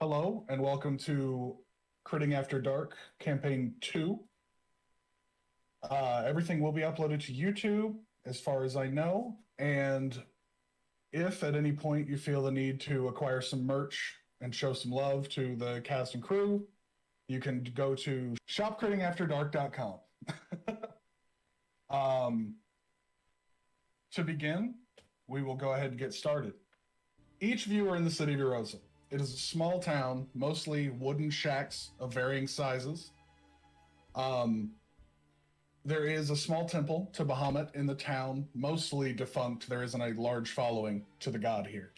Hello, and welcome to Critting After Dark, Campaign 2. Everything will be uploaded to YouTube, as far as I know, and if at any point you feel the need to acquire some merch and show some love to the cast and crew, you can go to shopcrittingafterdark.com. um, to begin, we will go ahead and get started. Each of you are in the city of Yrrosa. It is a small town, mostly wooden shacks of varying sizes. There is a small temple to Bahamut in the town, mostly defunct. There isn't a large following to the god here.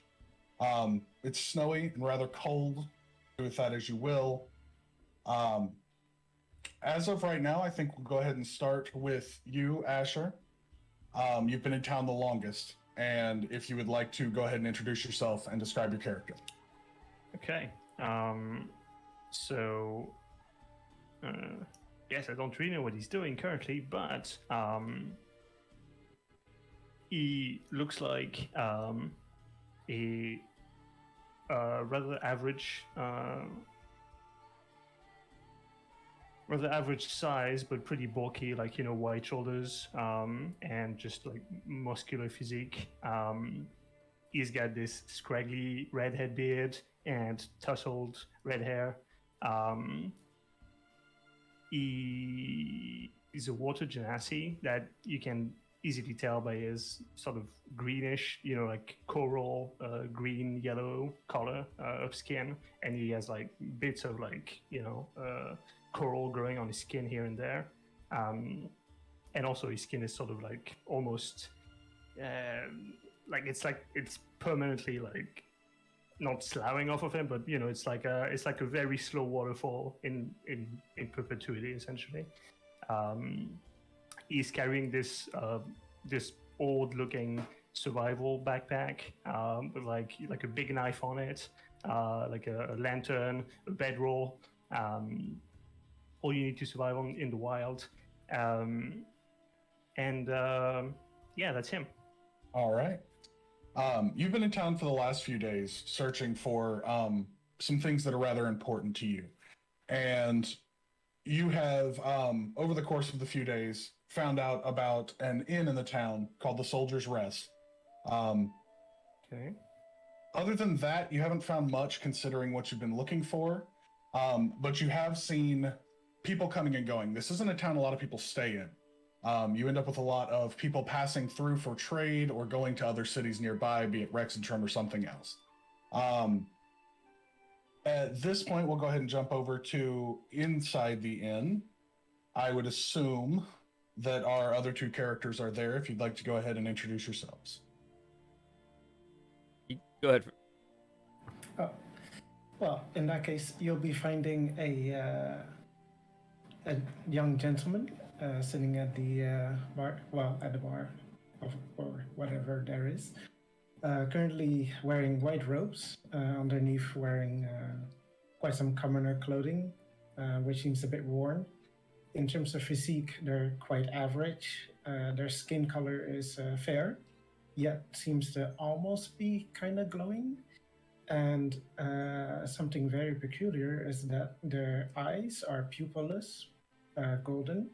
It's snowy and rather cold. Do with that as you will. As of right now, I think we'll go ahead and start with you, Asher. You've been in town the longest, and if you would like to go ahead and introduce yourself and describe your character. Okay. So, yes, I don't really know what he's doing currently, but he looks like a rather average, size, but pretty bulky, like, wide shoulders, and just like muscular physique. He's got this scraggly redhead beard and tousled red hair. He is a water genasi that you can easily tell by his sort of greenish, like coral green yellow color of skin, and he has like bits of like coral growing on his skin here and there, and also his skin is sort of like almost like it's permanently like not sloughing off of him, but it's like a very slow waterfall in perpetuity essentially. He's carrying this old looking survival backpack with like a big knife on it, like a lantern, a bedroll, all you need to survive in the wild, and yeah, that's him. All right. You've been in town for the last few days searching for some things that are rather important to you. And you have, over the course of the few days, found out about an inn in the town called the Soldier's Rest. Okay. Other than that, you haven't found much considering what you've been looking for, but you have seen people coming and going. This isn't a town a lot of people stay in. You end up with a lot of people passing through for trade or going to other cities nearby, be it Rexentrum or something else. At this point, we'll go ahead and jump over to inside the inn. I would assume that our other two characters are there. If you'd like to go ahead and introduce yourselves. Go ahead. Oh, well, in that case, you'll be finding a young gentleman sitting at the bar, at the bar, or whatever there is. Currently wearing white robes, underneath wearing quite some commoner clothing, which seems a bit worn. In terms of physique, they're quite average. Their skin color is fair, yet seems to almost be kind of glowing. And something very peculiar is that their eyes are pupilless, golden,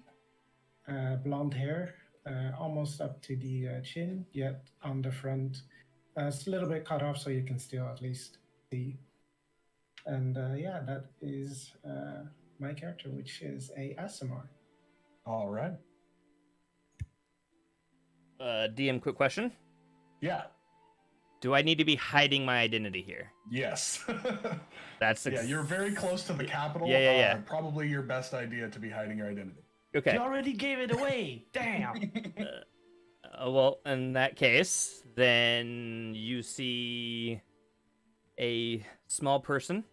blonde hair, almost up to the chin, yet on the front, it's a little bit cut off so you can still at least see. And yeah, that is my character, which is a ASMR. All right. DM, quick question. Yeah. Do I need to be hiding my identity here? Yes. That's yeah, you're very close to the capital. Yeah. Probably your best idea to be hiding your identity. Okay. You already gave it away. Damn. Well, in that case, then you see a small person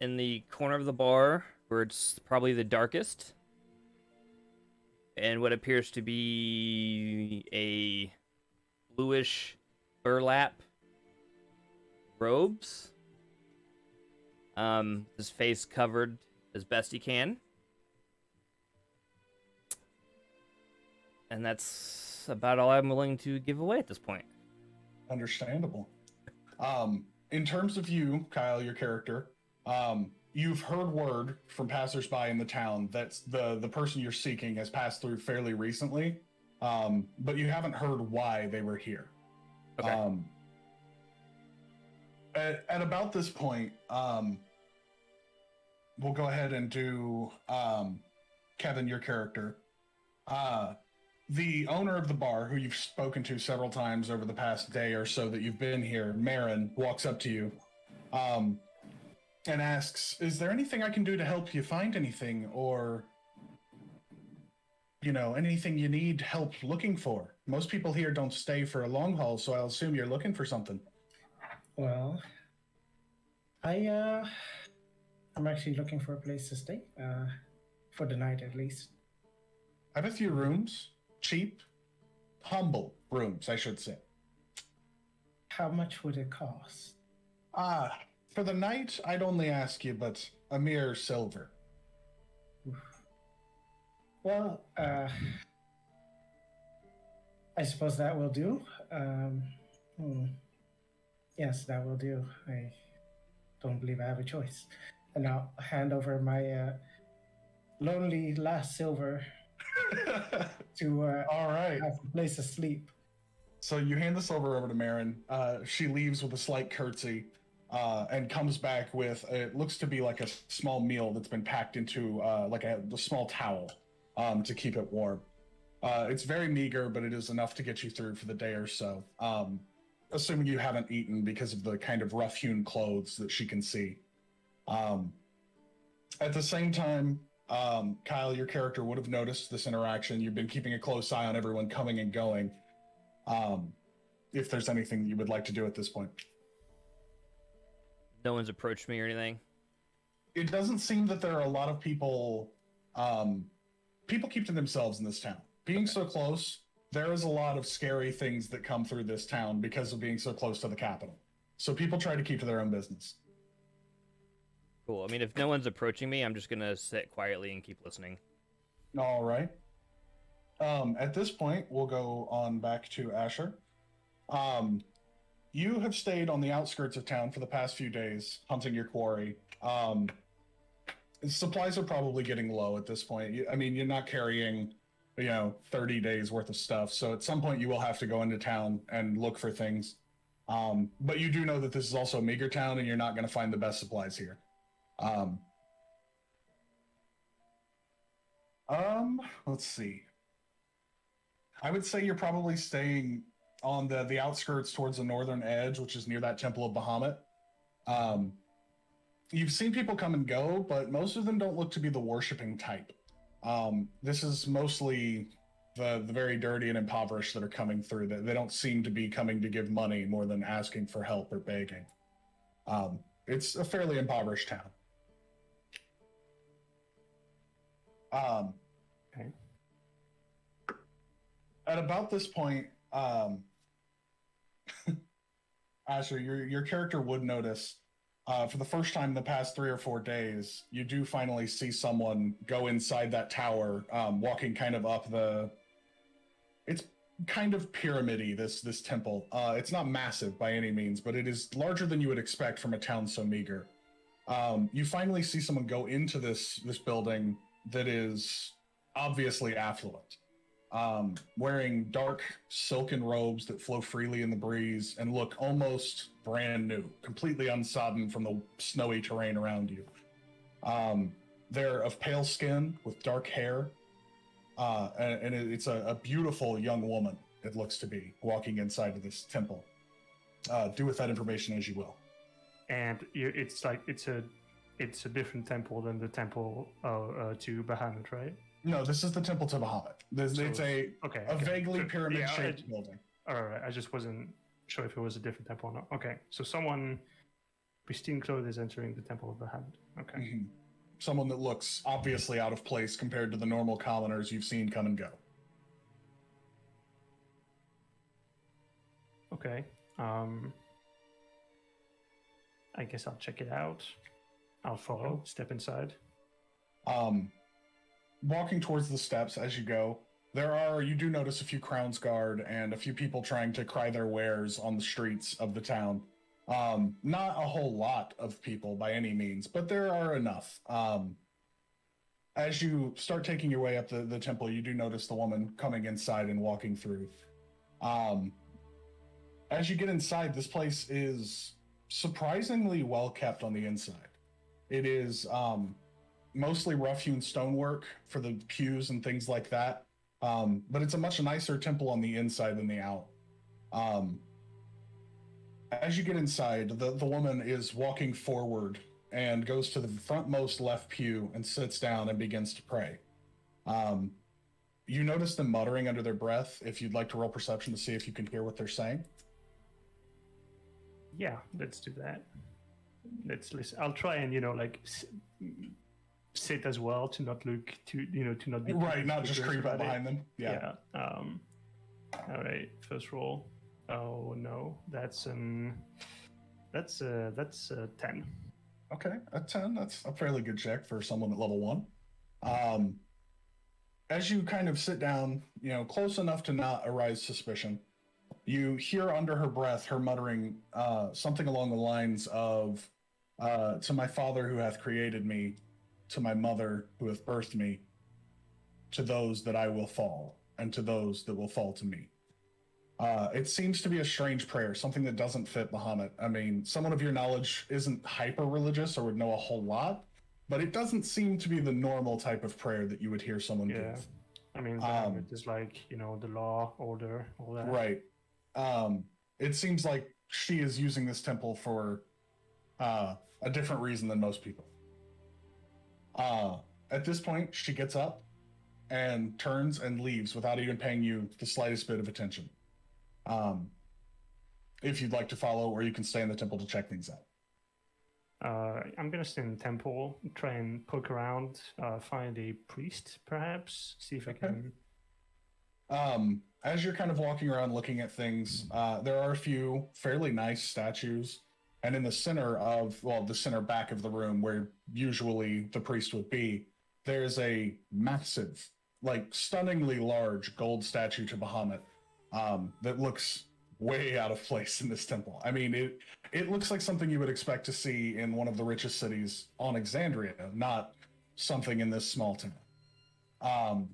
in the corner of the bar where it's probably the darkest, and what appears to be a bluish burlap robes. His face covered as best he can. And that's about all I'm willing to give away at this point. Understandable. in terms of you, Kyle, your character, you've heard word from passersby in the town that the person you're seeking has passed through fairly recently, but you haven't heard why they were here. Okay. At about this point, we'll go ahead and do Kevin, your character. The owner of the bar, who you've spoken to several times over the past day or so that you've been here, Marin, walks up to you and asks, is there anything I can do to help you find anything, or, you know, anything you need help looking for? Most people here don't stay for a long haul, so I'll assume you're looking for something. Well, I'm actually looking for a place to stay, for the night at least. I have a few rooms. Cheap, humble rooms, I should say. How much would it cost? For the night, I'd only ask you, but a mere silver. Well, I suppose that will do. Yes, that will do. I don't believe I have a choice. And I'll hand over my lonely last silver to All right. have a place to sleep. So you hand the silver over to Marin. She leaves with a slight curtsy and comes back with, it looks to be like a small meal that's been packed into like a small towel to keep it warm. It's very meager, but it is enough to get you through for the day or so. Assuming you haven't eaten because of the kind of rough-hewn clothes that she can see. At the same time, Kyle, your character would have noticed this interaction. You've been keeping a close eye on everyone coming and going. If there's anything you would like to do at this point. No one's approached me or anything. It doesn't seem that there are a lot of people. People keep to themselves in this town. Being so close, there is a lot of scary things that come through this town because of being so close to the capital. So people try to keep to their own business. Cool. I mean, if no one's approaching me, I'm just gonna sit quietly and keep listening. All right. At this point, we'll go on back to Asher. You have stayed on the outskirts of town for the past few days, hunting your quarry. Supplies are probably getting low at this point. I mean, you're not carrying, 30 days worth of stuff. So at some point, you will have to go into town and look for things. But you do know that this is also a meager town, and you're not going to find the best supplies here. Let's see. I would say you're probably staying on the outskirts towards the northern edge, which is near that Temple of Bahamut. You've seen people come and go, but most of them don't look to be the worshipping type. This is mostly the very dirty and impoverished that are coming through. They don't seem to be coming to give money more than asking for help or begging. It's a fairly impoverished town. Okay. At about this point, Asher, your character would notice for the first time in the past 3 or 4 days, you do finally see someone go inside that tower, walking kind of up it's kind of pyramid-y, this temple. It's not massive by any means, but it is larger than you would expect from a town so meager. You finally see someone go into this building that is obviously affluent, wearing dark silken robes that flow freely in the breeze and look almost brand new, completely unsodden from the snowy terrain around you. They're of pale skin with dark hair, and it's a beautiful young woman, it looks to be, walking inside of this temple. Do with that information as you will. And it's a different temple than the temple to Bahamut, right? No, this is the temple to Bahamut. It's a vaguely pyramid-shaped building. All right, I just wasn't sure if it was a different temple or not. Okay, so someone pristine clothes is entering the temple of Bahamut. Okay. Mm-hmm. Someone that looks obviously out of place compared to the normal commoners you've seen come and go. Okay. I guess I'll check it out. I'll follow, step inside. Walking towards the steps as you go, you do notice a few Crown's Guard and a few people trying to cry their wares on the streets of the town. Not a whole lot of people by any means, but there are enough. As you start taking your way up the temple, you do notice the woman coming inside and walking through. As you get inside, this place is surprisingly well kept on the inside. It is mostly rough-hewn stonework for the pews and things like that, but it's a much nicer temple on the inside than the out. As you get inside, the woman is walking forward and goes to the frontmost left pew and sits down and begins to pray. You notice them muttering under their breath. If you'd like to roll perception to see if you can hear what they're saying. Yeah, let's do that. Let's listen. I'll try and sit as well to not look too to not be Right, not just creep up behind them. Yeah. All right, first roll. Oh no, that's a 10. Okay, a 10. That's a fairly good check for someone at level 1. As you kind of sit down, close enough to not arise suspicion, you hear under her breath her muttering something along the lines of, to my father who hath created me, to my mother who hath birthed me, to those that I will fall, and to those that will fall to me. It seems to be a strange prayer, something that doesn't fit Bahamut. I mean, someone of your knowledge isn't hyper-religious or would know a whole lot, but it doesn't seem to be the normal type of prayer that you would hear someone give. I mean, Bahamut is like, the law, order, all that. Right. It seems like she is using this temple for a different reason than most people. At this point, she gets up and turns and leaves without even paying you the slightest bit of attention. If you'd like to follow, or you can stay in the temple to check things out. I'm gonna stay in the temple, try and poke around, find a priest, perhaps, see if I can. As you're kind of walking around looking at things, there are a few fairly nice statues, and in the center the center back of the room where usually the priest would be, there's a massive, stunningly large gold statue to Bahamut. That looks way out of place in this temple. I mean, it looks like something you would expect to see in one of the richest cities on Exandria, not something in this small town.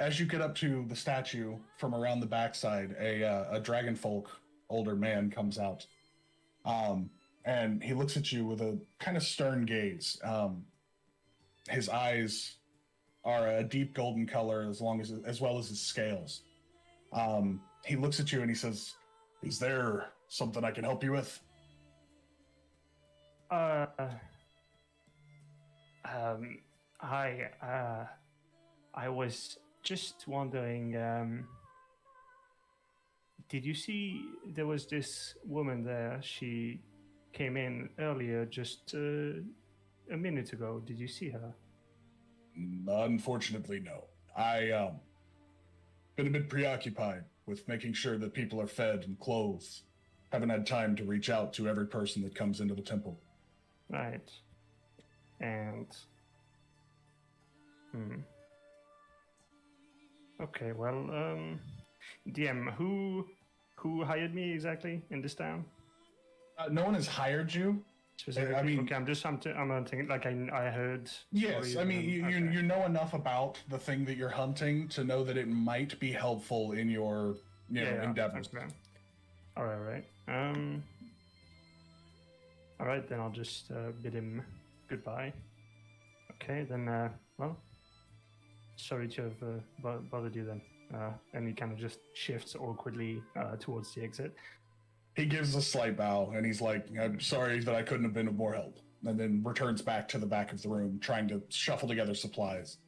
As you get up to the statue from around the backside, a dragonfolk older man comes out, and he looks at you with a kind of stern gaze. His eyes are a deep golden color, as well as his scales. He looks at you and he says, "Is there something I can help you with?" Hi. I was just wondering, did you see there was this woman there? She came in earlier, just a minute ago. Did you see her? Unfortunately, no. I been a bit preoccupied with making sure that people are fed and clothed. Haven't had time to reach out to every person that comes into the temple. Right. And okay, well, DM, who hired me exactly in this town? No one has hired you. Specifically? I mean, okay, I'm thinking, I heard. Yes, I mean, you know enough about the thing that you're hunting to know that it might be helpful in your endeavors. Okay. All right. All right, then I'll just bid him goodbye. Okay, then. Well, sorry to have bothered you then. And he kind of just shifts awkwardly towards the exit. He gives a slight bow, and he's like, "I'm sorry that I couldn't have been of more help," and then returns back to the back of the room, trying to shuffle together supplies.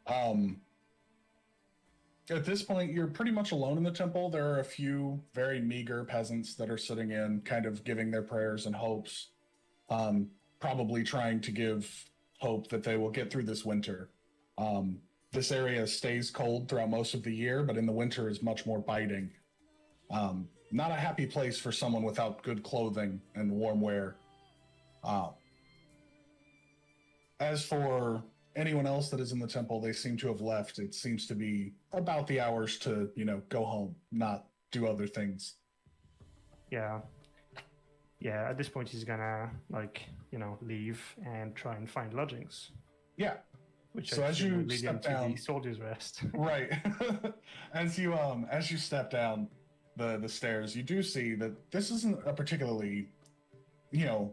At this point, you're pretty much alone in the temple. There are a few very meager peasants that are sitting in, kind of giving their prayers and hopes, probably trying to give hope that they will get through this winter. This area stays cold throughout most of the year, but in the winter is much more biting. Not a happy place for someone without good clothing and warm wear. As for anyone else that is in the temple, they seem to have left. It seems to be about the hours to, go home, not do other things. Yeah. Yeah, at this point he's gonna leave and try and find lodgings, Yeah. which So I as assume you would lead step into down, the soldier's rest. right. As you step down the stairs, you do see that this isn't a particularly,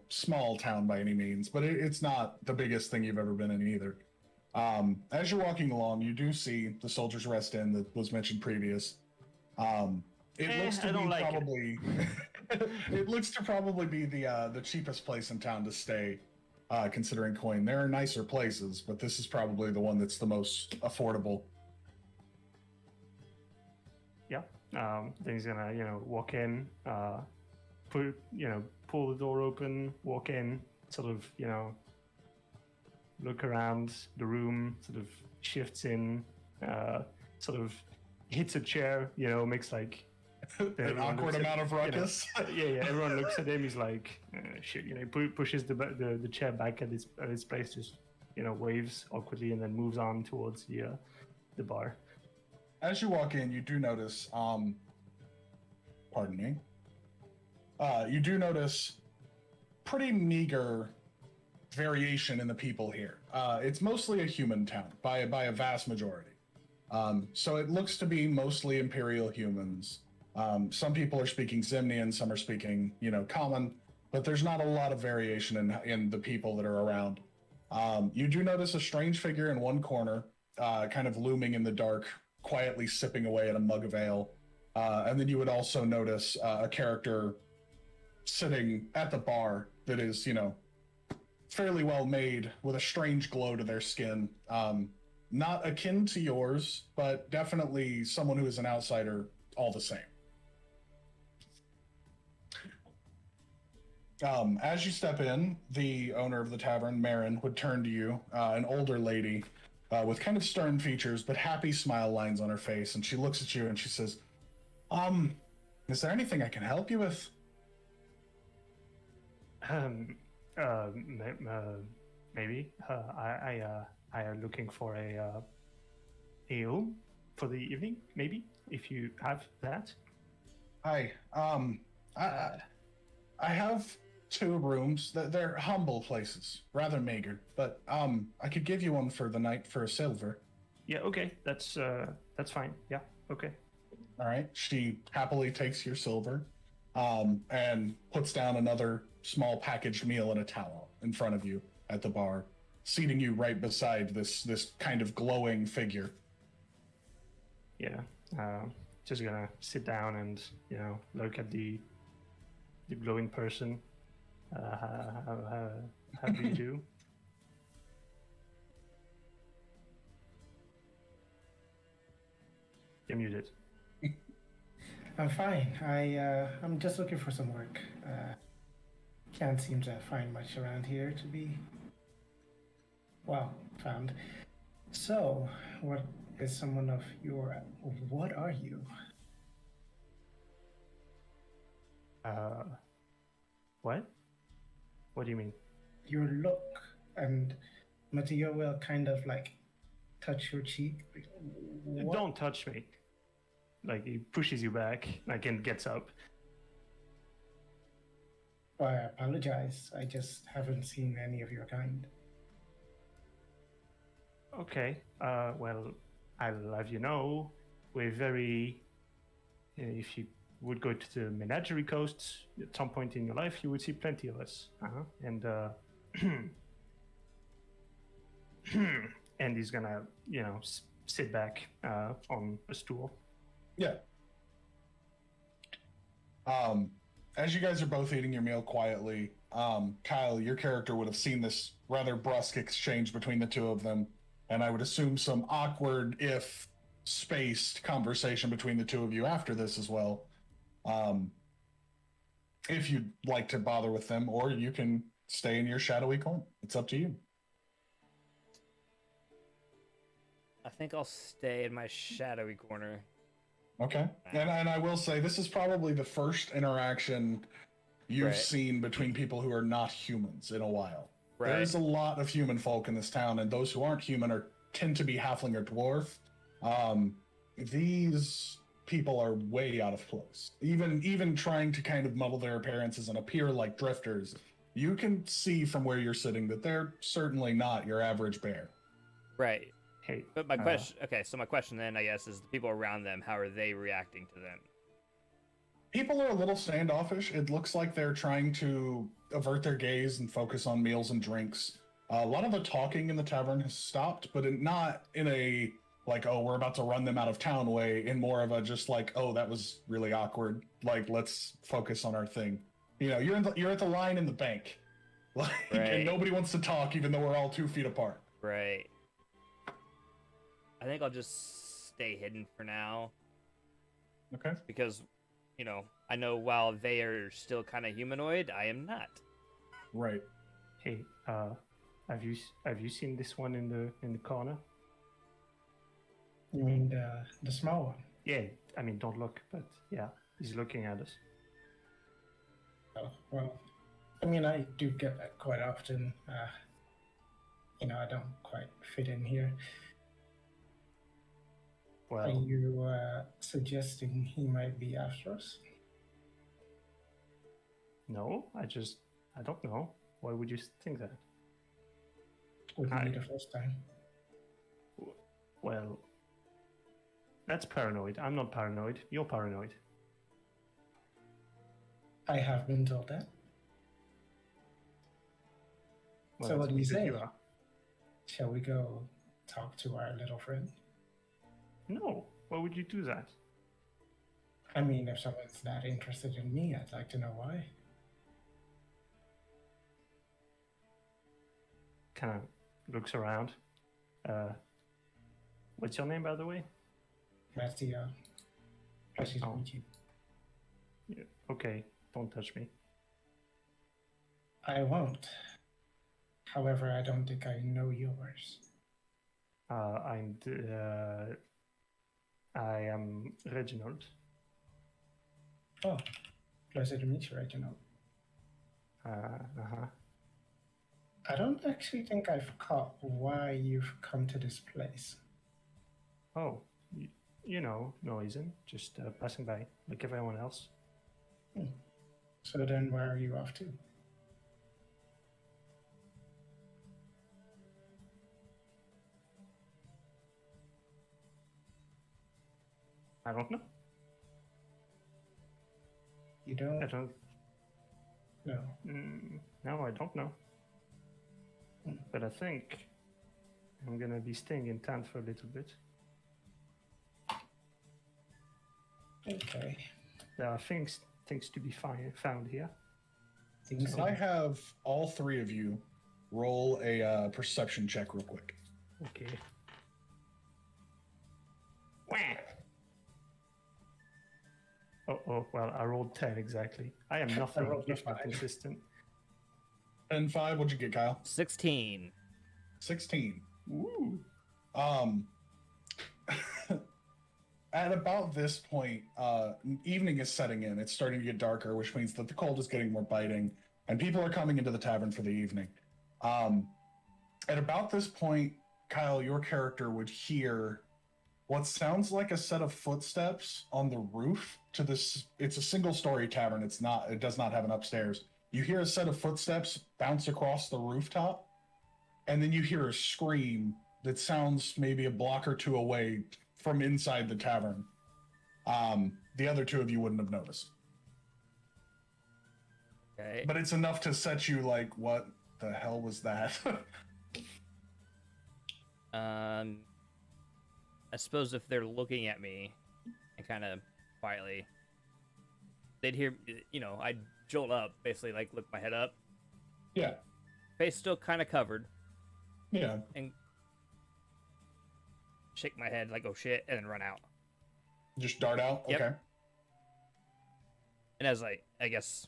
small town by any means, but it's not the biggest thing you've ever been in either. As you're walking along, you do see the Soldier's Rest Inn that was mentioned previous. It looks to I don't be like it. probably it looks to probably be the cheapest place in town to stay, considering coin. There are nicer places, but this is probably the one that's the most affordable. Yeah. Then he's gonna, walk in, pull the door open, walk in, sort of, look around the room, sort of shifts in, sort of hits a chair, makes like An everyone awkward looks at- amount of ruckus. yeah. Everyone looks at him. He's like, shit. Pushes the chair back at its place, just waves awkwardly, and then moves on towards the bar. As you walk in, you do notice, pardon me, you do notice pretty meager variation in the people here. It's mostly a human town by a vast majority. So it looks to be mostly Imperial humans. Some people are speaking Zimnian, some are speaking, Common, but there's not a lot of variation in the people that are around. You do notice a strange figure in one corner, kind of looming in the dark, quietly sipping away at a mug of ale. And then you would also notice a character sitting at the bar that is, fairly well made with a strange glow to their skin. Not akin to yours, but definitely someone who is an outsider all the same. As you step in, the owner of the tavern, Marin, would turn to you, an older lady with kind of stern features, but happy smile lines on her face. And she looks at you and she says, is there anything I can help you with? Maybe. I am looking for a ale for the evening. Maybe if you have that. Hi. I have 2 rooms. They're humble places, rather meager, but I could give you one for the night for a silver. Yeah. Okay. That's fine. Yeah. Okay. All right. She happily takes your silver, and puts down another small packaged meal and a towel in front of you at the bar, seating you right beside this kind of glowing figure. Yeah. Just gonna sit down and look at the glowing person. How do you do? You're muted. I'm fine. I'm just looking for some work. Can't seem to find much around here to be found. So, what is someone of your? What are you? What? What do you mean? Your look, and Mateo will kind of like touch your cheek. What? Don't touch me. Like he pushes you back, and gets up. I apologize. I just haven't seen any of your kind. Okay. Well, I'll have you know, we're very. If you would go to the Menagerie Coast at some point in your life, you would see plenty of us. And and he's gonna, sit back on a stool. Yeah. As you guys are both eating your meal quietly, Kyle, your character would have seen this rather brusque exchange between the two of them, and I would assume some awkward, if spaced, conversation between the two of you after this as well. If you'd like to bother with them, or you can stay in your shadowy corner. It's up to you. I think I'll stay in my shadowy corner. Okay. And I will say, this is probably the first interaction you've Right. seen between people who are not humans in a while. Right. There's a lot of human folk in this town, and those who aren't human tend to be halfling or dwarf. These people are way out of place. Even trying to kind of muddle their appearances and appear like drifters, you can see from where you're sitting that they're certainly not your average bear. Right. Hey, But my question, okay, so my question then, I guess, is the people around them, how are they reacting to them? People are a little standoffish. It looks like they're trying to avert their gaze and focus on meals and drinks. A lot of the talking in the tavern has stopped, but not in a like, oh, we're about to run them out of town way, in more of a just like, oh, that was really awkward. Like, let's focus on our thing. You know, you're at the line in the bank, like, Right. and nobody wants to talk, even though we're all 2 feet apart. Right. I think I'll just stay hidden for now. Okay. Because, you know, I know while they are still kind of humanoid, I am not. Right. hey, have you seen this one in the corner? You mean the small one? Yeah, I mean, don't look, but yeah, he's looking at us. Oh, well, I mean, I do get that quite often. You know, I don't quite fit in here. Are Well, you suggesting he might be after us? no, I don't know. Why would you think that? Wouldn't be I- the first time. Well, that's paranoid. I'm not paranoid. You're paranoid. I have been told that. Well, So what that's do you because say? are. Shall we go talk to our little friend? No, why would you do that? I mean, if someone's that interested in me, I'd like to know why. Kind of looks around. What's your name, by the way? Matthew, pleasure to Oh. meet you. Yeah, okay, don't touch me. I won't. However, I don't think I know yours. I am Reginald. Oh, pleasure to meet you, Reginald. Uh-huh. I don't actually think I've caught why you've come to this place. Oh, you know, no reason. Just passing by, like everyone else. So then, where are you off to? I don't know. You don't I don't. know. No, I don't know. Hmm. But I think I'm gonna be staying in town for a little bit. Okay. There are things to be found here. Things Can I have all 3 of you roll a perception check real quick? Okay. Wah! Oh, well, I rolled 10 exactly. I am nothing rolled a if not 5. consistent. And 5, what'd you get, Kyle? 16. 16. Ooh. At about this point, evening is setting in. It's starting to get darker, which means that the cold is getting more biting, and people are coming into the tavern for the evening. At about this point, Kyle, your character would hear what sounds like a set of footsteps on the roof to this. It's a single-story tavern. It does not have an upstairs. You hear a set of footsteps bounce across the rooftop, and then you hear a scream that sounds maybe a block or 2 away from inside the tavern. The other 2 of you wouldn't have noticed. Okay. But it's enough to set you like, what the hell was that? I suppose if they're looking at me and kind of quietly, they'd hear, you know, I'd jolt up, basically, like, look my head up. Yeah. Face still kind of covered, Yeah. and shake my head like, oh shit, and then run out. Just dart out? Yep. Okay. And as I guess,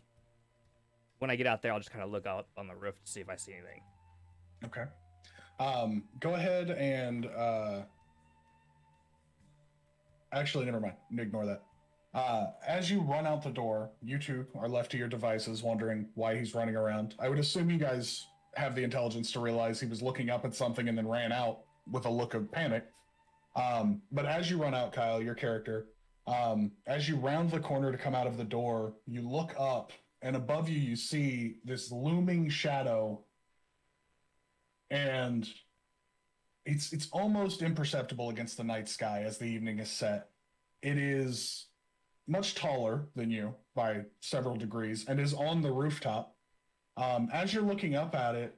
when I get out there, I'll just kind of look out on the roof to see if I see anything. Okay. Go ahead and actually, never mind. Ignore that. As you run out the door, you 2 are left to your devices, wondering why he's running around. I would assume you guys have the intelligence to realize he was looking up at something and then ran out with a look of panic. But as you run out, Kyle, your character, As you round the corner to come out of the door, you look up, and above you, you see this looming shadow, and it's almost imperceptible against the night sky as the evening is set. It is much taller than you by several degrees and is on the rooftop. As you're looking up at it,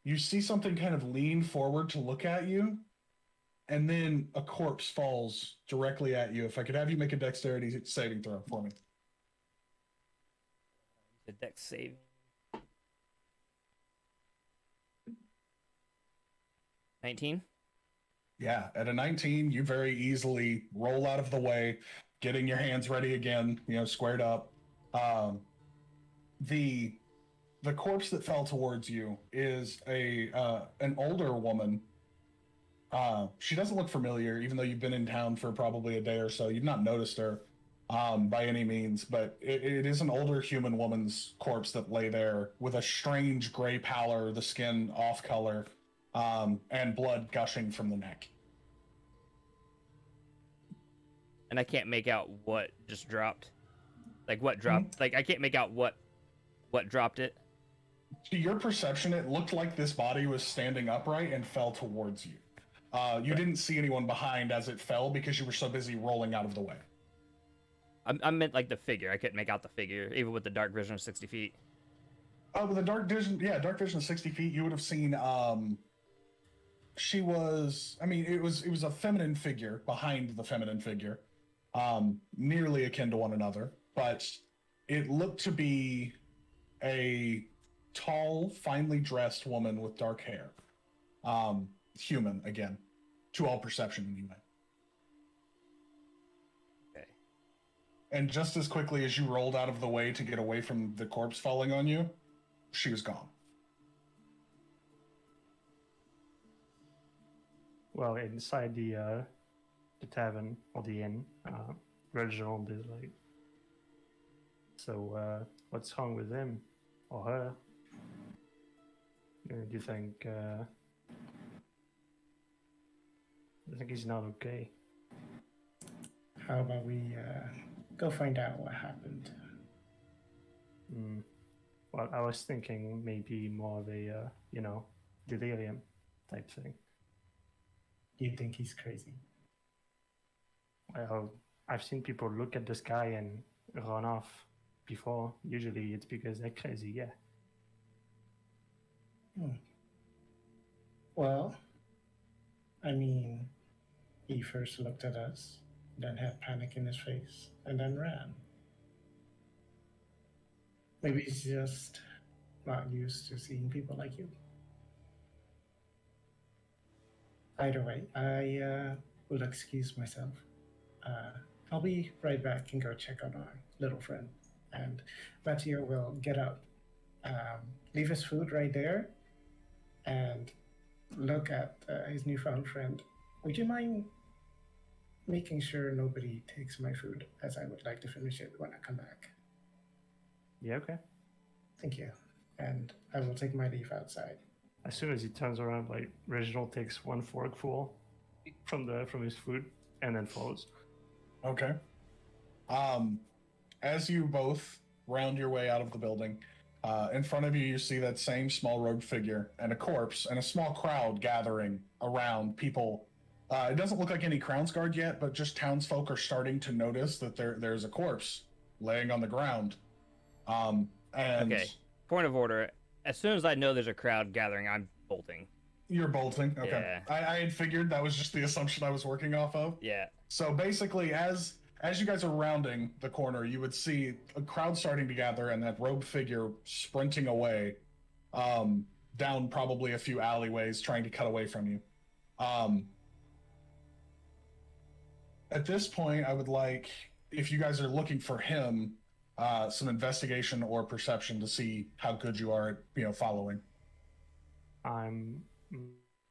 you see something kind of lean forward to look at you, and then a corpse falls directly at you. If I could have you make a dexterity saving throw for me. The dex save. 19. Yeah, at a 19, you very easily roll out of the way, getting your hands ready again, squared up. The corpse that fell towards you is an older woman. She doesn't look familiar, even though you've been in town for probably a day or so. You've not noticed her by any means, but it is an older human woman's corpse that lay there with a strange gray pallor, the skin off color, and blood gushing from the neck. And I can't make out what just dropped. Like what dropped? Like I can't make out what dropped it. To your perception, it looked like this body was standing upright and fell towards you. You didn't see anyone behind as it fell because you were so busy rolling out of the way. I meant like the figure. I couldn't make out the figure, even with the dark vision of 60 feet. Oh, with the dark vision of 60 feet, you would have seen, she was, it was a feminine figure behind the feminine figure, nearly akin to one another, but it looked to be a tall, finely dressed woman with dark hair. Human, again, to all perception anyway. Okay. And just as quickly as you rolled out of the way to get away from the corpse falling on you, she was gone. Well, inside the tavern or the inn, Reginald is like, so what's wrong with him or her? Do you think he's not okay? How about we go find out what happened? Well, I was thinking maybe more of a, delirium type thing. You think he's crazy? Well, I've seen people look at the sky and run off before. Usually it's because they're crazy, yeah. Well, he first looked at us, then had panic in his face, and then ran. Maybe he's just not used to seeing people like you. Either way, I will excuse myself. I'll be right back and go check on our little friend. And Mathieu will get up, leave his food right there, and look at his newfound friend. Would you mind making sure nobody takes my food, as I would like to finish it when I come back? Yeah, okay. Thank you. And I will take my leave outside. As soon as he turns around, like Reginald takes one forkful from his food and then follows. Okay. As you both round your way out of the building, in front of you, you see that same small robed figure and a corpse and a small crowd gathering around people. It doesn't look like any Crownsguard yet, but just townsfolk are starting to notice that there's a corpse laying on the ground. And Okay. Point of order. As soon as I know there's a crowd gathering, I'm bolting. You're bolting? Okay. Yeah. I had figured that was just the assumption I was working off of. Yeah. So basically, as you guys are rounding the corner, you would see a crowd starting to gather and that robed figure sprinting away down probably a few alleyways, trying to cut away from you. At this point, I would like, if you guys are looking for him, some investigation or perception to see how good you are at, following. I'm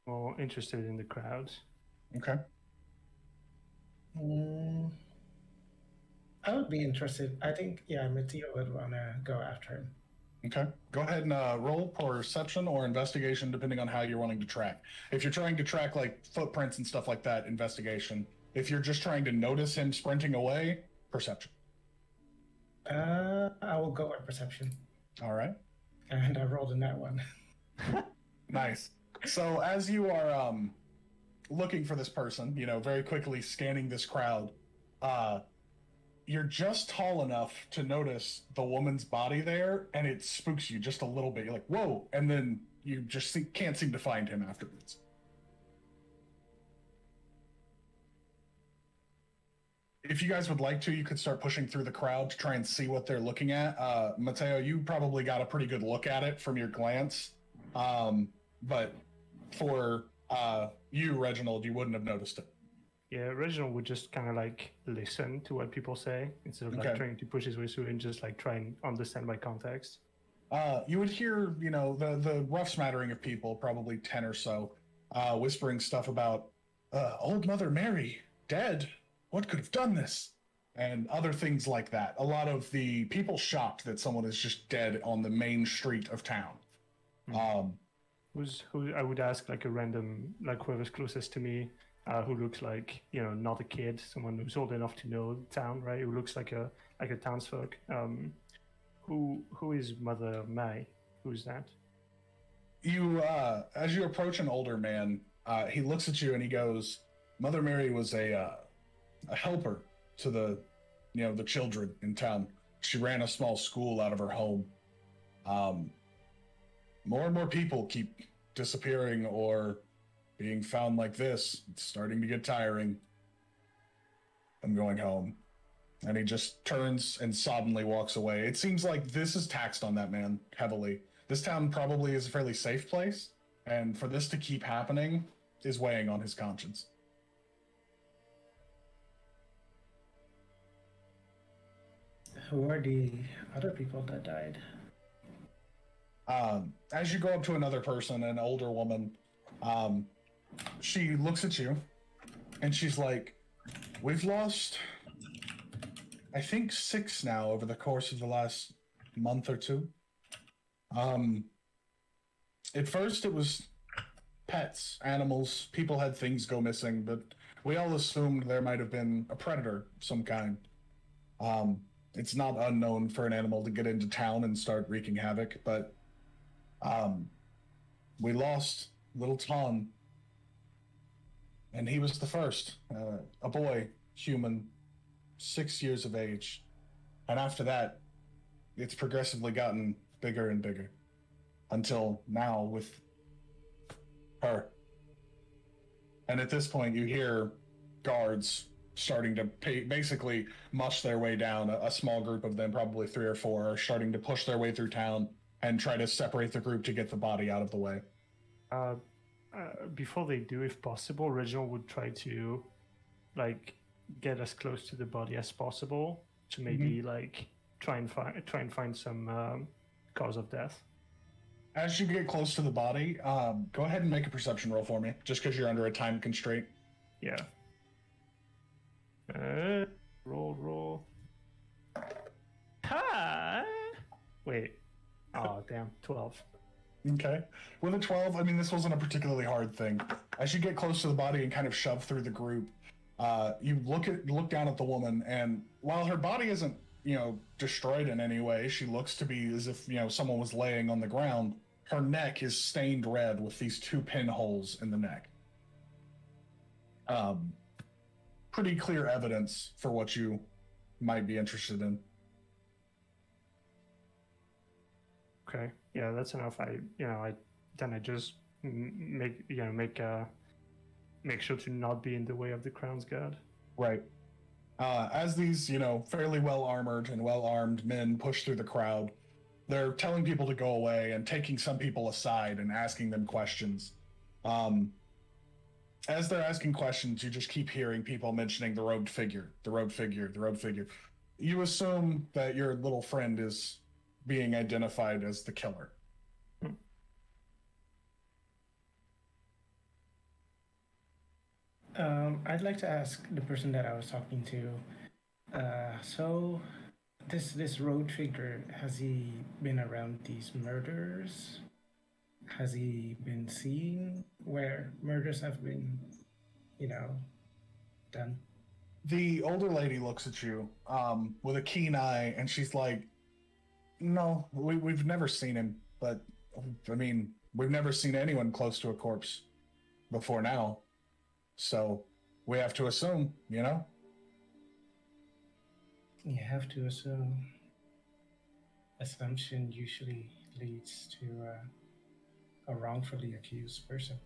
more interested in the crowd. Okay. I would be interested. I think, Mathieu would want to go after him. Okay. Go ahead and roll perception or investigation, depending on how you're wanting to track. If you're trying to track like footprints and stuff like that, investigation. If you're just trying to notice him sprinting away, perception. I will go with perception. All right. And I rolled in that one. Nice. So as you are looking for this person, very quickly scanning this crowd, you're just tall enough to notice the woman's body there, and it spooks you just a little bit. You're like, whoa, and then you just can't seem to find him afterwards. If you guys would like to, you could start pushing through the crowd to try and see what they're looking at. Mateo, you probably got a pretty good look at it from your glance. But for you, Reginald, you wouldn't have noticed it. Yeah, Reginald would just kind of like listen to what people say instead of like trying to push his way through and just like try and understand by context. You would hear, the rough smattering of people, probably 10 or so, whispering stuff about old Mother Mary, dead. What could have done this? And other things like that. A lot of the people shocked that someone is just dead on the main street of town. Who I would ask like a random, like whoever's closest to me, who looks like, not a kid, someone who's old enough to know the town, right? Who looks like a townsfolk. Who is Mother May? Who's that? You, as you approach an older man, he looks at you and he goes, Mother Mary was a helper to the children in town. She ran a small school out of her home. More and more people keep disappearing or being found like this. It's starting to get tiring. I'm going home. And he just turns and soddenly walks away. It seems like this is taxed on that man heavily. This town probably is a fairly safe place, and for this to keep happening is weighing on his conscience. Who are the other people that died? As you go up to another person, an older woman, she looks at you and she's like, we've lost, I think 6 now over the course of the last month or two. At first it was pets, animals, people had things go missing, but we all assumed there might have been a predator of some kind. It's not unknown for an animal to get into town and start wreaking havoc, but we lost little Tom, and he was the first. A boy, human, 6 years of age. And after that, it's progressively gotten bigger and bigger. Until now with her. And at this point, you hear guards starting to basically mush their way down. A small group of them, probably 3 or 4, are starting to push their way through town and try to separate the group to get the body out of the way. Before they do, if possible, Reginald would try to, like, get as close to the body as possible to maybe like try and find some cause of death. As you get close to the body, go ahead and make a perception roll for me, just because you're under a time constraint. Yeah. Roll. Ha! Wait. Oh, damn. 12. Okay. With a 12, I mean, this wasn't a particularly hard thing. As you get close to the body and kind of shove through the group, you look down at the woman, and while her body isn't, destroyed in any way, she looks to be as if, someone was laying on the ground. Her neck is stained red with these 2 pinholes in the neck. Pretty clear evidence for what you might be interested in. Okay. Yeah, that's enough. I just make sure to not be in the way of the Crown's Guard. Right. As these, fairly well-armored and well-armed men push through the crowd, they're telling people to go away and taking some people aside and asking them questions. As they're asking questions, you just keep hearing people mentioning the robed figure. You assume that your little friend is being identified as the killer. I'd like to ask the person that I was talking to. So, this road figure, has he been around these murders? Has he been seen where murders have been, done? The older lady looks at you with a keen eye, and she's like, "No, we've never seen him. But I mean, we've never seen anyone close to a corpse before now. So we have to assume, you know." You have to assume. Assumption usually leads to a wrongfully accused person.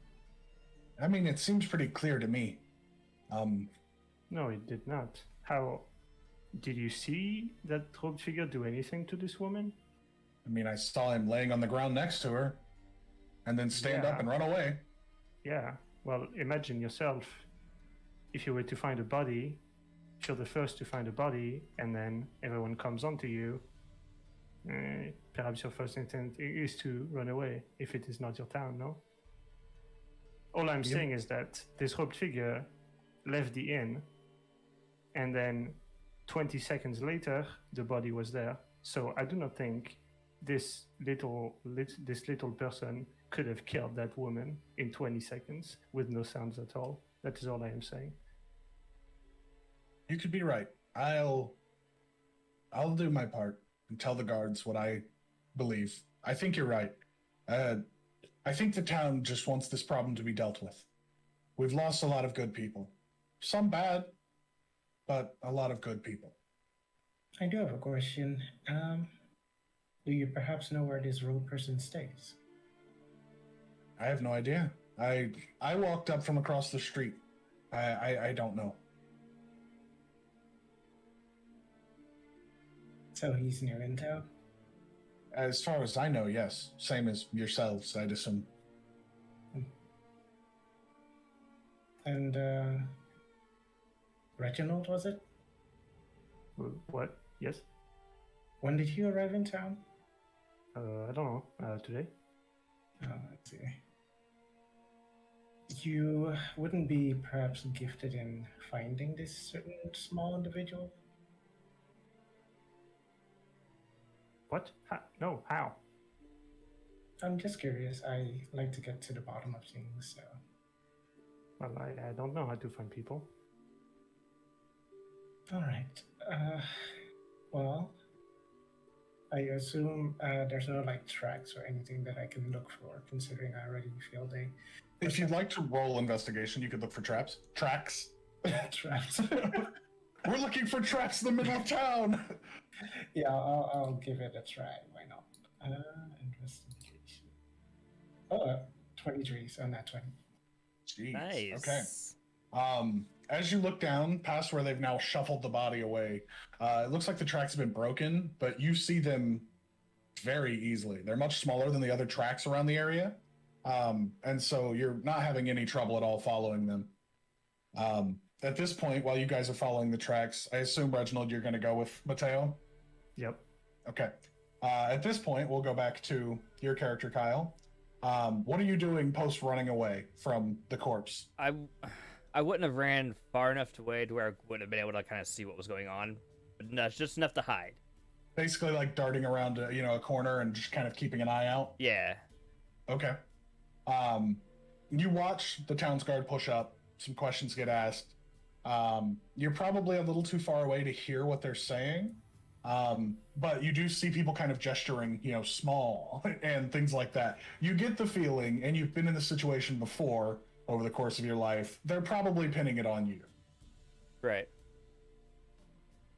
I mean, it seems pretty clear to me. No, it did not. How did you see that robed figure do anything to this woman? I mean, I saw him laying on the ground next to her, and then stand up Yeah. and run away. Yeah. Well, imagine yourself if you were to find a body, if you're the first to find a body, and then everyone comes onto you. Perhaps your first intent is to run away if it is not your town, no? All I'm saying is that this robed figure left the inn, and then 20 seconds later, the body was there. So I do not think this little person could have killed that woman in 20 seconds with no sounds at all. That is all I am saying. You could be right. I'll do my part and tell the guards what I believe. I think you're right. I think the town just wants this problem to be dealt with. We've lost a lot of good people. Some bad, but a lot of good people. I do have a question. Do you perhaps know where this road person stays? I have no idea. I walked up from across the street. I don't know. So he's near in town? As far as I know, yes. Same as yourselves, I'd assume. And Reginald, was it? What? Yes? When did you arrive in town? I don't know. Today? Oh, let's see. You wouldn't be perhaps gifted in finding this certain small individual? What? No, how? I'm just curious. I like to get to the bottom of things, so. Well, I don't know how to find people. All right. Well, I assume there's no like tracks or anything that I can look for, considering I already failed a If you'd like to roll investigation, you could look for traps. Tracks. traps. We're looking for traps in the middle of town. Yeah, I'll give it a try. Why not? Investigation. Oh, 23, so not 20. Jeez. Nice. Okay. As you look down past where they've now shuffled the body away, it looks like the tracks have been broken, but you see them very easily. They're much smaller than the other tracks around the area, and so you're not having any trouble at all following them. At this point, while you guys are following the tracks, I assume, Reginald, you're going to go with Mateo? Yep. Okay. At this point, we'll go back to your character, Kyle. What are you doing post running away from the corpse? I wouldn't have ran far enough away to where I wouldn't have been able to kind of see what was going on, but no, it's just enough to hide. Basically, like darting around, a corner and just kind of keeping an eye out. Yeah. Okay. You watch the town's guard push up. Some questions get asked. You're probably a little too far away to hear what they're saying, but you do see people kind of gesturing, small and things like that. You get the feeling, and you've been in this situation before over the course of your life, they're probably pinning it on you. Right.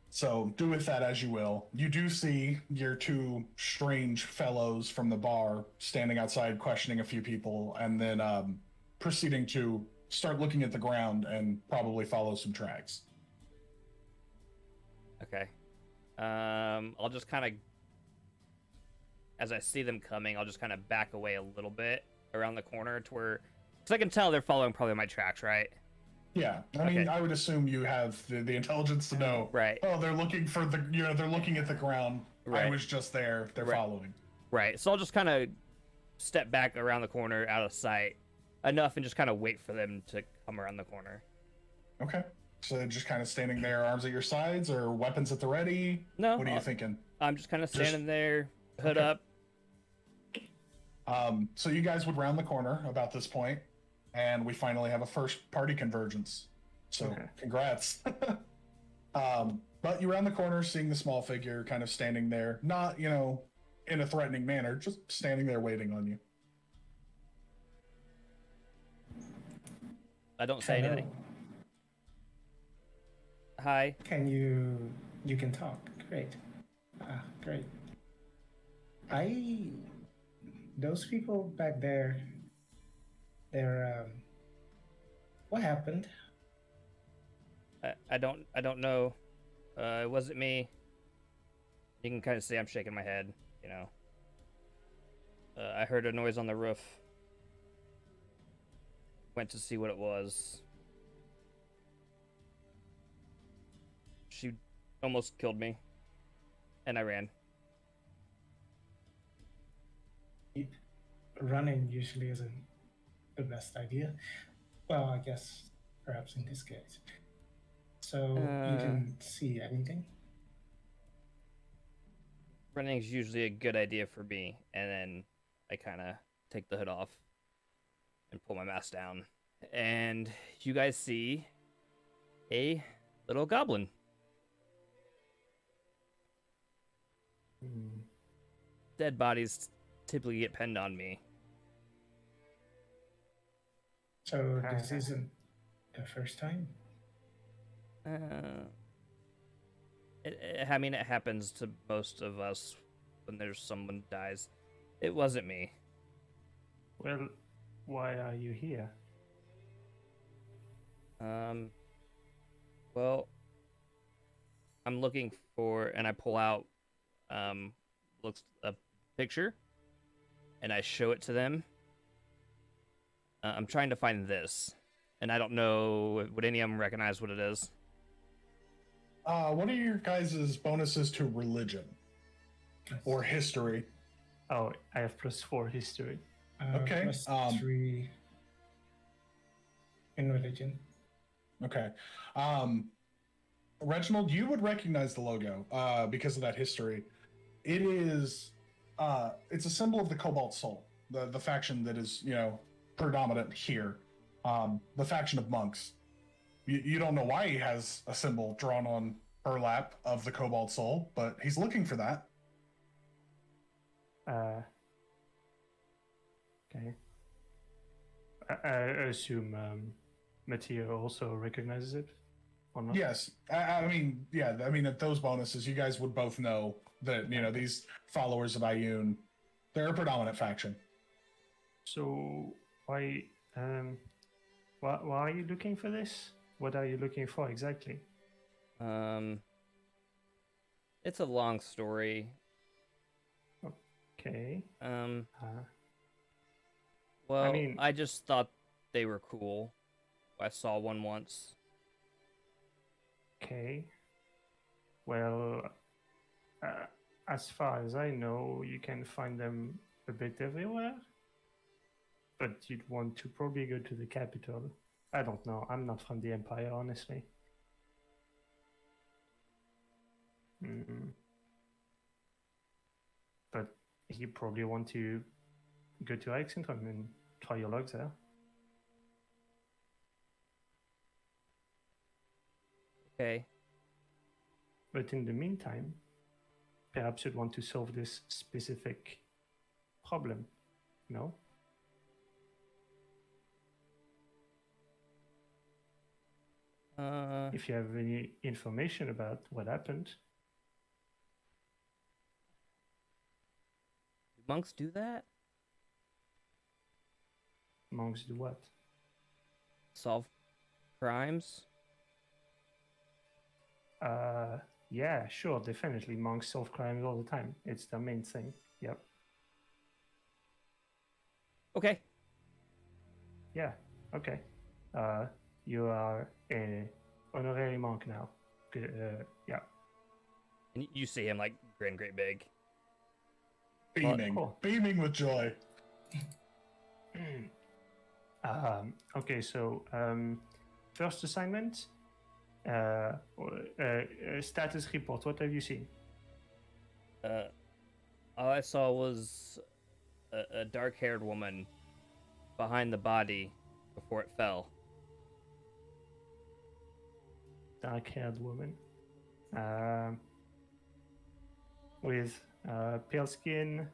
So do with that as you will. You do see your two strange fellows from the bar standing outside questioning a few people, and then proceeding to start looking at the ground and probably follow some tracks. Okay. I'll just kind of, as I see them coming, I'll just kind of back away a little bit around the corner to where, because I can tell they're following probably my tracks, right? Yeah, I mean, I would assume you have the intelligence to know. Right. Oh, they're looking for they're looking at the ground. Right. I was just there. They're following. Right. So I'll just kind of step back around the corner out of sight enough and just kind of wait for them to come around the corner. Okay. So just kind of standing there, arms at your sides, or weapons at the ready? No. What are you thinking? I'm just kind of standing there, hood up. So you guys would round the corner about this point, and we finally have a first party convergence. So congrats. But you round the corner, seeing the small figure kind of standing there, not, in a threatening manner, just standing there waiting on you. I don't say Hello. anything. Hi. Can you can talk? Great. Great. Those people back there, they're, what happened? I don't know. It wasn't me. You can kind of see I'm shaking my head, I heard a noise on the roof. Went to see what it was. She almost killed me. And I ran. Running usually isn't the best idea. Well, I guess perhaps in this case. So you didn't see anything? Running's usually a good idea for me, and then I kind of take the hood off and pull my mask down. And you guys see a little goblin. Dead bodies typically get pinned on me. So this isn't the first time? I mean, it happens to most of us when there's someone dies. It wasn't me. Well, why are you here? Well, I'm looking for, and I pull out, looks a picture, and I show it to them. I'm trying to find this, and I don't know, would any of them recognize what it is? What are your guys' bonuses to religion or history? Oh, I have +4 history. Okay, +3 in religion. Okay. Reginald, you would recognize the logo because of that history. It is, it's a symbol of the Cobalt Soul, the faction that is, predominant here. The faction of monks. You don't know why he has a symbol drawn on her lap of the Cobalt Soul, but he's looking for that. Okay. I assume Mattia also recognizes it, or not? Yes, I mean, at those bonuses, you guys would both know that these followers of Ioun, they're a predominant faction. So why are you looking for this? What are you looking for exactly? It's a long story. Okay. Well, I mean, I just thought they were cool. I saw one once. okay. Well, as far as I know, you can find them a bit everywhere. But you'd want to probably go to the capital. I don't know. I'm not from the Empire, honestly. But you probably want to go to Exandria and try your luck there. Okay. But in the meantime, perhaps you'd want to solve this specific problem, no? If you have any information about what happened. Do monks do that? Monks do what? Solve crimes? Yeah, sure, definitely. Monks solve crimes all the time. It's their main thing. Yep. Okay. Yeah, okay. You are a honorary monk now. Yeah. And you see him like grin great big. Beaming with joy. Okay, so first assignment, status report. What have you seen? All I saw was a dark-haired woman behind the body before it fell. Dark-haired woman. with pale skin,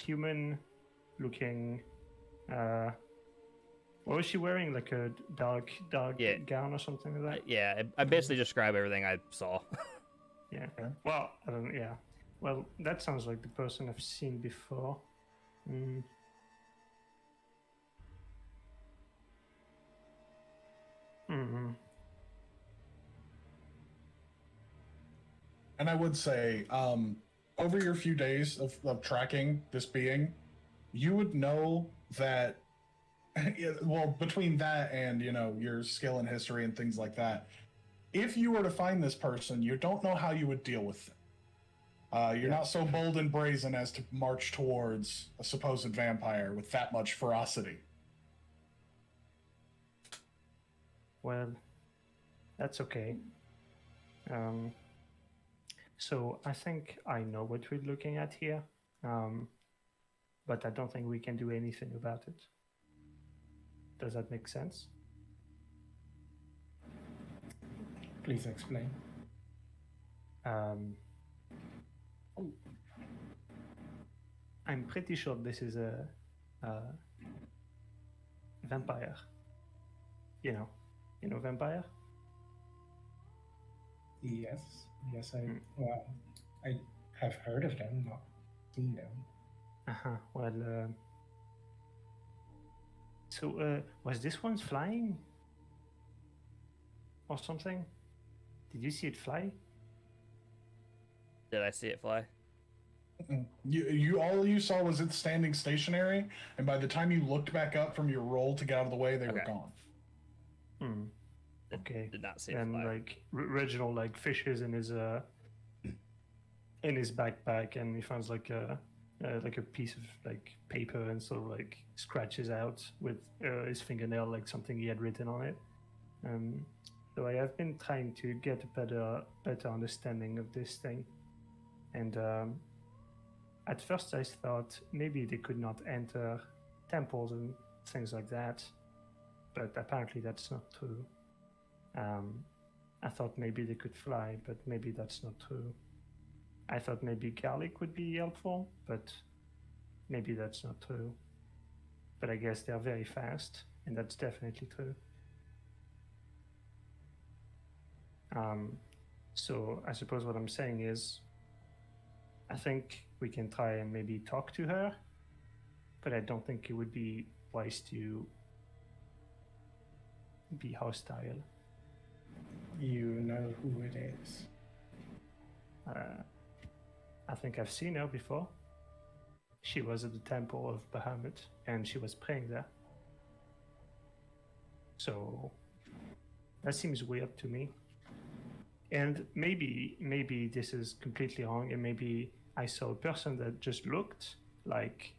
human looking. What was she wearing? Like a dark Yeah. gown or something like that? Yeah, I basically describe everything I saw. Yeah. Okay. Well, I don't. Yeah. Well, that sounds like the person I've seen before. Mm. Mm-hmm. And I would say, over your few days of tracking this being, you would know that, well, between that and, your skill and history and things like that, if you were to find this person, you don't know how you would deal with them. You're not so bold and brazen as to march towards a supposed vampire with that much ferocity. Well, that's okay. So I think I know what we're looking at here, but I don't think we can do anything about it. Does that make sense? Please explain. I'm pretty sure this is a vampire. You know vampire? Yes, well, I have heard of them, not seen them. Well, so was this one flying or something? Did you see it fly? Did I see it fly? You all you saw was it standing stationary, and by the time you looked back up from your roll to get out of the way, they were Okay. gone. Okay. Did not see it And fly. like Reginald like fishes in his backpack, and he finds like a piece of like paper and sort of like scratches out with his fingernail like something he had written on it. So I have been trying to get a better understanding of this thing, and at first I thought maybe they could not enter temples and things like that, but apparently that's not true. I thought maybe they could fly, but maybe that's not true. I thought maybe garlic would be helpful, but maybe that's not true. But I guess they're very fast, and that's definitely true. So I suppose what I'm saying is, I think we can try and maybe talk to her, but I don't think it would be wise to be hostile. You know who it is. I think I've seen her before. She was at the temple of Bahamut, and she was praying there. So that seems weird to me. And maybe this is completely wrong, and maybe I saw a person that just looked like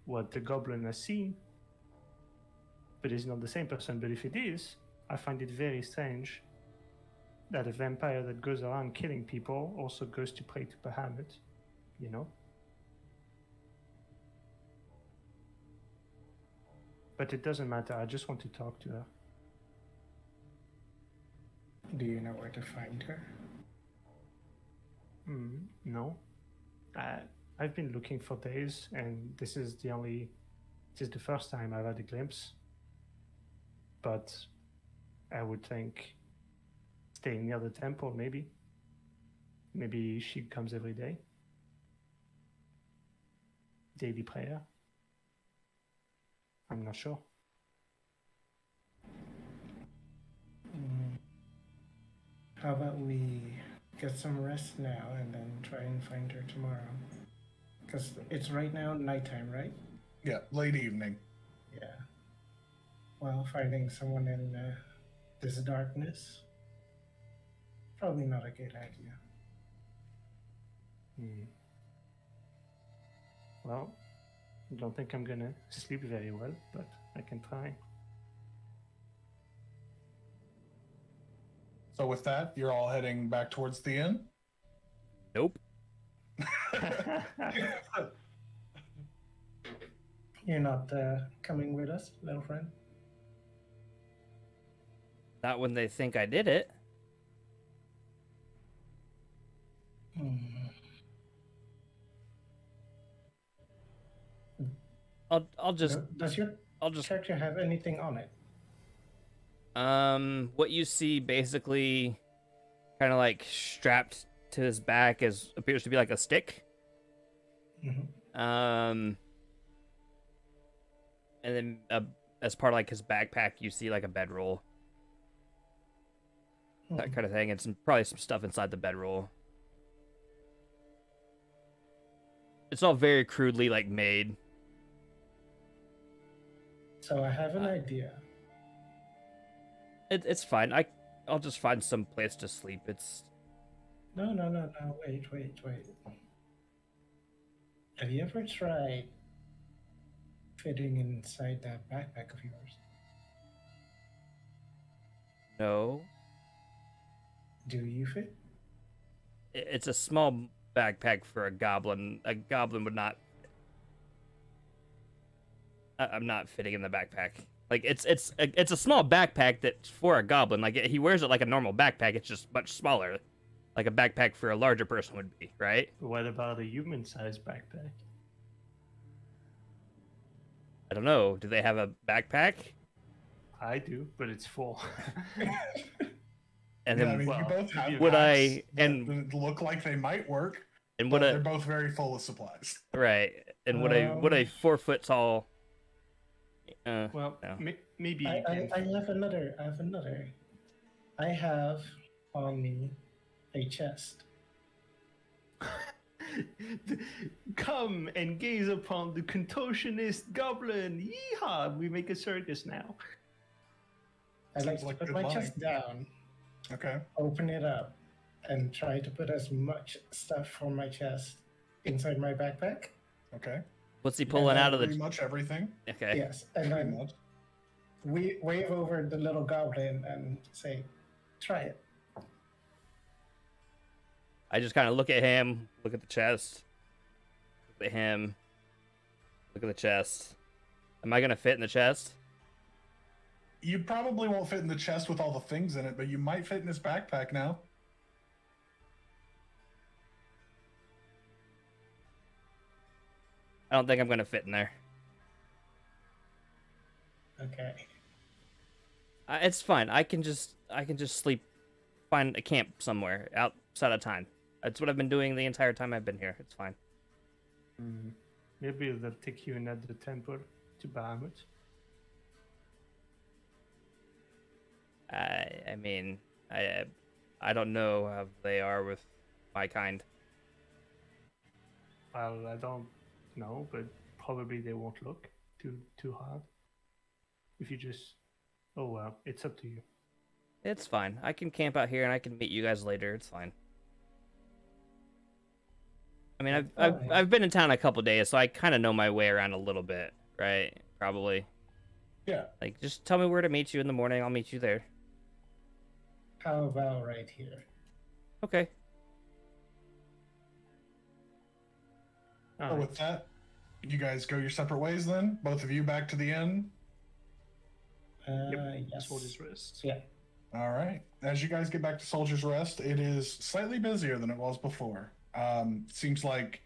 what the goblin has seen, but is not the same person. But if it is, I find it very strange that a vampire that goes around killing people also goes to pray to Bahamut, you know? But it doesn't matter, I just want to talk to her. Do you know where to find her? No. I've been looking for days, and this is the first time I've had a glimpse. But I would think staying near the temple, maybe. Maybe she comes every day. Daily prayer. I'm not sure. How about we get some rest now and then try and find her tomorrow? Because it's right now nighttime, right? Yeah, late evening. Yeah. Well, finding someone in this darkness, probably not a good idea. Well, I don't think I'm gonna sleep very well, but I can try. So with that, you're all heading back towards the inn? Nope. You're not coming with us, little friend? Not when they think I did it. Hmm. I'll just Does your character have anything on it? what you see basically kind of like strapped to his back is appears to be like a stick. Mm-hmm. And then as part of like his backpack, you see like a bedroll, that kind of thing, and probably some stuff inside the bedroll. It's all very crudely like made. So I have an idea. It's fine. I'll just find some place to sleep. It's No. Wait. Have you ever tried fitting inside that backpack of yours? no. Do you fit? It's a small backpack for a goblin. A goblin would not. I'm not fitting in the backpack. Like it's a small backpack that's for a goblin. Like he wears it like a normal backpack. It's just much smaller, like a backpack for a larger person would be, right? What about a human-sized backpack? I don't know. Do they have a backpack? I do, but it's full. And Yeah, then I mean, well, you both have would packs I- and- that look like they might work, and but would they're a both very full of supplies. right? And would a 4 foot tall? Well, no. maybe you I can. have another. I have on me a chest. Come and gaze upon the contortionist goblin. Yeehaw! We make a circus now. I like Seems to like put good my line. chest down, Okay. open it up, and try to put as much stuff from my chest inside my backpack. Okay. What's he pulling out of Pretty the? much everything. Okay. Yes, and Pretty then much. we wave over the little goblin and say, "Try it." I just kind of look at him, look at the chest, look at him, look at the chest. Am I gonna fit in the chest? You probably won't fit in the chest with all the things in it, but you might fit in his backpack now. I don't think I'm gonna fit in there. Okay. It's fine. I can just sleep, find a camp somewhere outside of town. That's what I've been doing the entire time I've been here. It's fine. Maybe they'll take you in at the temple to Bahamut. I mean, I don't know how they are with my kind. Well, I don't know, but probably they won't look too hard. If you just, oh well, it's up to you. It's fine. I can camp out here and I can meet you guys later. It's fine. I mean, I've been in town a couple days, so I kind of know my way around a little bit, right? Probably. Yeah. Like, just tell me where to meet you in the morning. I'll meet you there. How about right here? Okay. So Alright. with that, you guys go your separate ways then. Both of you back to the inn. Yes. Soldier's Rest. Yeah. All right. As you guys get back to Soldier's Rest, it is slightly busier than it was before. Seems like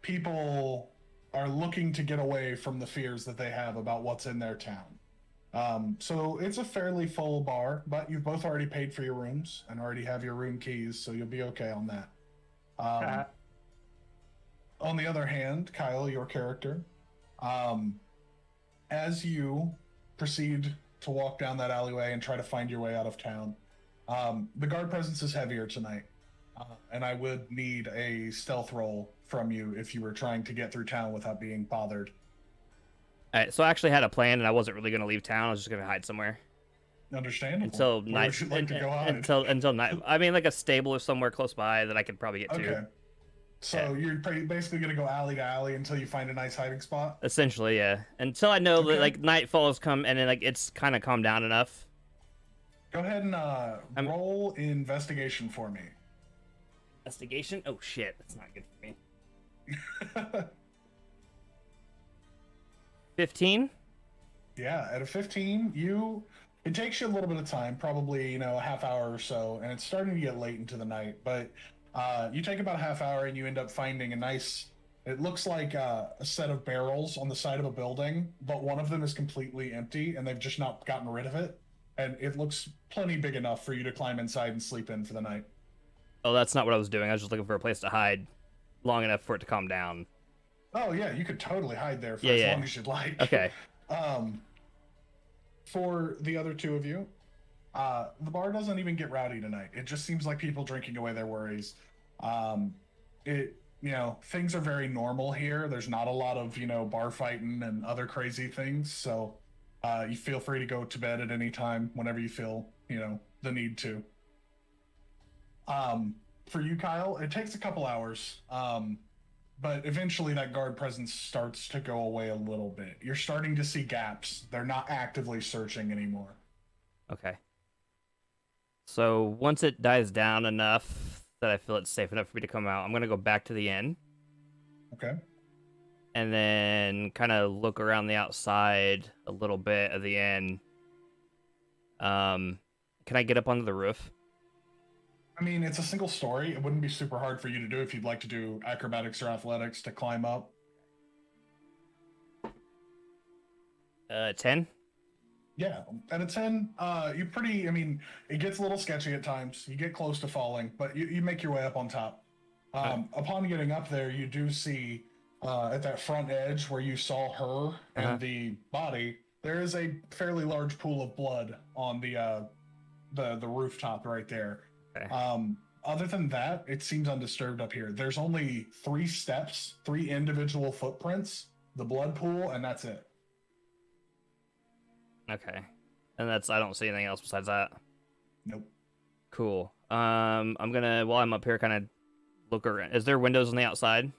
people are looking to get away from the fears that they have about what's in their town. So it's a fairly full bar, but you've both already paid for your rooms and already have your room keys, so you'll be okay on that. On the other hand, Kyle, your character, as you proceed to walk down that alleyway and try to find your way out of town, the guard presence is heavier tonight, and I would need a stealth roll from you if you were trying to get through town without being bothered. All right. So I actually had a plan, and I wasn't really gonna leave town. I was just gonna hide somewhere Understandable. until Where night. would you like to go hide? Until night. I mean, like a stable or somewhere close by that I could probably get to. Okay. So you're basically going to go alley to alley until you find a nice hiding spot? Essentially, yeah. Until I know Okay. that like nightfall has come and then like it's kind of calmed down enough. Go ahead and roll investigation for me. Investigation? Oh shit, that's not good for me. 15? Yeah, at a 15, it takes you a little bit of time, probably, a half hour or so, and it's starting to get late into the night, but You take about a half hour and you end up finding a nice. It looks like a set of barrels on the side of a building, but one of them is completely empty, and they've just not gotten rid of it. And it looks plenty big enough for you to climb inside and sleep in for the night. Oh, that's not what I was doing. I was just looking for a place to hide long enough for it to calm down. Oh yeah, you could totally hide there for Yeah, as yeah. long as you'd like. Okay. For the other two of you, the bar doesn't even get rowdy tonight. It just seems like people drinking away their worries. Things are very normal here. There's not a lot of, bar fighting and other crazy things. So you feel free to go to bed at any time whenever you feel, the need to. For you, Kyle, it takes a couple hours. But eventually that guard presence starts to go away a little bit. You're starting to see gaps. They're not actively searching anymore. Okay. So once it dies down enough that I feel it's safe enough for me to come out, I'm going to go back to the inn. Okay. And then kind of look around the outside a little bit of the inn. Can I get up onto the roof? I mean, it's a single story. It wouldn't be super hard for you to do if you'd like to do acrobatics or athletics to climb up. 10? Yeah, and a 10, it gets a little sketchy at times. You get close to falling, but you make your way up on top. Upon getting up there, you do see at that front edge where you saw her and the body, there is a fairly large pool of blood on the rooftop right there. Okay. Other than that, it seems undisturbed up here. There's only 3 steps, 3 individual footprints, the blood pool, and that's it. Okay. And I don't see anything else besides that. Nope. Cool. I'm gonna, while I'm up here, kind of look around. Is there windows on the outside?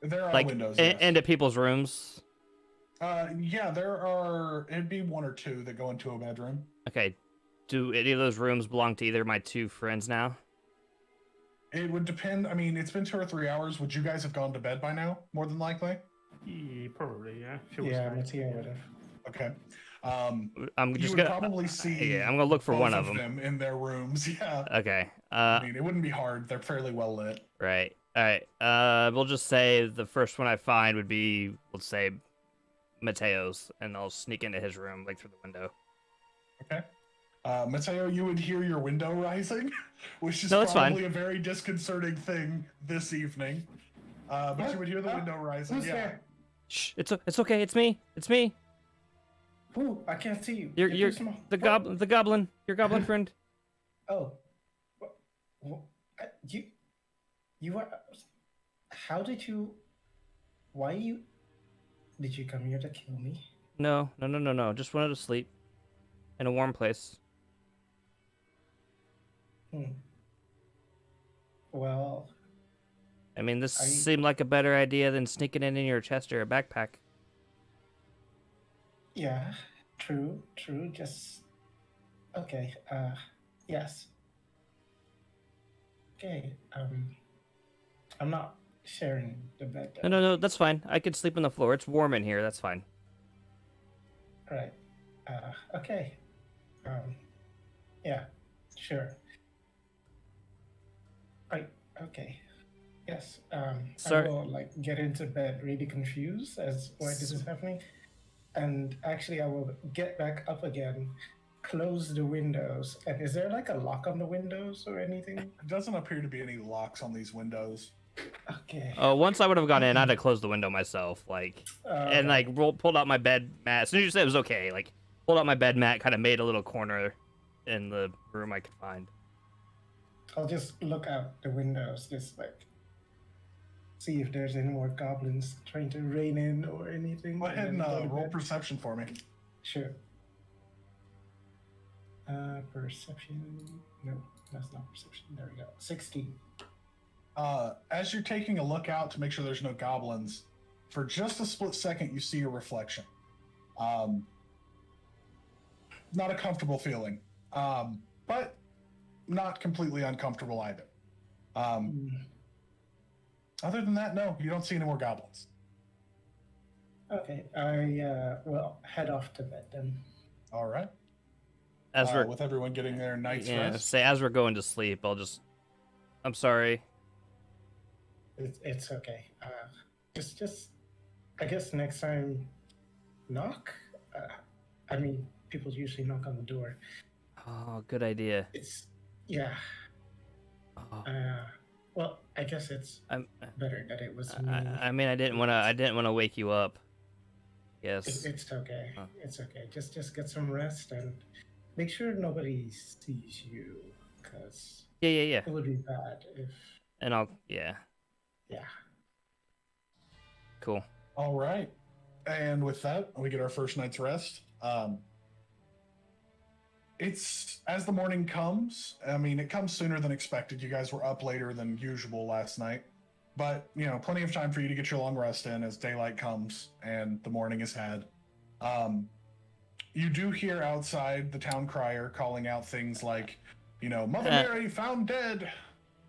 There are like, windows, yes. Into people's rooms? Yeah, there are, it'd be 1 or 2 that go into a bedroom. Okay. Do any of those rooms belong to either of my 2 friends now? It would depend. I mean, it's been 2 or 3 hours. Would you guys have gone to bed by now, more than likely? Yeah, probably, yeah. If it was Yeah, night, Mattia would have. Okay. I'm You just would gonna probably see. Yeah, I'm gonna look for both one of them. in their rooms. Yeah. Okay. I mean, it wouldn't be hard. They're fairly well lit. Right. All right. We'll just say the first one I find would be, let's say, Mateo's, and I'll sneak into his room, like through the window. Okay. Mateo, you would hear your window rising, which is No, probably a very disconcerting thing this evening. But What? you would hear the window rising. Who's Yeah. there? Shh. It's okay. It's me. It's me. Who? I can't see you. You're too small. the What? goblin. Your goblin friend. Oh. You were. How did you? Why you? Did you come here to kill me? No. Just wanted to sleep in a warm place. Well, I mean, this I- seemed like a better idea than sneaking in your chest or a backpack. yeah, true. Just okay. Yes. Okay. I'm not sharing the bed. No, that's fine. I could sleep on the floor. It's warm in here. That's fine. Right. Okay. Yeah. Sure. Right. Okay. Yes. Sorry. I will get into bed really confused as why this is happening, and actually I will get back up again, close the windows. And is there a lock on the windows or anything? It doesn't appear to be any locks on these windows. Okay. Once I would have gone in, I'd have closed the window myself, and pulled out my bed mat. As soon as you said it was okay, pulled out my bed mat, kind of made a little corner in the room I could find. I'll just look out the windows, just see if there's any more goblins trying to rain in or anything. Go ahead and then go to roll bed. perception for me. Sure. Perception. No, that's not perception. There we go. 16. As you're taking a look out to make sure there's no goblins, for just a split second you see your reflection. Not a comfortable feeling, but not completely uncomfortable either. Other than that, no, you don't see any more goblins. Okay, I will head off to bed then. All right. As we're with everyone getting their night's rest. say as we're going to sleep, I'm I'm sorry. It's okay. Just I guess next time, knock. I mean, people usually knock on the door. Oh, good idea. It's yeah. Oh, Well, I guess it's I'm. better that it was me. I mean, I didn't want to. I didn't want to wake you up. Yes. It's okay. Huh. It's okay. Just get some rest and make sure nobody sees you, because Yeah, yeah, yeah. it would be bad if And I'll. Yeah. yeah. Cool. All right. And with that, we get our first night's rest. It's as the morning comes. I mean, it comes sooner than expected. You guys were up later than usual last night, but plenty of time for you to get your long rest in as daylight comes and the morning is had. You do hear outside the town crier calling out things like, Mother Mary found dead.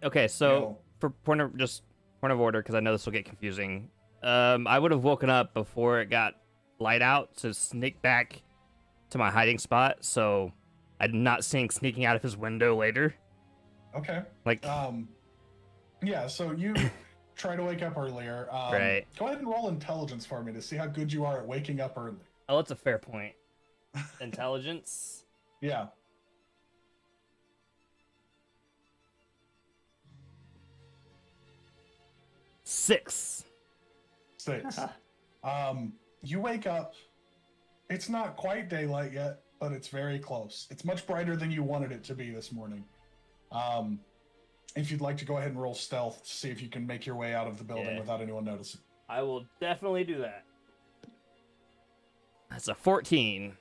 Okay, so for point of order, because I know this will get confusing. I would have woken up before it got light out to sneak back to my hiding spot, so I'm not seeing sneaking out of his window later. Okay. Like, yeah. So you try to wake up earlier. Right. Go ahead and roll intelligence for me to see how good you are at waking up early. oh, that's a fair point. Intelligence. Yeah. Six. You wake up. It's not quite daylight yet, but it's very close. It's much brighter than you wanted it to be this morning. If you'd like to go ahead and roll stealth to see if you can make your way out of the building Yeah. without anyone noticing. I will definitely do that. That's a 14.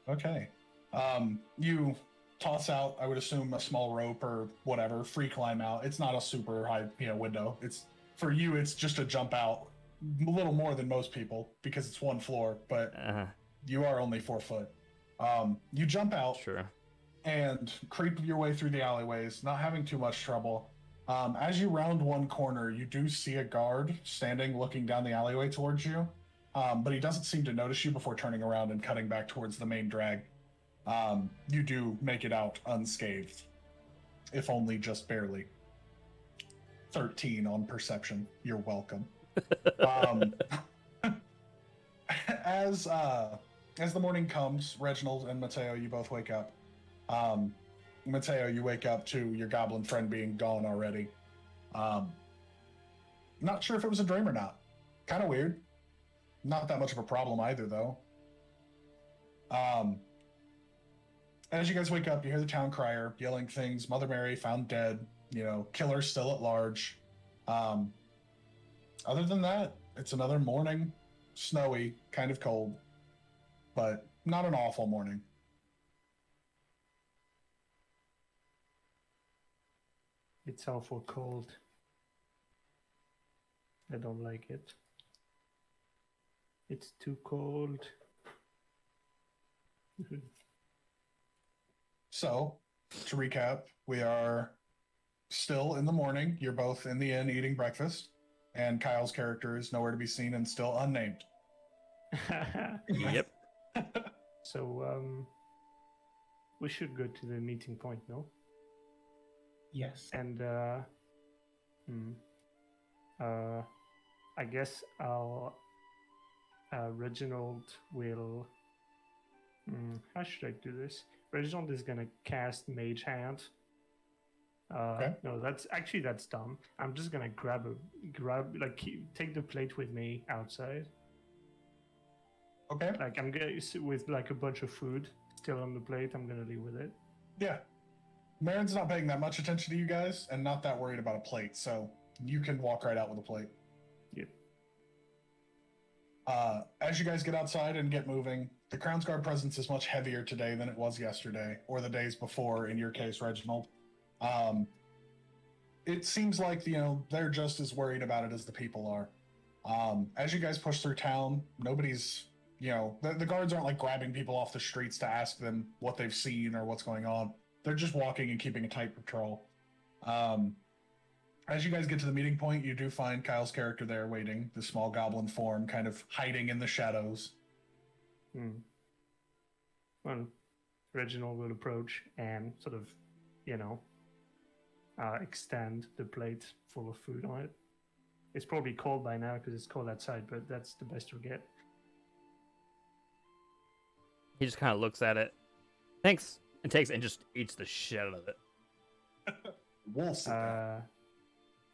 Okay. You toss out, I would assume, a small rope or whatever, free climb out. It's not a super high, window. It's for you, it's just a jump out, a little more than most people because it's one floor, but you are only 4 foot. You jump out Sure. and creep your way through the alleyways, not having too much trouble. As you round one corner, you do see a guard standing looking down the alleyway towards you, but he doesn't seem to notice you before turning around and cutting back towards the main drag. You do make it out unscathed, if only just barely. 13 on perception. You're welcome. As the morning comes, Reginald and Mateo, you both wake up. Mateo, you wake up to your goblin friend being gone already. Not sure if it was a dream or not. Kind of weird. Not that much of a problem either, though. As you guys wake up, you hear the town crier yelling things. Mother Mary found dead. Killer still at large. Other than that, it's another morning. Snowy, kind of cold, but not an awful morning. It's awful cold. I don't like it. It's too cold. So, to recap, we are still in the morning. You're both in the inn eating breakfast, and Kyle's character is nowhere to be seen and still unnamed. Yep. So, we should go to the meeting point, no? Yes. And I guess Reginald will. How should I do this? Reginald is gonna cast Mage Hand. Okay. No, that's dumb. I'm just gonna take the plate with me outside. Okay. Like I'm gonna with like a bunch of food still on the plate. I'm gonna leave with it. Yeah. Marin's not paying that much attention to you guys and not that worried about a plate, so you can walk right out with a plate. Yep. As you guys get outside and get moving, the Crown's Guard presence is much heavier today than it was yesterday, or the days before, in your case, Reginald. It seems like, they're just as worried about it as the people are. As you guys push through town, nobody's, the guards aren't like grabbing people off the streets to ask them what they've seen or what's going on. They're just walking and keeping a tight patrol. As you guys get to the meeting point, you do find Kyle's character there waiting, the small goblin form kind of hiding in the shadows. Well, Reginald will approach and sort of, extend the plate full of food on it. It's probably cold by now because it's cold outside, but that's the best you'll get. He just kind of looks at it. Thanks. And takes it and just eats the shit out of it. Wolf sit down.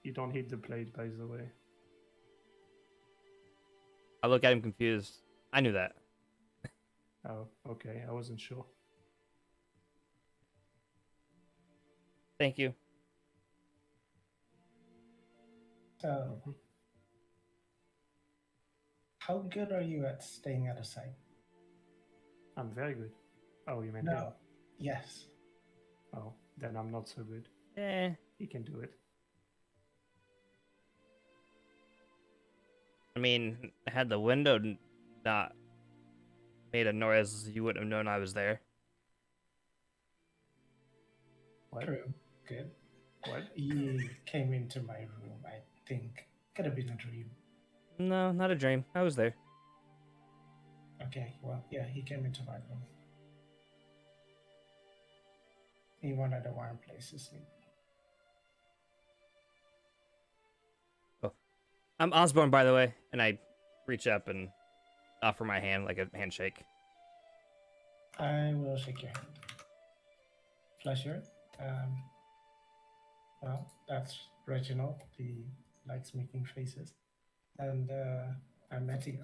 You don't hit the plate, by the way. I look at him confused. I knew that. Oh, okay. I wasn't sure. Thank you. So, how good are you at staying out of sight? I'm very good. Oh, you meant No. him? Yes. Oh, then I'm not so good. Eh. He can do it. I mean, had the window not made a noise, you wouldn't have known I was there. What? True. Good. What? He came into my room, I think. Could have been a dream. No, not a dream. I was there. Okay, well, yeah, he came into my room. He wanted a warm place to sleep. I'm Osborne, by the way, and I reach up and offer my hand like a handshake. I will shake your hand. Pleasure. Well, that's Reginald. He likes making faces. And I'm Matthew.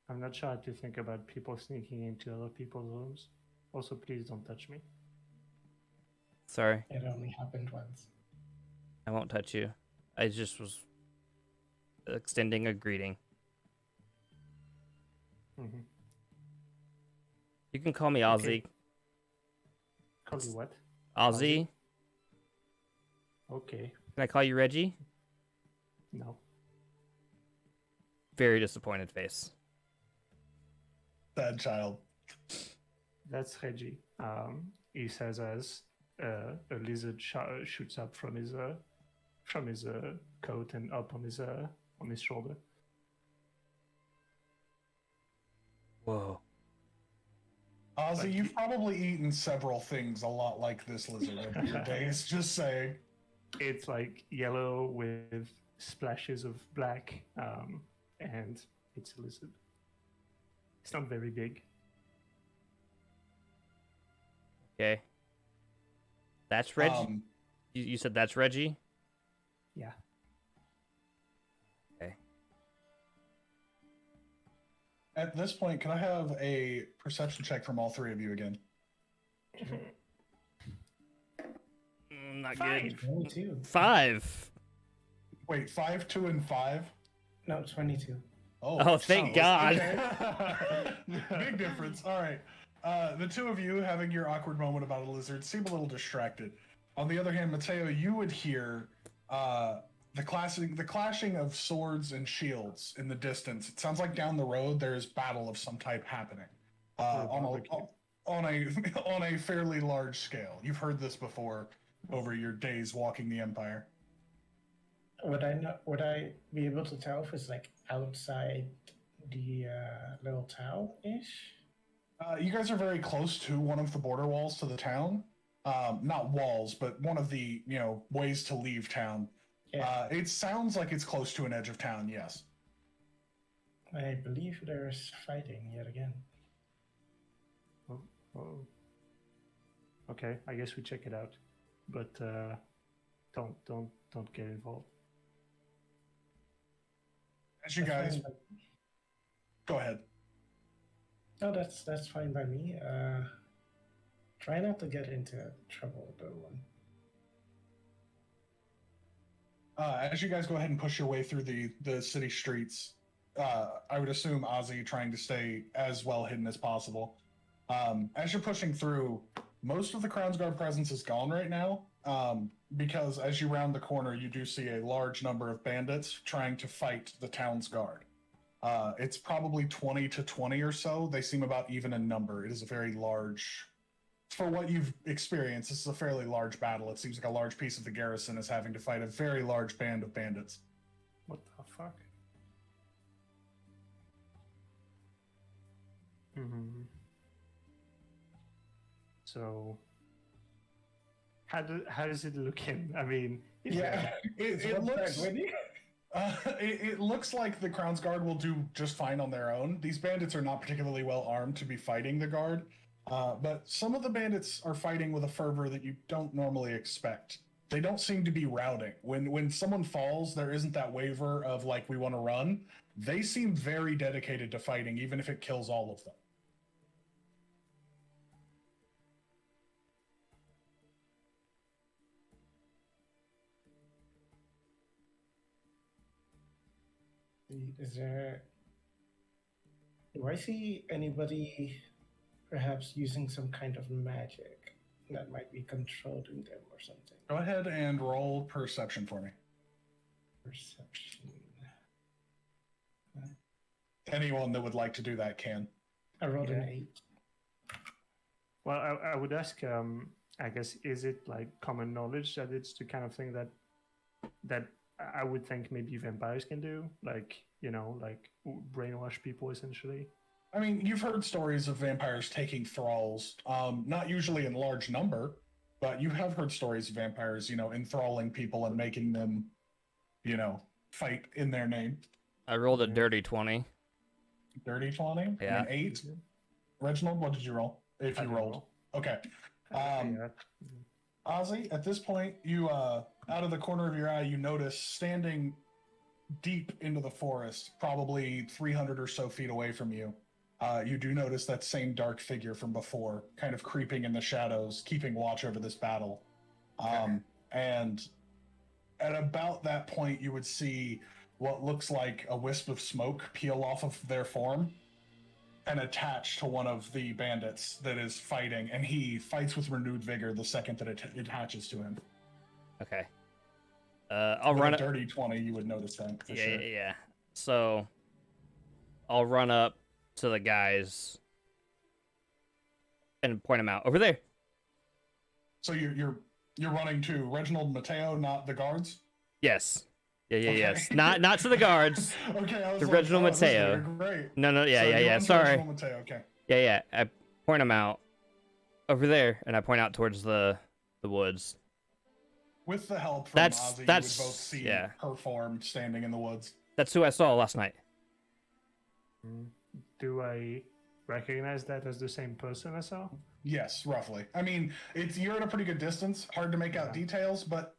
I'm not sure how to think about people sneaking into other people's rooms. Also, please don't touch me. Sorry, It only happened once. I won't touch you. I just was extending a greeting. Mm-hmm. You can call me Ozzy. Okay. Call you what? Ozzy? Okay. Can I call you Reggie? No. Very disappointed face. Sad child. That's Reggie. He says as a lizard shoots up from his coat and up on his shoulder. Whoa. Ozzy, Like- you've probably eaten several things a lot like this lizard over your days, just saying. It's like yellow with splashes of black, and it's a lizard. It's not very big. Okay. That's Reggie? You said that's Reggie? Yeah. Okay. At this point, can I have a perception check from all three of you again? Not Fine. good. 22. 5. Wait, 5, 2, and 5? No, 22. Oh, thank so- God. okay. Big difference. All right. The two of you having your awkward moment about a lizard seem a little distracted. On the other hand, Mateo, you would hear the clashing of swords and shields in the distance. It sounds like down the road there's battle of some type happening on a fairly large scale. You've heard this before over your days walking the Empire. Would I be able to tell if it's like outside the little town ish? You guys are very close to one of the border walls to the town. Not walls, but one of the ways to leave town. Yeah. It sounds like it's close to an edge of town. Yes. I believe there's fighting yet again. Oh. Okay, I guess we check it out, but don't get involved. As you That's guys fine by- go ahead. No, that's fine by me. Try not to get into trouble though. As you guys go ahead and push your way through the city streets, I would assume Ozzy trying to stay as well hidden as possible. As you're pushing through, most of the Crown's Guard presence is gone right now, because as you round the corner, you do see a large number of bandits trying to fight the town's guard. It's probably 20 to 20 or so. They seem about even in number. It is a very large... For what you've experienced, this is a fairly large battle. It seems like a large piece of the garrison is having to fight a very large band of bandits. What the fuck? Mm-hmm. So how does it looking? I mean, Yeah, it looks. Winnie? It looks like the Crown's Guard will do just fine on their own. These bandits are not particularly well armed to be fighting the guard, but some of the bandits are fighting with a fervor that you don't normally expect. They don't seem to be routing. When someone falls, there isn't that waver of like we want to run. They seem very dedicated to fighting, even if it kills all of them. Is there? Do I see anybody perhaps using some kind of magic that might be controlling them or something? Go ahead and roll perception for me. Perception. Anyone that would like to do that can. I rolled an Yeah. 8. well, I would ask. I guess is it like common knowledge that it's the kind of thing that I would think maybe vampires can do, like like brainwash people essentially. I mean, you've heard stories of vampires taking thralls, not usually in large number, but you have heard stories of vampires, enthralling people and making them, fight in their name. I rolled a dirty 20. Dirty 20? Yeah. An 8? Reginald, what did you roll? If I you don't rolled. know. Okay. Yeah. Ozzy, at this point, you, out of the corner of your eye, you notice standing deep into the forest, probably 300 or so feet away from you, you do notice that same dark figure from before, kind of creeping in the shadows, keeping watch over this battle. And at about that point, you would see what looks like a wisp of smoke peel off of their form and attach to one of the bandits that is fighting, and he fights with renewed vigor the second that it attaches to him. Okay. I'll With run a it. dirty 20, you would notice that for sure. Yeah. So I'll run up to the guys and point them out over there. So you're running to Reginald Mateo, not the guards? Yes. Yeah. Okay. Yes. Not to the guards. Okay, I was To like, Reginald oh, this is Mateo. gonna be great. No. Yeah. So you run to Sorry. Reginald Mateo, okay. Yeah. I point them out over there, and I point out towards the woods. With the help from That's- Ozzy, that's- you would both see yeah. her form standing in the woods. That's who I saw last night. Do I recognize that as the same person I saw? Yes, roughly. I mean, you're at a pretty good distance, hard to make out Yeah. details, but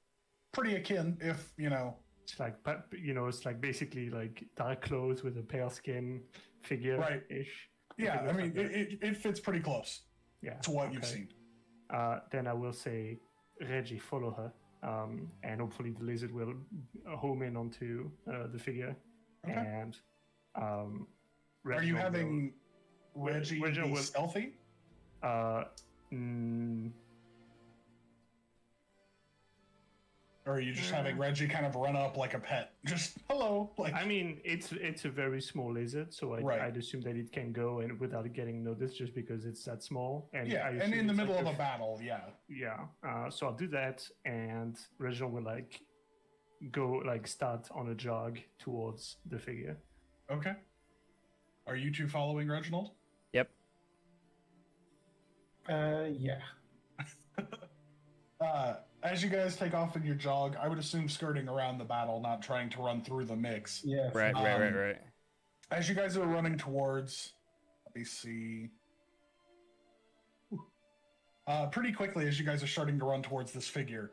pretty akin if, It's like, it's like basically like dark clothes with a pale skin figure ish. Yeah, I mean, it fits pretty close Yeah. to what you've okay. seen. Then I will say, Reggie, follow her, and hopefully the lizard will home in onto the figure. Okay. And Are you Reginald having Reggie Reginald be will- stealthy? Or are you just having Reggie kind of run up like a pet? Just, hello. Like, I mean, it's a very small lizard, so Right. I'd assume that it can go and without getting noticed, just because it's that small. And yeah, I and assume in the it's middle like of a battle, yeah. Yeah. So I'll do that, and Reginald will go start on a jog towards the figure. Okay. Are you two following Reginald? Yep. Yeah. As you guys take off in your jog, I would assume skirting around the battle, not trying to run through the mix. Yeah. Right. As you guys are running towards, let me see. Pretty quickly, as you guys are starting to run towards this figure,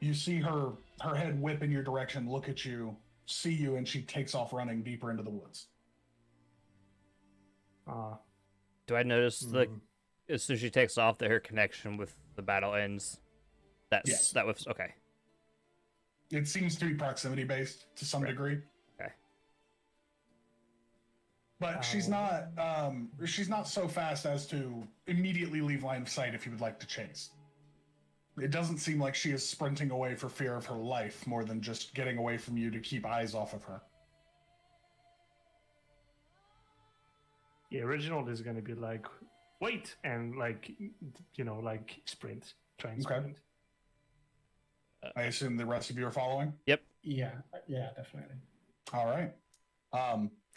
you see her head whip in your direction, look at you, see you, and she takes off running deeper into the woods. Do I notice as soon as she takes off that her connection with the battle ends? Yes. That was okay. It seems to be proximity based to some Right. degree. Okay. But she's not so fast as to immediately leave line of sight if you would like to chase. It doesn't seem like she is sprinting away for fear of her life more than just getting away from you to keep eyes off of her. Yeah, Reginald is gonna be like, wait, and sprint, try and Okay. sprint. I assume the rest of you are following? Yeah. Yeah. Definitely. All right.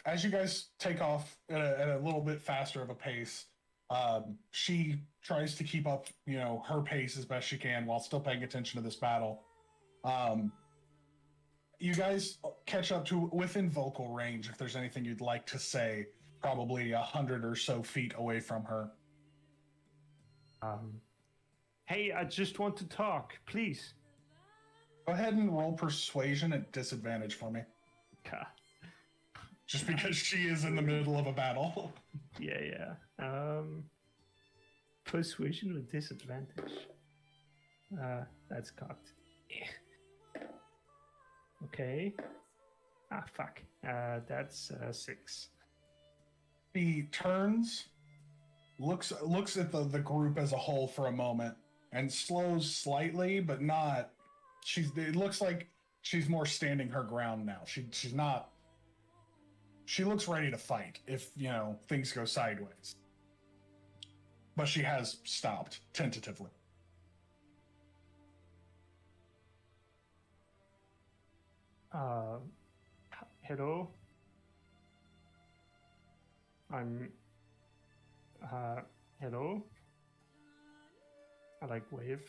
As you guys take off at a little bit faster of a pace, She tries to keep up, her pace as best she can while still paying attention to this battle. You guys catch up to within vocal range if there's anything you'd like to say, probably 100 or so feet away from her. Hey, I just want to talk, please. Go ahead and roll persuasion at disadvantage for me. God. Just because she is in the middle of a battle. Yeah. Persuasion with disadvantage. That's cocked. Okay. Fuck. That's 6. She turns, looks at the group as a whole for a moment, and slows slightly, but not. It looks like she's more standing her ground now. She's not. She looks ready to fight if things go sideways. But she has stopped tentatively. Hello. Hello. I wave.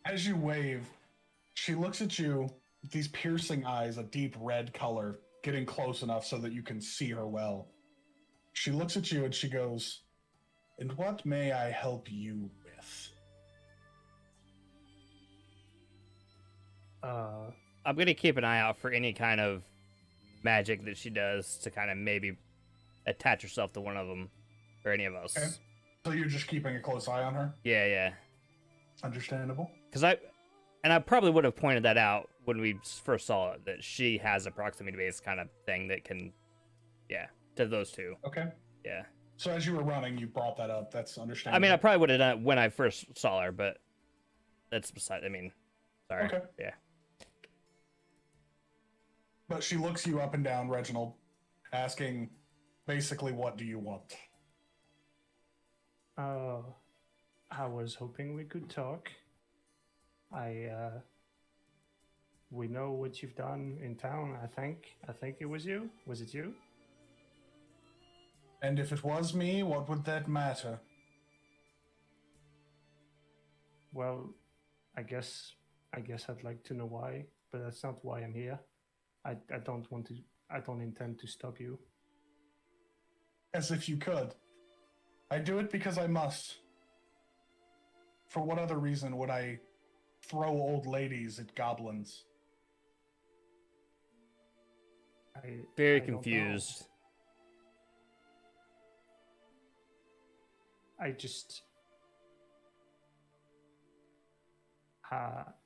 As you wave, she looks at you with these piercing eyes, a deep red color, getting close enough so that you can see her well. She looks at you and she goes, "And what may I help you with?" I'm going to keep an eye out for any kind of magic that she does to kind of maybe attach herself to one of them or any of us. Okay. So you're just keeping a close eye on her? Yeah. Understandable. Because I probably would have pointed that out when we first saw it, that she has a proximity-based kind of thing that can, to those two. Okay. Yeah. So as you were running, you brought that up. That's understandable. I mean, I probably would have done it when I first saw her, but that's beside. Sorry. Okay. Yeah. But she looks you up and down, Reginald, asking, basically, what do you want? I was hoping we could talk. We know what you've done in town, I think. I think it was you. Was it you? And if it was me, what would that matter? Well, I guess I'd like to know why, but that's not why I'm here. I don't intend to stop you. As if you could. I do it because I must. For what other reason would I throw old ladies at goblins? Very I don't know. confused. I just...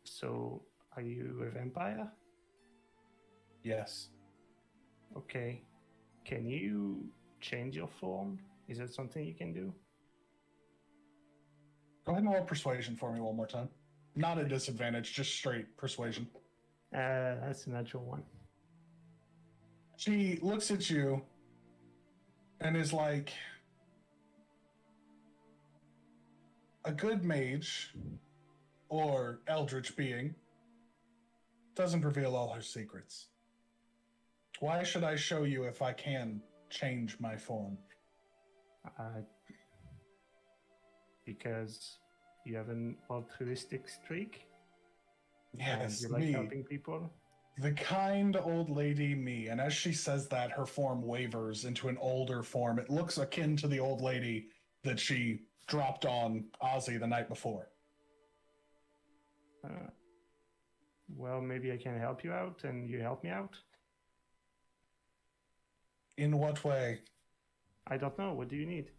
so, are you a vampire? Yes. Okay. Can you change your form? Is that something you can do? Go ahead and roll persuasion for me one more time. Not a disadvantage, just straight persuasion. That's a natural one. She looks at you and is like, a good mage or eldritch being doesn't reveal all her secrets. Why should I show you if I can change my form? Because you have an altruistic streak? Yes, and you like me. helping people? The kind old lady me. And as she says that, her form wavers into an older form. It looks akin to the old lady that she dropped on Ozzy the night before. Well, maybe I can help you out and you help me out? In what way? I don't know. What do you need?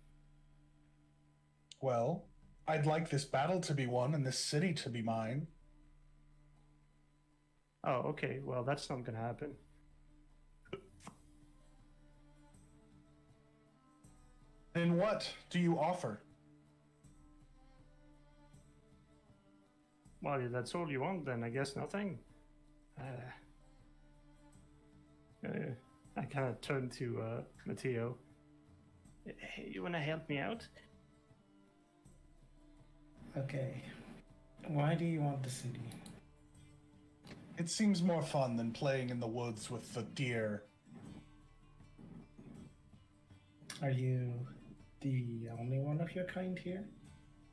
Well, I'd like this battle to be won and this city to be mine. Oh, okay. Well, that's not gonna happen. Then what do you offer? Well, if that's all you want, then I guess nothing. I kind of turn to Matteo. Hey, you wanna help me out? Okay. Why do you want the city? It seems more fun than playing in the woods with the deer. Are you the only one of your kind here?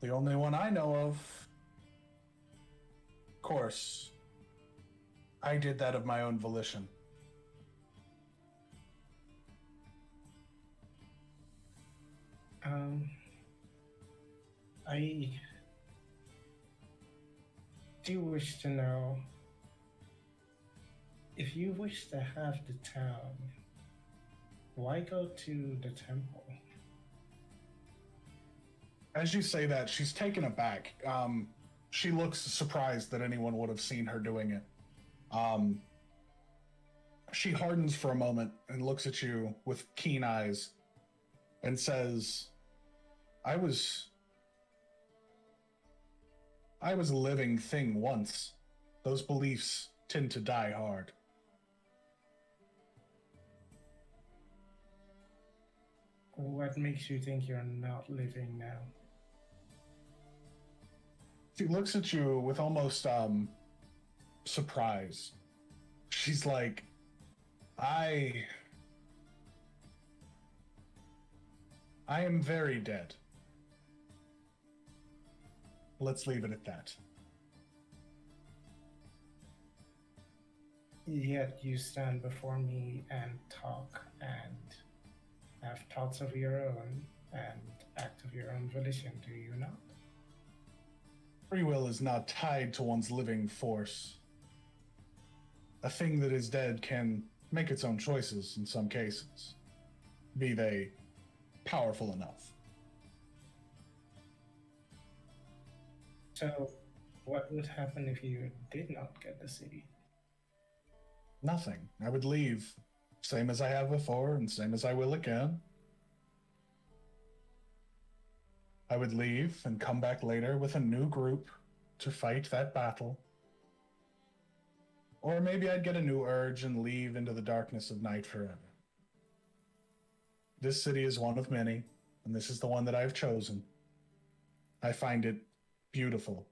The only one I know of. Of course, I did that of my own volition. I do wish to know if you wish to have the town, why go to the temple? As you say that, she's taken aback. She looks surprised that anyone would have seen her doing it. She hardens for a moment and looks at you with keen eyes and says, I was a living thing once. Those beliefs tend to die hard. What makes you think you're not living now? She looks at you with almost surprise. She's like, I am very dead. Let's leave it at that. Yet you stand before me and talk and have thoughts of your own and act of your own volition, do you not? Free will is not tied to one's living force. A thing that is dead can make its own choices in some cases, be they powerful enough. So, what would happen if you did not get the city? Nothing. I would leave, same as I have before and same as I will again. I would leave and come back later with a new group to fight that battle. Or maybe I'd get a new urge and leave into the darkness of night forever. This city is one of many, and this is the one that I've chosen. I find it beautiful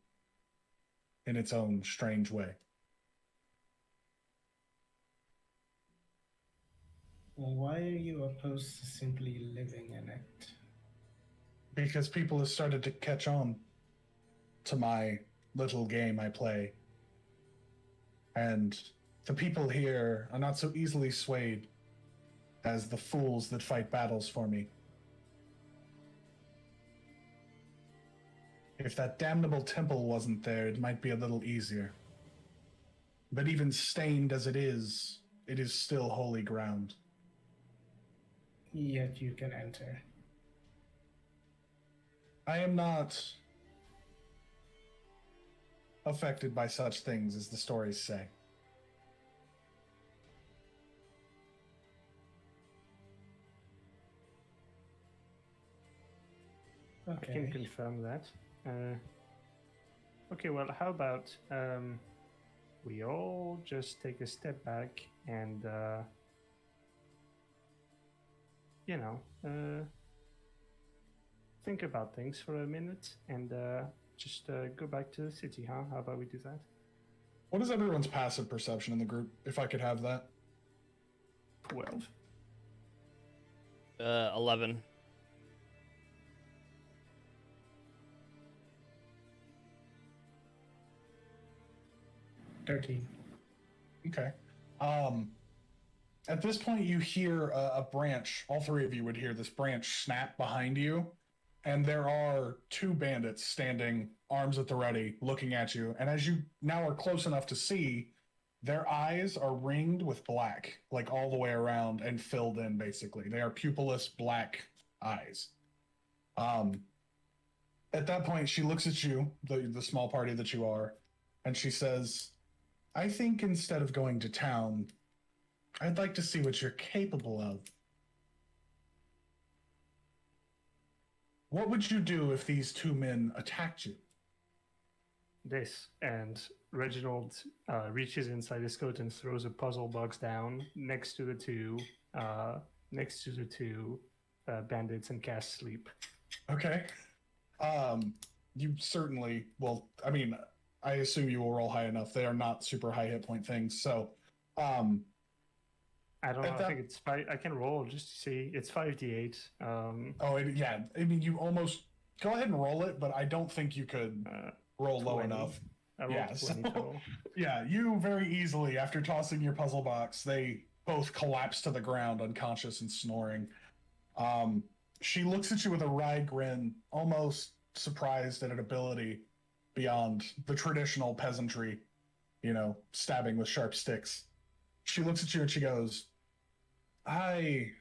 in its own strange way. Well, why are you opposed to simply living in it? Because people have started to catch on to my little game I play. And the people here are not so easily swayed as the fools that fight battles for me. If that damnable temple wasn't there, it might be a little easier. But even stained as it is still holy ground. Yet you can enter. I am not affected by such things as the stories say. I can confirm that. Okay, well, how about we all just take a step back and, think about things for a minute and just go back to the city, huh? How about we do that? What is everyone's passive perception in the group, if I could have that? 12. 11. 13. Okay. At this point, you hear a branch. All three of you would hear this branch snap behind you, and there are two bandits standing, arms at the ready, looking at you. And as you now are close enough to see, their eyes are ringed with black, like all the way around and filled in, basically. They are pupilless black eyes. At that point, she looks at you, the small party that you are, and she says, I think instead of going to town, I'd like to see what you're capable of. What would you do if these two men attacked you? This, and Reginald reaches inside his coat and throws a puzzle box down next to the two bandits and casts sleep. Okay. You certainly, well, I mean, I assume you will roll high enough. They are not super high hit point things, so I I don't know. At I that- think it's five. I can roll just to see. It's 5d8. Yeah. I mean, you almost go ahead and roll it, but I don't think you could roll low 20. enough. I rolled Yeah, 20 so- total. Yeah, you very easily, after tossing your puzzle box, they both collapse to the ground, unconscious and snoring. She looks at you with a wry grin, almost surprised at an ability beyond the traditional peasantry, stabbing with sharp sticks. She looks at you and she goes, I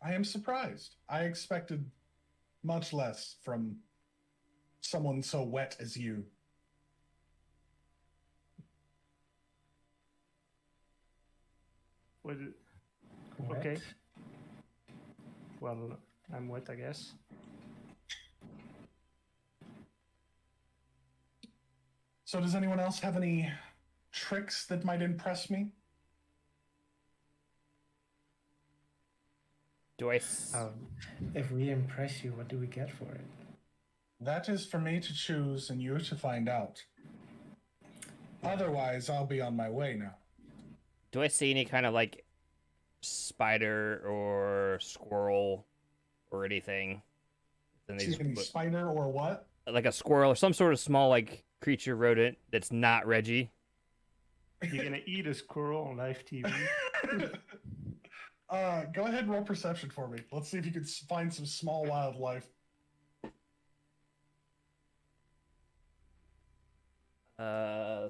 am surprised. I expected much less from someone so wet as you. What? Wet. Okay. Well, I'm wet, I guess. So does anyone else have any tricks that might impress me? Do I? S- If we impress you, what do we get for it? That is for me to choose and you to find out. Otherwise, I'll be on my way now. Do I see any kind of like spider or squirrel or anything? Then See any spider or what? like a squirrel or some sort of small like creature rodent that's not Reggie. You're gonna eat a squirrel on live TV. Go ahead and roll perception for me. Let's see if you can find some small wildlife.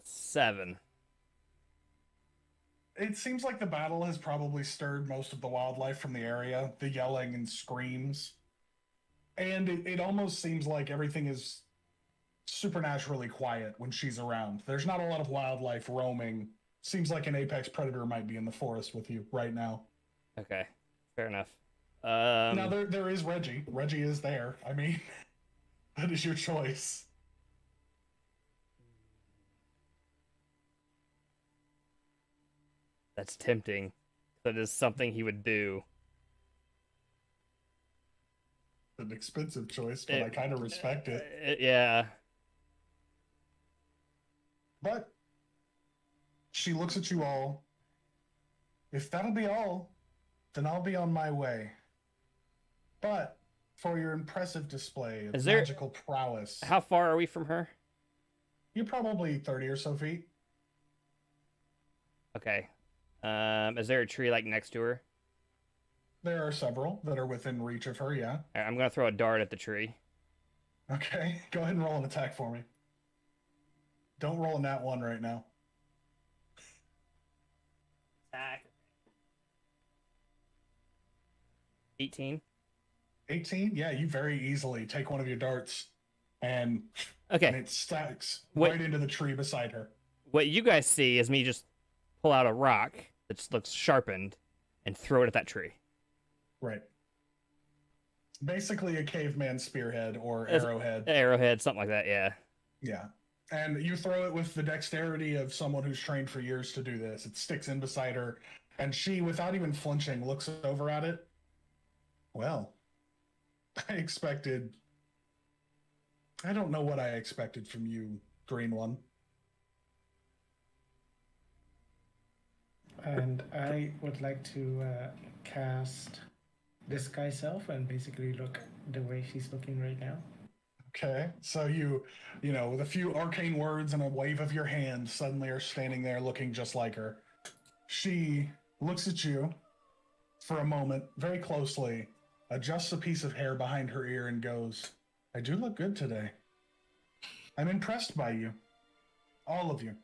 7. It seems like the battle has probably stirred most of the wildlife from the area, the yelling and screams. And it almost seems like everything is supernaturally quiet when she's around. There's not a lot of wildlife roaming. Seems like an apex predator might be in the forest with you right now. Okay, fair enough. Now there is Reggie. Reggie is there. I mean, that is your choice. That's tempting. That is something he would do. An expensive choice, but I kind of respect it. Yeah. But she looks at you all. If that'll be all, then I'll be on my way. But for your impressive display of magical prowess, How far are we from her? you're probably 30 or so feet. Okay. Is there a tree like next to her? There are several that are within reach of her, yeah. Alright, I'm gonna throw a dart at the tree. Okay, go ahead and roll an attack for me. Don't roll a nat 1 right now. Attack. 18. 18? Yeah, you very easily take one of your darts and Okay. it stacks Wait. right into the tree beside her. What you guys see is me just pull out a rock that looks sharpened and throw it at that tree. Right. Basically a caveman spearhead or arrowhead. Arrowhead, something like that, yeah. Yeah. And you throw it with the dexterity of someone who's trained for years to do this. It sticks in beside her, and she, without even flinching, looks over at it. Well, I don't know what I expected from you, Green One. And I would like to cast Disguise Self and basically look the way she's looking right now. Okay, so you with a few arcane words and a wave of your hand, suddenly are standing there looking just like her. She looks at you for a moment, very closely, adjusts a piece of hair behind her ear and goes, I do look good today. I'm impressed by you. All of you.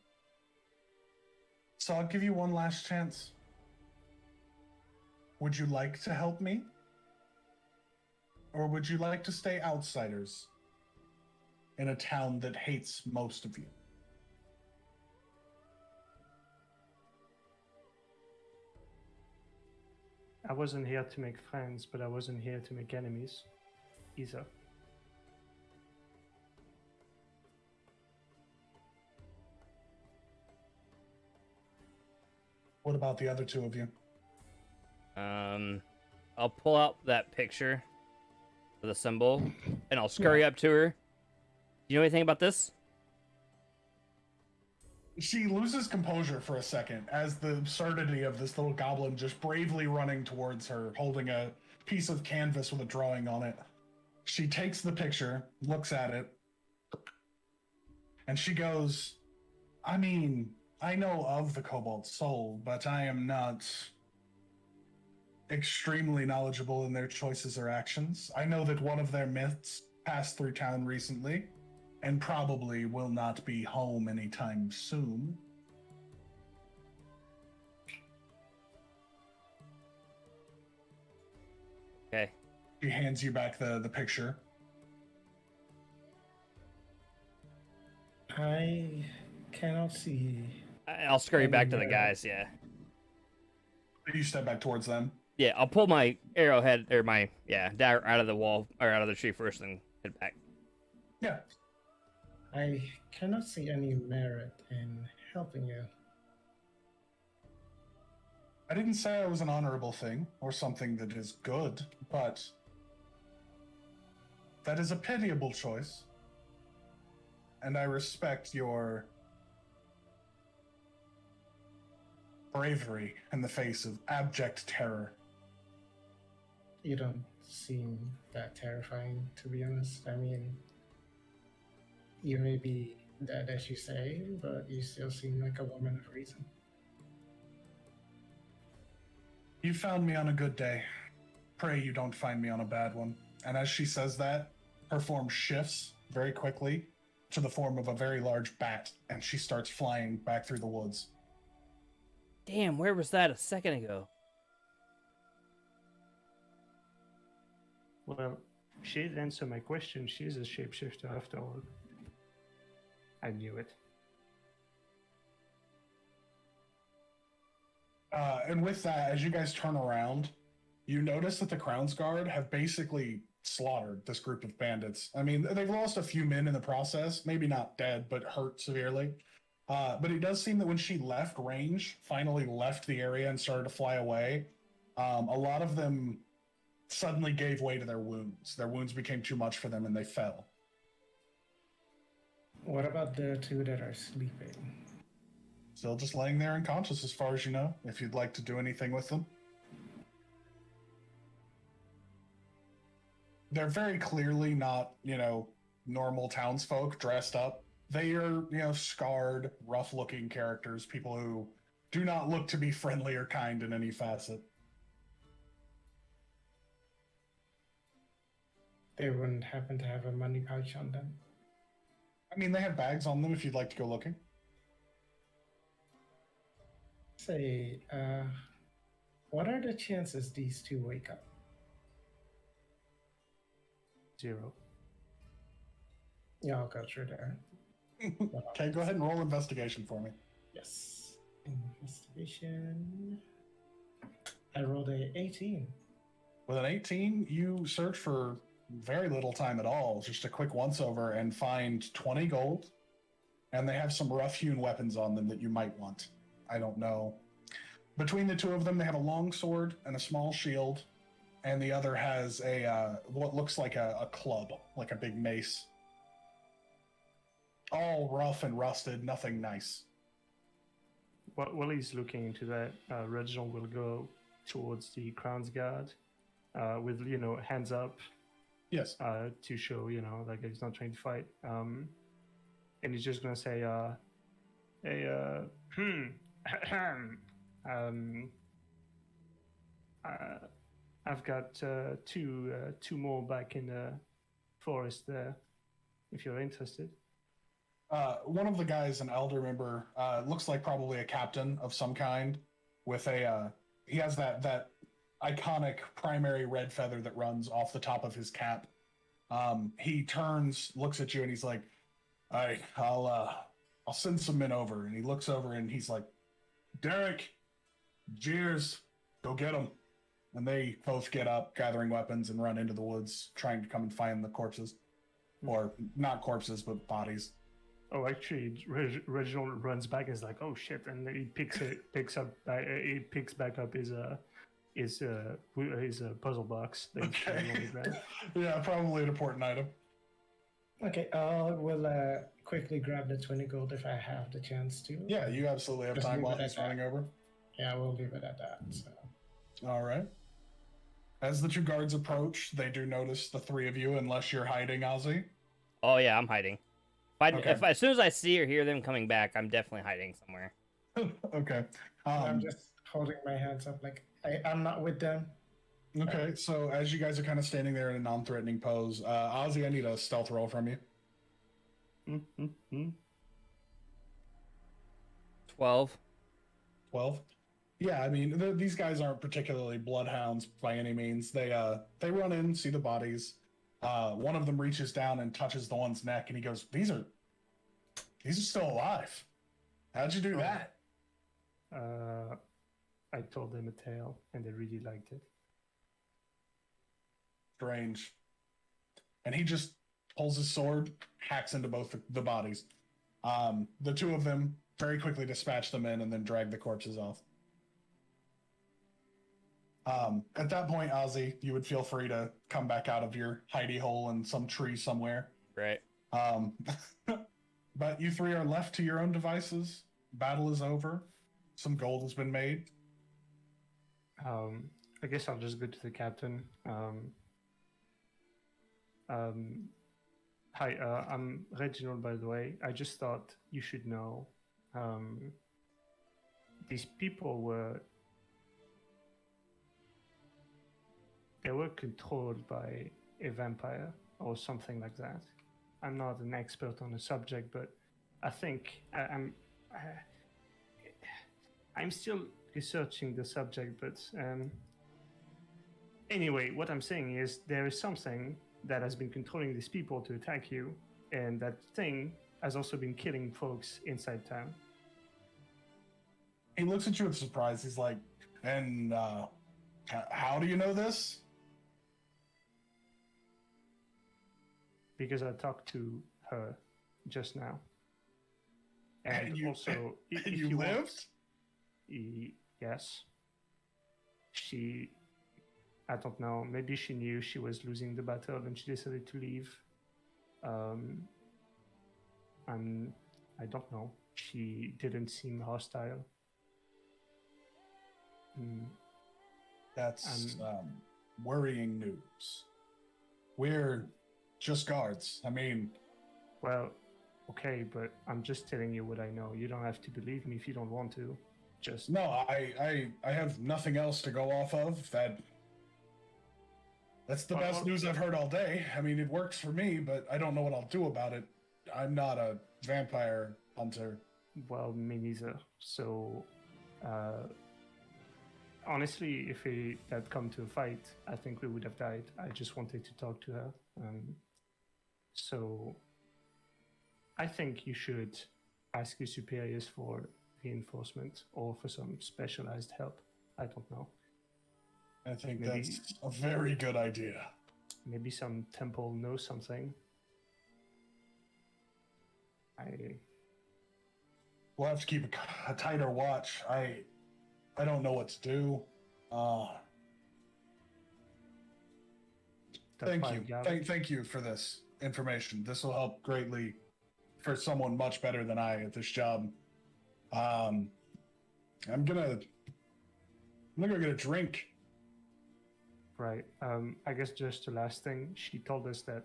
So I'll give you one last chance. Would you like to help me? Or would you like to stay outsiders in a town that hates most of you? I wasn't here to make friends, but I wasn't here to make enemies either. What about the other two of you? I'll pull out that picture with a symbol and I'll scurry up to her. Do you know anything about this? She loses composure for a second as the absurdity of this little goblin just bravely running towards her, holding a piece of canvas with a drawing on it. She takes the picture, looks at it, and she goes, I mean, I know of the Cobalt Soul, but I am not extremely knowledgeable in their choices or actions. I know that one of their myths passed through town recently, and probably will not be home anytime soon. Okay. She hands you back the picture. I cannot see. I'll scurry back to the guys. Yeah. You step back towards them. Yeah. I'll pull my arrowhead or my dagger out of the wall or out of the tree first, and head back. Yeah. I cannot see any merit in helping you. I didn't say it was an honorable thing or something that is good, but that is a pitiable choice. And I respect your bravery in the face of abject terror. You don't seem that terrifying, to be honest. I mean, you may be dead as you say, but you still seem like a woman of reason. You found me on a good day. Pray you don't find me on a bad one. And as she says that, her form shifts very quickly to the form of a very large bat, and she starts flying back through the woods. Damn, where was that a second ago? Well, she did answer my question. She's a shapeshifter after all. I knew it. And with that, as you guys turn around, you notice that the Crown's Guard have basically slaughtered this group of bandits. I mean, they've lost a few men in the process, maybe not dead, but hurt severely. But it does seem that when she left range, finally left the area and started to fly away, a lot of them suddenly gave way to their wounds. Their wounds became too much for them and they fell. What about the two that are sleeping? Still just laying there unconscious as far as you know, if you'd like to do anything with them. They're very clearly not, normal townsfolk dressed up. They are, scarred, rough-looking characters, people who do not look to be friendly or kind in any facet. They wouldn't happen to have a money pouch on them. I mean, they have bags on them if you'd like to go looking. Say, what are the chances these two wake up? 0. Yeah, I'll go through there. Okay, go ahead and roll investigation for me. Yes. Investigation. I rolled a 18. With an 18, you search for very little time at all, just a quick once-over, and find 20 gold, and they have some rough-hewn weapons on them that you might want. I don't know. Between the two of them, they have a long sword and a small shield, and the other has a what looks like a club, like a big mace. All rough and rusted, nothing nice. While he's looking into that, Reginald will go towards the Crown's Guard with, hands up. Yes. To show, like he's not trying to fight. And he's just going to say, I've got two more back in the forest there, if you're interested. One of the guys, an elder member, looks like probably a captain of some kind, with he has that iconic primary red feather that runs off the top of his cap. He turns, looks at you, and he's like, "All right, I'll send some men over." And he looks over and he's like, "Derek, Jeers, go get them." And they both get up, gathering weapons, and run into the woods, trying to come and find the corpses, or not corpses, but bodies. Oh, actually, Reginald runs back and is like, "Oh shit!" And he picks back up his puzzle box. That Okay. Yeah, probably an important item. Okay, we'll quickly grab the 20 gold if I have the chance to. Yeah, you absolutely have Just time leave while it at he's running over. Yeah, we'll leave it at that. So. All right. As the two guards approach, they do notice the three of you, unless you're hiding, Ozzy. Oh yeah, I'm hiding. Okay. If as soon as I see or hear them coming back, I'm definitely hiding somewhere. Okay. I'm just holding my hands up like I'm not with them. Okay, so as you guys are kind of standing there in a non-threatening pose, Ozzy, I need a stealth roll from you. 12. 12. Yeah, I mean, these guys aren't particularly bloodhounds by any means. They run in, see the bodies. One of them reaches down and touches the one's neck, and he goes, "These are still alive. How'd you do that?" I told them a tale, and they really liked it. Strange. And he just pulls his sword, hacks into both the bodies. The two of them very quickly dispatch them in and then drag the corpses off. At that point, Ozzy, you would feel free to come back out of your hidey hole in some tree somewhere. Right. But you three are left to your own devices. Battle is over. Some gold has been made. I guess I'll just go to the captain. Hi, I'm Reginald, by the way. I just thought you should know. These people were controlled by a vampire or something like that. I'm not an expert on the subject, but I think I'm still researching the subject. But anyway, what I'm saying is there is something that has been controlling these people to attack you, and that thing has also been killing folks inside town. He looks at you with surprise. He's like, "And how do you know this?" Because I talked to her just now. And you, also, and if you lived? Yes. I don't know, maybe she knew she was losing the battle and she decided to leave. I don't know. She didn't seem hostile. That's worrying news. We're just guards. I mean... Well, okay, but I'm just telling you what I know. You don't have to believe me if you don't want to. Just... No, I have nothing else to go off of. That's the best news I've heard all day. I mean, it works for me, but I don't know what I'll do about it. I'm not a vampire hunter. Well, me neither. So, honestly, if it had come to a fight, I think we would have died. I just wanted to talk to her. So, I think you should ask your superiors for reinforcement or for some specialized help. I don't know. I think that's a very good idea. Maybe some temple knows something. We'll have to keep a tighter watch. I don't know what to do. Thank you. Thank you for this information. This will help greatly for someone much better than I at this job. I'm gonna go get a drink. Right. I guess just the last thing, she told us that,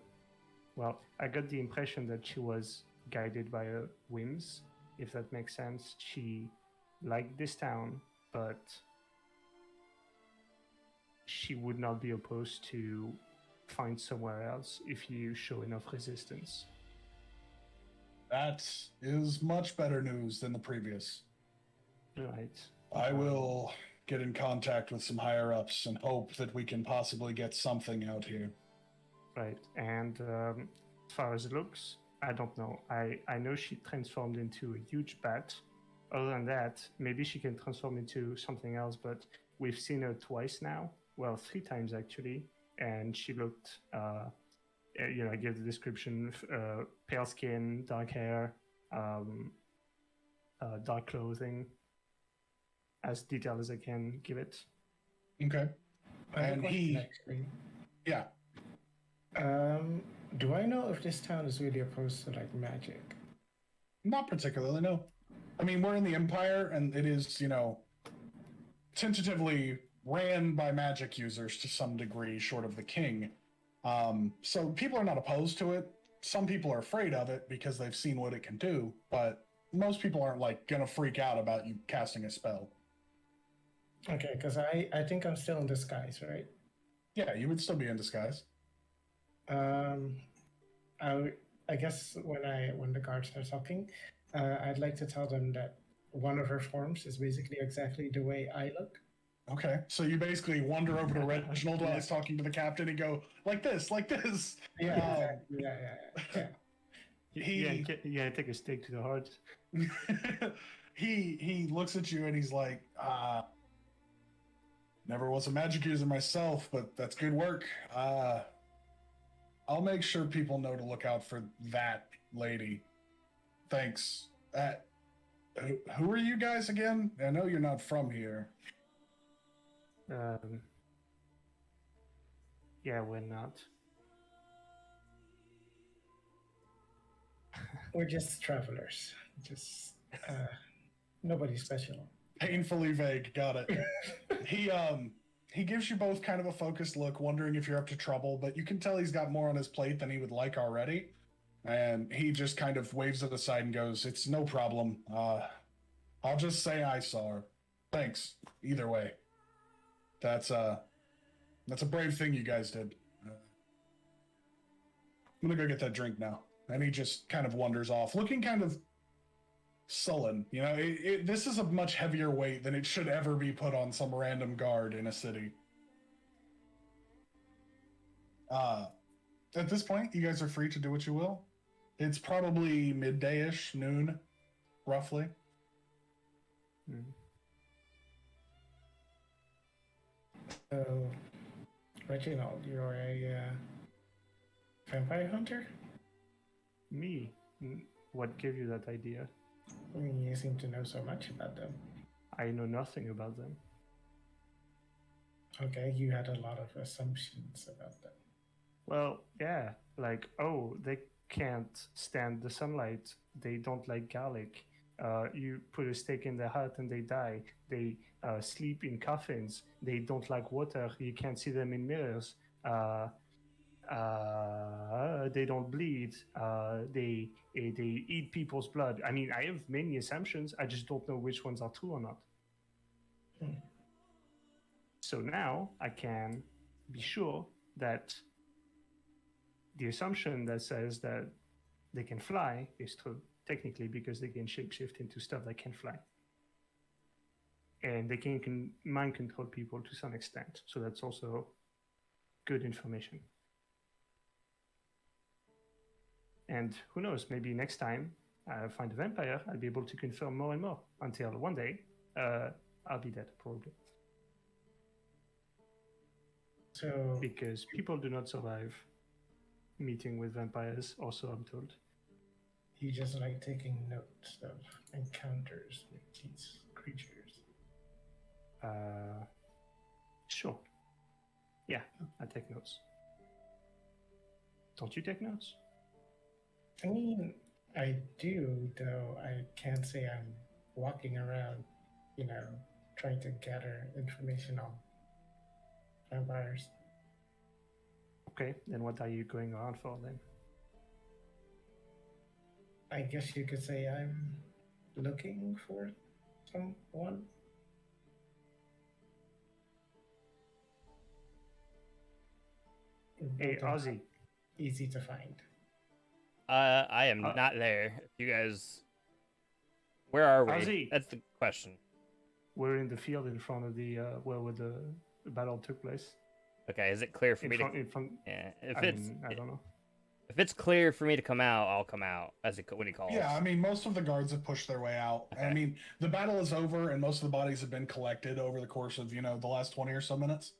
well, I got the impression that she was guided by her whims, if that makes sense. She liked this town, but she would not be opposed to find somewhere else if you show enough resistance. That is much better news than the previous. Right. I will get in contact with some higher-ups and hope that we can possibly get something out here. Right, and as far as it looks, I don't know. I know she transformed into a huge bat. Other than that, maybe she can transform into something else, but we've seen her twice now. Well, 3 times actually, and she looked, I gave the description, pale skin, dark hair, dark clothing, as detailed as I can give it. Okay. And he... Actually. Yeah. Do I know if this town is really opposed to, like, magic? Not particularly, no. I mean, we're in the Empire, and it is, tentatively ran by magic users to some degree, short of the king. So people are not opposed to it. Some people are afraid of it because they've seen what it can do, but most people aren't like gonna freak out about you casting a spell. Okay, because I think I'm still in disguise, right? Yeah, you would still be in disguise. Um, I guess when the guards are talking, I'd like to tell them that one of her forms is basically exactly the way I look. Okay, so you basically wander over to Reginald while he's talking to the captain and go like this, like this. Yeah, exactly. Yeah. Yeah, take a stake to the heart. He looks at you and he's like, never was a magic user myself, but that's good work. I'll make sure people know to look out for that lady. Thanks. Who are you guys again? I know you're not from here. Yeah, we're not. We're just travelers. Just nobody special. Painfully vague. Got it. He gives you both kind of a focused look, wondering if you're up to trouble, but you can tell he's got more on his plate than he would like already. And he just kind of waves it aside and goes, "It's no problem. I'll just say I saw her. Thanks. Either way. That's a brave thing you guys did. I'm gonna go get that drink now." And he just kind of wanders off, looking kind of sullen. This is a much heavier weight than it should ever be put on some random guard in a city. At this point, you guys are free to do what you will. It's probably midday-ish, noon, roughly. So, Reginald, you're a vampire hunter? Me? What gave you that idea? I mean, you seem to know so much about them. I know nothing about them. Okay, you had a lot of assumptions about them. Well, yeah, like, oh, they can't stand the sunlight. They don't like garlic. You put a stake in their heart and they die. They sleep in coffins. They don't like water. You can't see them in mirrors. They don't bleed. They eat people's blood. I mean, I have many assumptions. I just don't know which ones are true or not. So now I can be sure that the assumption that says that they can fly is true, technically, because they can shapeshift into stuff that can fly. And they can mind control people to some extent. So that's also good information. And who knows, maybe next time I find a vampire, I'll be able to confirm more and more until one day I'll be dead, probably. So, Because people do not survive meeting with vampires, also, I'm told. you just like taking notes of encounters with these creatures. Sure. Yeah, I take notes. Don't you take notes? I mean, I do, though I can't say I'm walking around, trying to gather information on vampires. Okay, then what are you going around for then? I guess you could say I'm looking for someone. Hey, Ozzy. Easy to find. I am not there. If you guys, where are we? Ozzy. That's the question. We're in the field in front of the where the battle took place. Okay, is it clear for me to? Yeah, I don't know. If it's clear for me to come out, I'll come out when he calls. Yeah, I mean, most of the guards have pushed their way out. Okay. I mean, the battle is over, and most of the bodies have been collected over the course of the last 20 or so minutes.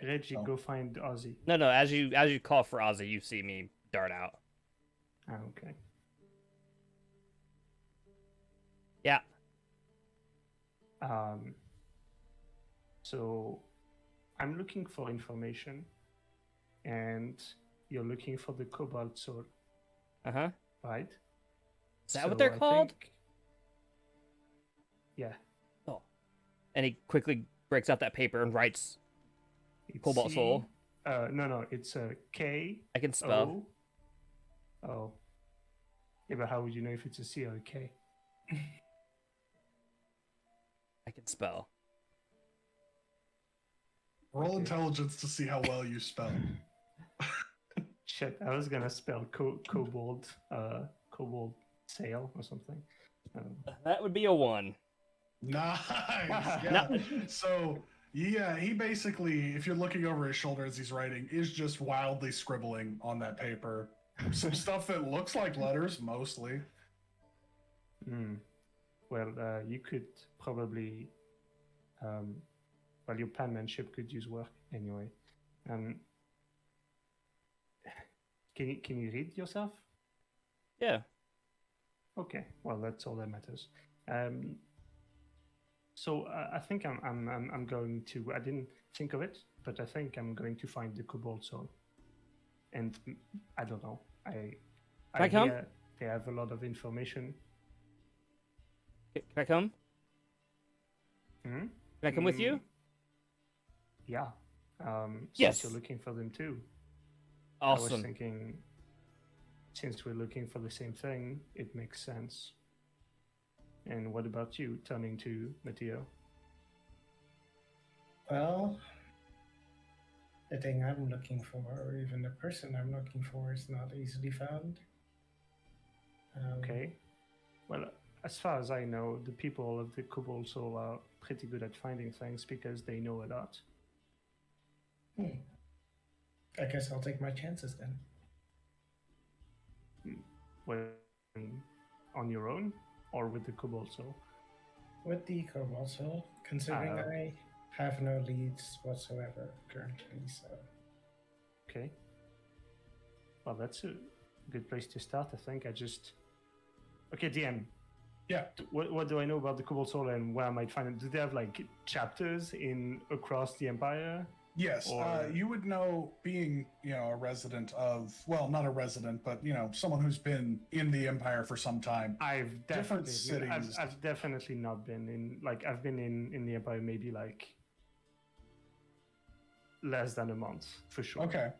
Reggie, go find Ozzy. No. As you call for Ozzy, you see me dart out. Okay. Yeah. So I'm looking for information, and you're looking for the cobalt soul. Uh-huh. right? Is that what they're called? Yeah. Oh. And he quickly breaks out that paper and writes It's Cobalt C. Soul. No, it's K. I can spell. O. Oh. Yeah, but how would you know if it's a C or a K? I can spell. Roll Okay. intelligence to see how well you spell. Shit, I was gonna spell cobalt sail or something. That would be a 1. Nice. Yeah. So yeah, he basically, if you're looking over his shoulder as he's writing, is just wildly scribbling on that paper. Some stuff that looks like letters, mostly. Well, you could probably, well, your penmanship could use work anyway. Can you read yourself? Yeah. Okay, well, that's all that matters. So I think I'm going to. I didn't think of it, but I think I'm going to find the Cobalt Soul. And I don't know. I come? hear they have a lot of information. Can I come? Hmm? Can I come with you? Yeah. Yes. Since you're looking for them too. I was Awesome. thinking, since we're looking for the same thing, it makes sense. And what about you, turning to Matteo? Well, the thing I'm looking for, or even the person I'm looking for, is not easily found. Okay. Well, as far as I know, the people of the Cobalt Soul are pretty good at finding things because they know a lot. I guess I'll take my chances then. Well, on your own or with the Cobalt Soul? With the Cobalt Soul, considering I have no leads whatsoever currently, so. Okay. Well, that's a good place to start, I think. Okay, DM. Yeah. What do I know about the Cobalt Soul and where I might find it? Do they have like chapters across the Empire? Yes, Or- you would know, being, a resident of, well, not a resident, but, someone who's been in the Empire for some time. I've Different definitely, cities. I've definitely not been in, I've been in the Empire maybe less than a month, for sure. Okay.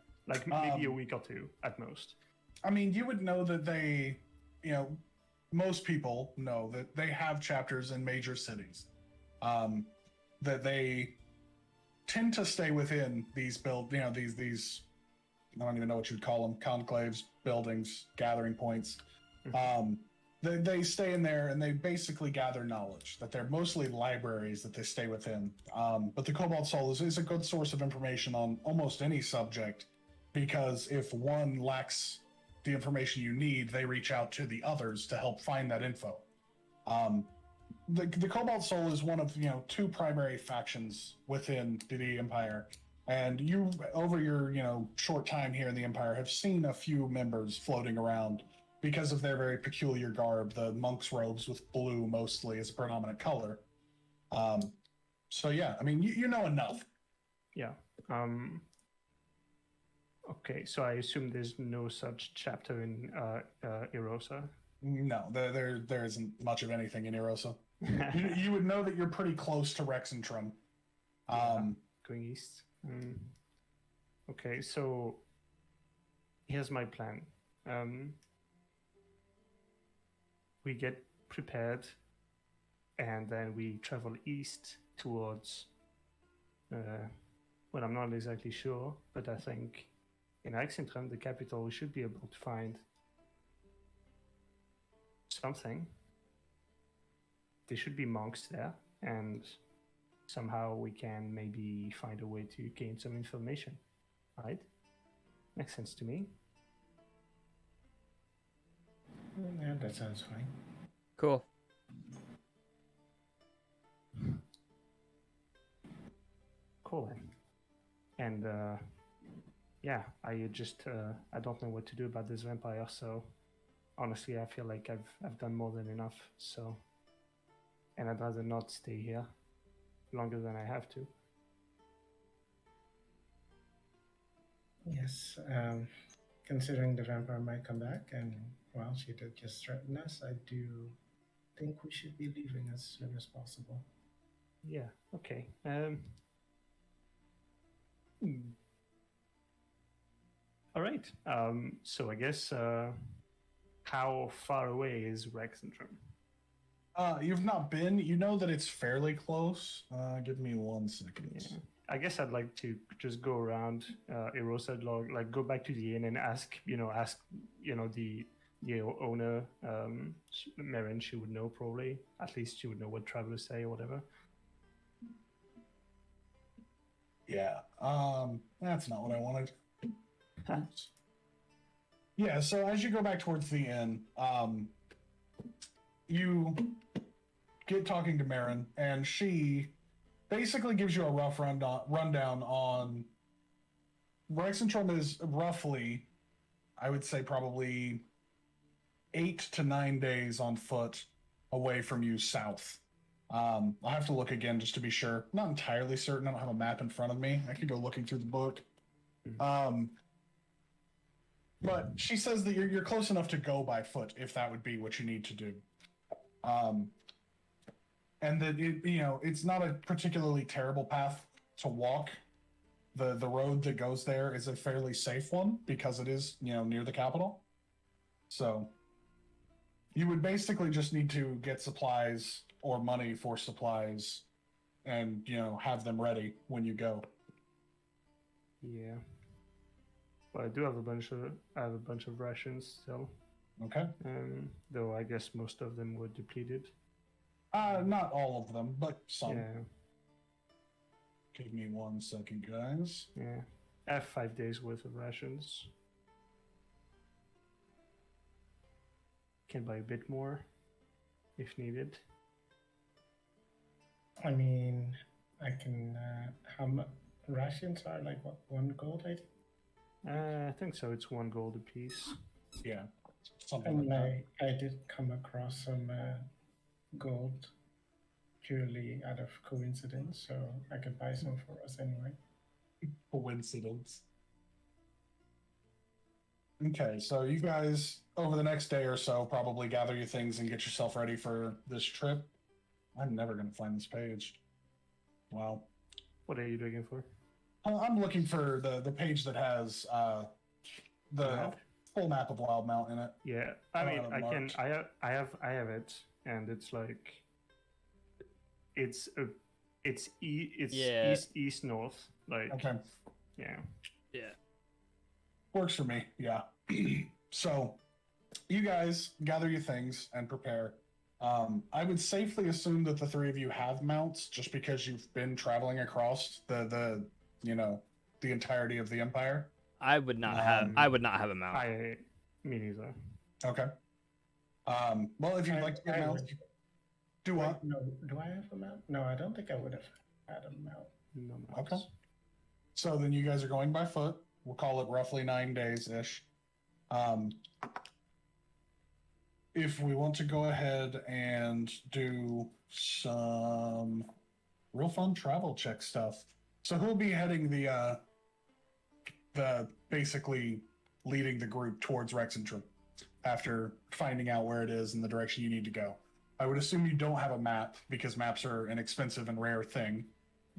Maybe a week or two at most. I mean, you would know that they, most people know that they have chapters in major cities. That they tend to stay within these these I don't even know what you'd call them, conclaves, buildings, gathering points. They stay in there and they basically gather knowledge, that they're mostly libraries that they stay within. But the Cobalt Soul is a good source of information on almost any subject, because if one lacks the information you need, they reach out to the others to help find that info. The Cobalt Soul is one of, two primary factions within the Empire. And you, over your, short time here in the Empire, have seen a few members floating around because of their very peculiar garb. The monks' robes with blue mostly as a predominant color. So yeah, I mean, you know enough. Yeah. Okay, so I assume there's no such chapter in Yrrosa. No, there isn't much of anything in Yrrosa. You would know that you're pretty close to Rexentrum. Going east. Okay, so here's my plan. We get prepared, and then we travel east towards. Well, I'm not exactly sure, but I think in Exandria, the capital, we should be able to find something. There should be monks there, and somehow we can maybe find a way to gain some information, right? Makes sense to me. Yeah, that sounds fine. Cool. Cool. And yeah, I just I don't know what to do about this vampire. So honestly, I feel like I've done more than enough. So, and I'd rather not stay here longer than I have to. Yes. considering the vampire might come back, and well, she did just threaten us, I do think we should be leaving as soon as possible. Yeah. Okay. All right. So I guess how far away is Rexentrum? You've not been. You know that it's fairly close. Give me 1 second. Yeah. I guess I'd like to just go around Yrrosa, like go back to the inn and ask the owner, Marin. She would know probably. At least she would know what travelers say or whatever. Yeah. That's not what I wanted. Oops. Yeah. So as you go back towards the inn, you get talking to Marin, and she basically gives you a rough rundown on Rexentrum is roughly, I would say, probably 8 to 9 days on foot away from you south. I'll have to look again just to be sure. Not entirely certain. I don't have a map in front of me. I could go looking through the book. But she says that you're close enough to go by foot if that would be what you need to do. And that it's not a particularly terrible path to walk. The road that goes there is a fairly safe one because it is near the capital. So you would basically just need to get supplies or money for supplies, and have them ready when you go. Yeah. Well, I do have a bunch of rations still. Okay. Though I guess most of them were depleted. Not all of them, but some. Yeah. Give me 1 second, guys. Yeah. I have 5 days worth of rations. Can buy a bit more if needed. I mean, I can. How much rations are like? What, 1 gold? I think. I think so. It's 1 gold apiece. Yeah. I Something mean, like that. I did come across some gold purely out of coincidence, so I could buy some for us anyway. Coincidence. Okay, so you guys, over the next day or so, probably gather your things and get yourself ready for this trip. I'm never going to find this page. Wow. What are you looking for? I'm looking for the page that has the Map? full map of Wildmount in it. Yeah, I mean, I can. marked. I have it, and it's like, it's Yeah. east north. Like, Okay. yeah. Yeah. Works for me, yeah. So, you guys gather your things and prepare. I would safely assume that the 3 of you have mounts, just because you've been traveling across the entirety of the Empire. I would not have a mount. Me neither. Okay. Well, if you'd like to get mounts, would- do what? No, do I have a mount? No, I don't think I would have had a mount. No Okay. mounts. So then you guys are going by foot. We'll call it roughly 9 days-ish. If we want to go ahead and do some real fun travel check stuff. So who'll be heading the basically leading the group towards Rexentrum after finding out where it is and the direction you need to go? I would assume you don't have a map because maps are an expensive and rare thing.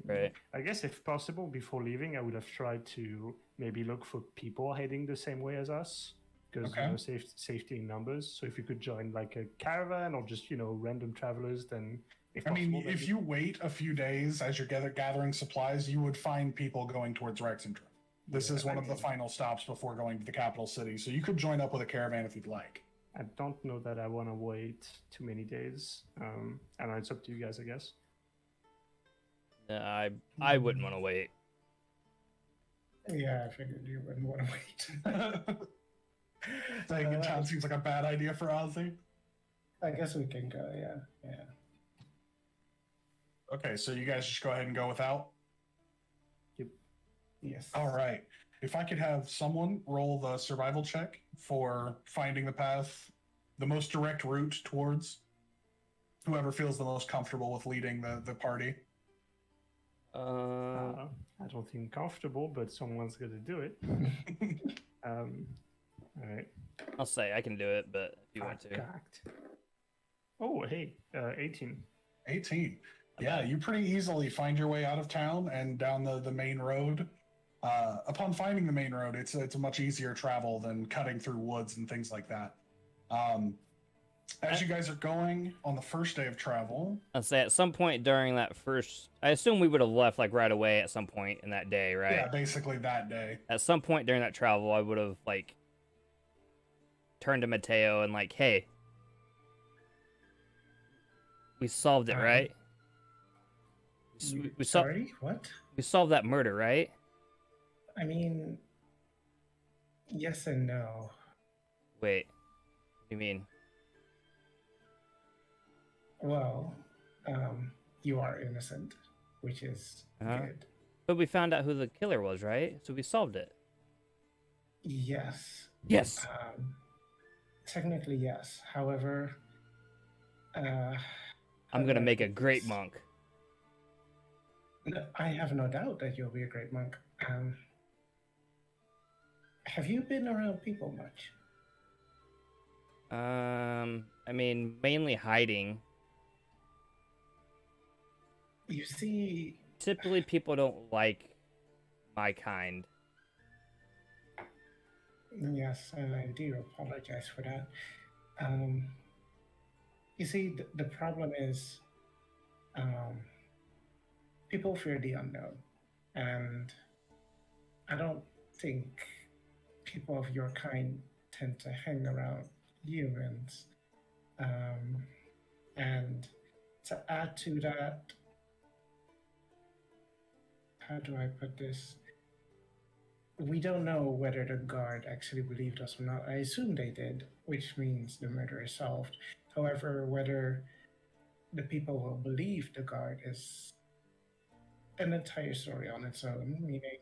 Right. I guess if possible, before leaving, I would have tried to maybe look for people heading the same way as us, because Okay. Safety in numbers. So if you could join like a caravan or just random travelers, then if I possible, mean, if maybe. you wait a few days as you're gathering supplies, you would find people going towards Rexentrum. This is one of the final stops before going to the capital city, so you could join up with a caravan if you'd like. I don't know that I want to wait too many days. I know it's up to you guys, I guess. No, I wouldn't want to wait. Yeah, I figured you wouldn't want to wait. Staying in town seems like a bad idea for Ozzy. I guess we can go. Yeah. Okay, so you guys just go ahead and go without? Yes. All right. If I could have someone roll the survival check for finding the path, the most direct route towards whoever feels the most comfortable with leading the party. I don't think comfortable, but someone's gonna do it. All right. I'll say I can do it, but if you want to. Cocked. Oh, hey, 18. 18. Yeah, you pretty easily find your way out of town and down the main road. Upon finding the main road, it's a much easier travel than cutting through woods and things like that. As you guys are going on the first day of travel, I'll say at some point during that first, I assume we would have left like right away at some point in that day, right? yeah, basically that day. At some point during that travel, I would have like turned to Mateo and like, hey, we solved it, right? We solved. Sorry, what? We solved that murder, right? I mean, yes and no. Wait, what do you mean? Well, you are innocent, which is good. But we found out who the killer was, right? So we solved it. Yes. Yes. Technically, yes. However, I'm gonna make a great monk. No, I have no doubt that you'll be a great monk. Have you been around people much? I mean, mainly hiding. You see, Typically, people don't like my kind. yes, and I do apologize for that. You see, the problem is, people fear the unknown, and I don't think people of your kind tend to hang around humans. And to add to that, how do I put this? We don't know whether the guard actually believed us or not. I assume they did, which means the murder is solved. However, whether the people will believe the guard is an entire story on its own, meaning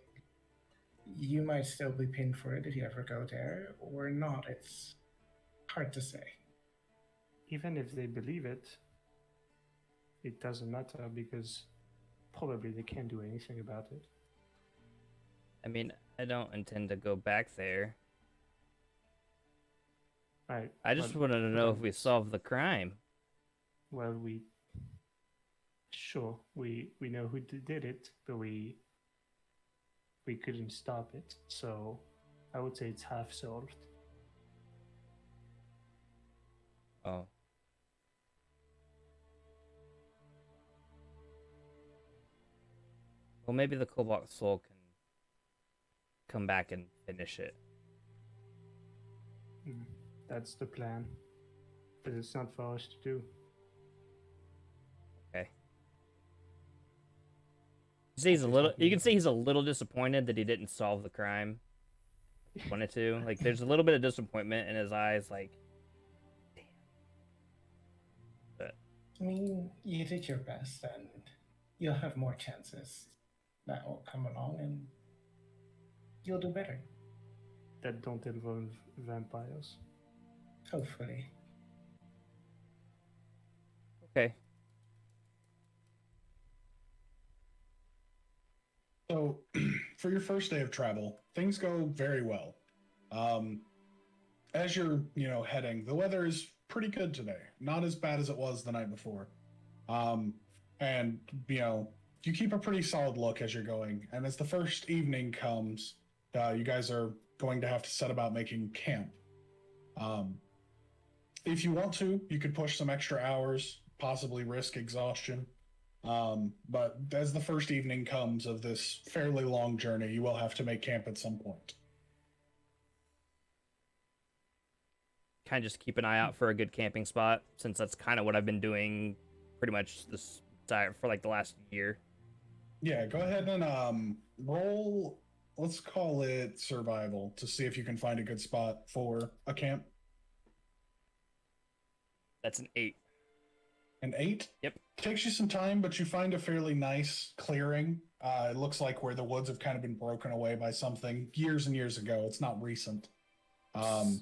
you might still be pinned for it if you ever go there, or not. It's hard to say. Even if they believe it, it doesn't matter because probably they can't do anything about it. I mean, I don't intend to go back there. Right. I just wanted to know if we solved the crime. Well, we know who did it, but we couldn't stop it. So I would say it's half solved. Oh. Well, maybe the Cobalt Soul can come back and finish it. That's the plan. But it's not for us to do. Okay. You can see he's a little disappointed that he didn't solve the crime. He wanted to. Like, there's a little bit of disappointment in his eyes, like, damn. But I mean, you did your best, and you'll have more chances that will come along, and you'll do better. That don't involve vampires. Hopefully. okay. So, for your first day of travel, things go very well. As you're, heading, the weather is pretty good today. Not as bad as it was the night before. And, you keep a pretty solid look as you're going. And as the first evening comes, you guys are going to have to set about making camp. If you want to, you could push some extra hours, possibly risk exhaustion. But as the first evening comes of this fairly long journey, you will have to make camp at some point. Kind of just keep an eye out for a good camping spot, since that's kind of what I've been doing pretty much this for like the last year. Yeah, go ahead and roll, let's call it survival, to see if you can find a good spot for a camp. That's an 8. An 8? Yep. Takes you some time, but you find a fairly nice clearing. It looks like where the woods have kind of been broken away by something years and years ago. It's not recent. As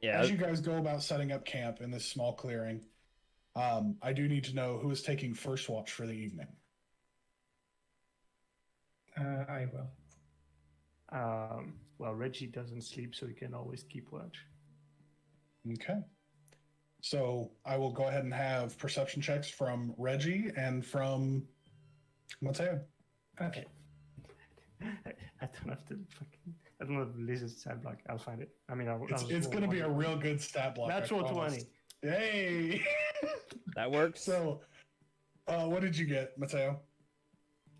you guys go about setting up camp in this small clearing, I do need to know who is taking first watch for the evening. I will. well, Reggie doesn't sleep, so he can always keep watch. Okay. So I will go ahead and have perception checks from Reggie and from Mateo. Okay. I don't have to fucking. I don't have Lizard's stat block. I'll find it. I mean, I'll It's just going to roll be a one. real good stat block. I Natural promise. 20. Yay! That works. So, what did you get, Mateo?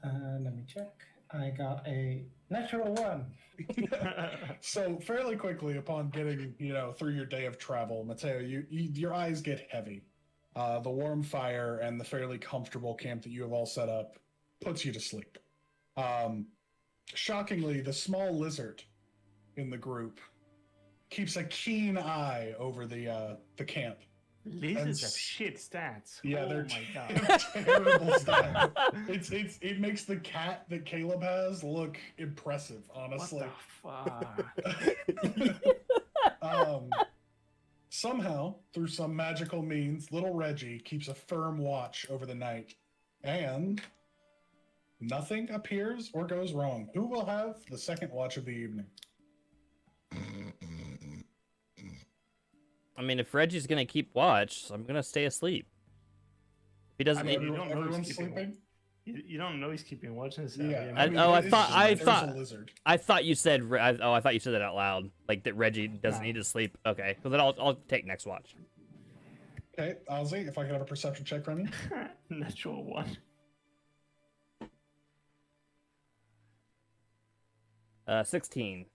Let me check. I got a natural 1. So fairly quickly upon getting, through your day of travel, Mateo, your eyes get heavy. The warm fire and the fairly comfortable camp that you have all set up puts you to sleep. Shockingly, the small lizard in the group keeps a keen eye over the camp. Lizards have shit stats. Yeah, oh they're my god. terrible stats. It's makes the cat that Caleb has look impressive, honestly. What the fuck? Somehow, through some magical means, little Reggie keeps a firm watch over the night, and nothing appears or goes wrong. Who will have the second watch of the evening? I mean, if Reggie's gonna keep watch, I'm gonna stay asleep. If he doesn't. I mean, need- you don't know Everyone's he's keeping sleeping? You don't know he's keeping watch necessarily. Yeah. I- mean, oh, I it's thought- just- I there's thought- a lizard. I thought you said. I thought you said that out loud. Like that Reggie doesn't No. need to sleep. Okay, well then I'll take next watch. Okay, Ozzy, if I could have a perception check from you. Natural 1. 16.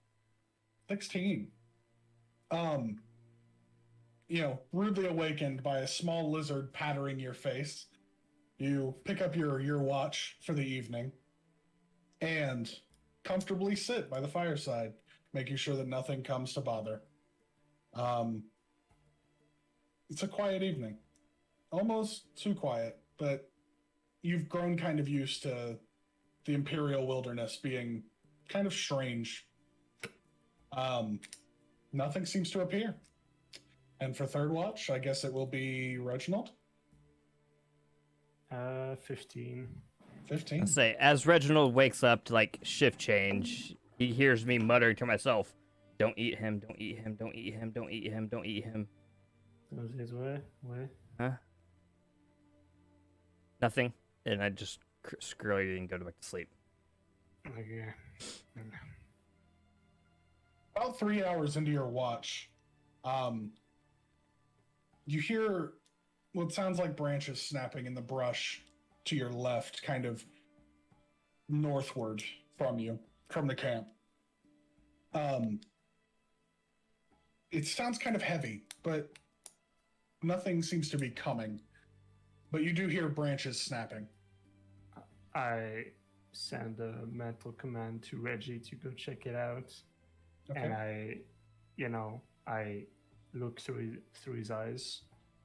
16. Rudely awakened by a small lizard pattering your face, you pick up your watch for the evening and comfortably sit by the fireside, making sure that nothing comes to bother. It's a quiet evening. Almost too quiet, but you've grown kind of used to the Imperial wilderness being kind of strange. Nothing seems to appear. And for third watch, I guess it will be Reginald. 15. 15. I say as Reginald wakes up to like shift change, he hears me muttering to myself, "Don't eat him! Don't eat him! Don't eat him! Don't eat him! Don't eat him!" Where? Huh? Nothing. And I just screw it and go back to sleep. Okay. About 3 hours into your watch, you hear what sounds like branches snapping in the brush to your left, kind of northward from you, from the camp. It sounds kind of heavy, but nothing seems to be coming. But you do hear branches snapping. I send a mental command to Reggie to go check it out. Okay. And I look through his eyes.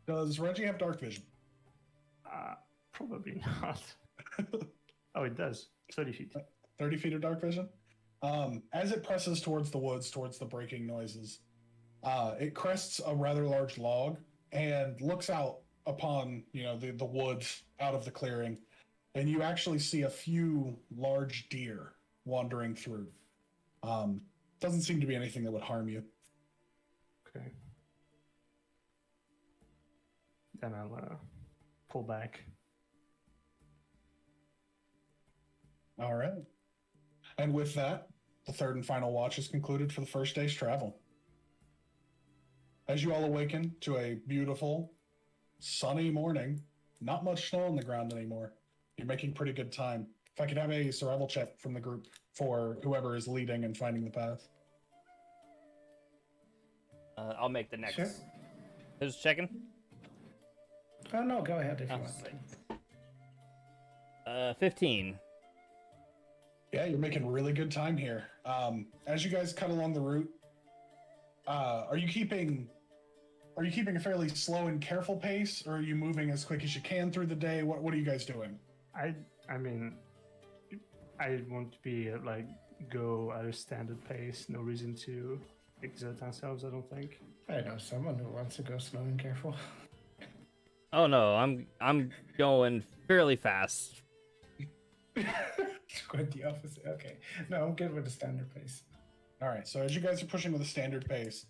Does Reggie have dark vision? Probably not. Oh, it does. 30 feet. 30 feet of dark vision? As it presses towards the woods, towards the breaking noises, it crests a rather large log and looks out upon, the woods out of the clearing, and you actually see a few large deer wandering through. Doesn't seem to be anything that would harm you. Okay. Then I'll pull back. All right. And with that, the third and final watch is concluded for the first day's travel. As you all awaken to a beautiful, sunny morning, not much snow on the ground anymore. You're making pretty good time. If I could have a survival check from the group for whoever is leading and finding the path. I'll make the next. Sure. Who's checking? Oh, no, go ahead if you Oh, want. 15. Yeah, you're making really good time here. As you guys cut along the route, are you keeping a fairly slow and careful pace, or are you moving as quick as you can through the day? What are you guys doing? I mean, I want to be go at a standard pace. No reason to exert ourselves, I don't think. I know someone who wants to go slow and careful. Oh no, I'm going fairly fast. Quite the opposite. Okay. No, I'm good with the standard pace. All right. So as you guys are pushing with a standard pace,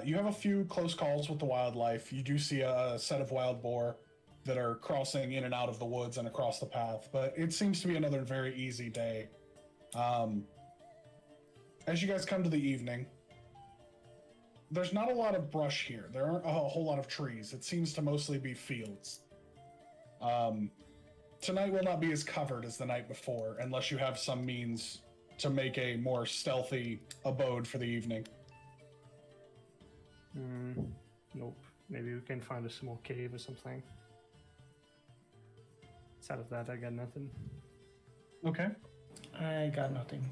you have a few close calls with the wildlife. You do see a set of wild boar that are crossing in and out of the woods and across the path, but it seems to be another very easy day. As you guys come to the evening, there's not a lot of brush here. There aren't a whole lot of trees. It seems to mostly be fields. Tonight will not be as covered as the night before, unless you have some means to make a more stealthy abode for the evening. Nope. Maybe we can find a small cave or something. Outside of that, I got nothing. Okay. I got nothing.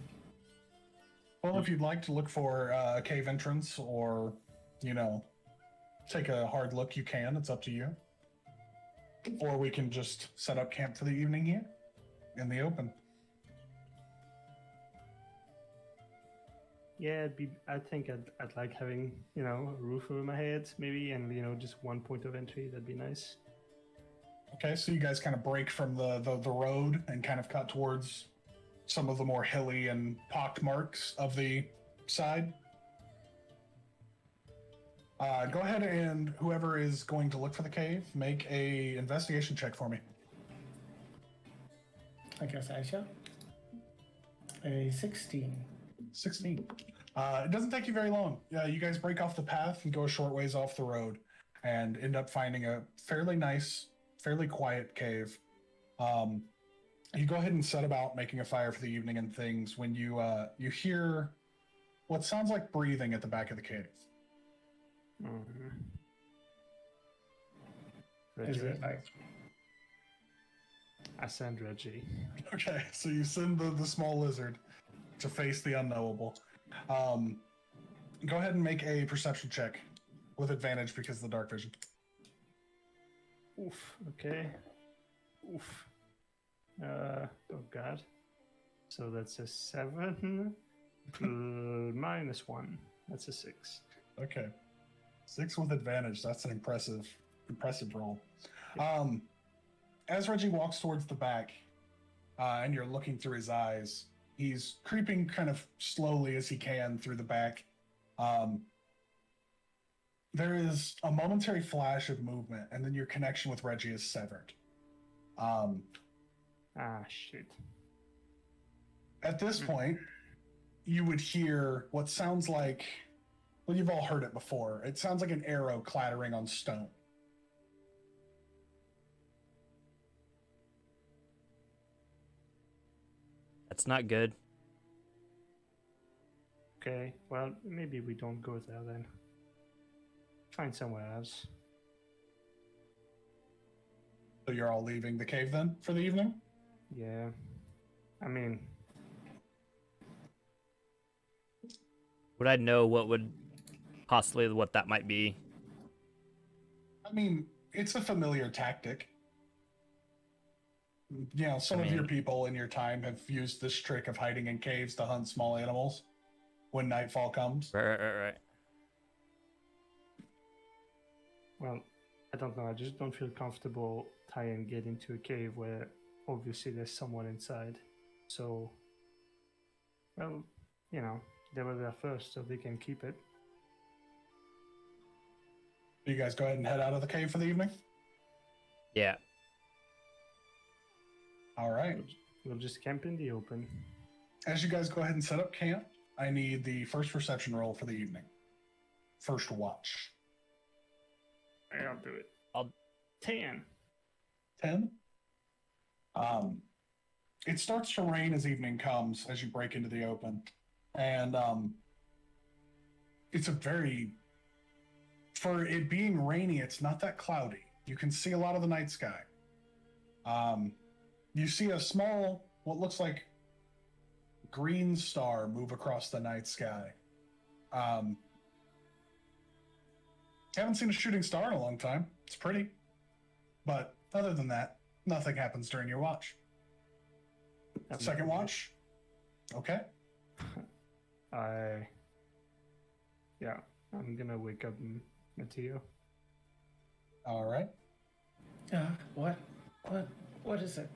Well, if you'd like to look for a cave entrance or, take a hard look, you can. It's up to you. Or we can just set up camp for the evening here in the open. Yeah, I think I'd like having, a roof over my head, maybe, and, just one point of entry. That'd be nice. Okay, so you guys kind of break from the road and kind of cut towards some of the more hilly and pocked marks of the side. Go ahead and whoever is going to look for the cave, make a investigation check for me. I guess I shall. A 16. 16. It doesn't take you very long. You guys break off the path and go a short ways off the road and end up finding a fairly nice, fairly quiet cave. You go ahead and set about making a fire for the evening and things when you hear what sounds like breathing at the back of the cave. Is Reggie. it like I send Reggie. Okay, so you send the small lizard to face the unknowable. Go ahead and make a perception check with advantage because of the dark vision. Oof. Okay. Oof. Oh god. So that's a 7 minus 1. That's a 6. Okay. 6 with advantage. That's an impressive roll. As Reggie walks towards the back, and you're looking through his eyes, he's creeping kind of slowly as he can through the back. There is a momentary flash of movement, and then your connection with Reggie is severed. Shit. At this point, you would hear what sounds like, well, you've all heard it before. It sounds like an arrow clattering on stone. That's not good. Okay, well, maybe we don't go there then. Find somewhere else. So you're all leaving the cave then for the evening? Yeah. I mean, Would I know what that might be? I mean, it's a familiar tactic. Some of your people in your time have used this trick of hiding in caves to hunt small animals when nightfall comes. Right. well, I don't know. I just don't feel comfortable tying get into a cave where obviously there's someone inside. So, well, they were there first, so they can keep it. You guys go ahead and head out of the cave for the evening? Yeah. All right. We'll just camp in the open. As you guys go ahead and set up camp, I need the first perception roll for the evening. First watch. I'll do it. 10. 10. It starts to rain as evening comes as you break into the open. And it's for it being rainy, it's not that cloudy. You can see a lot of the night sky. You see a small, what looks like green star move across the night sky. Haven't seen a shooting star in a long time. It's pretty. But other than that, nothing happens during your watch. Second watch? Okay. I'm gonna wake up Mateo. All right. What is it?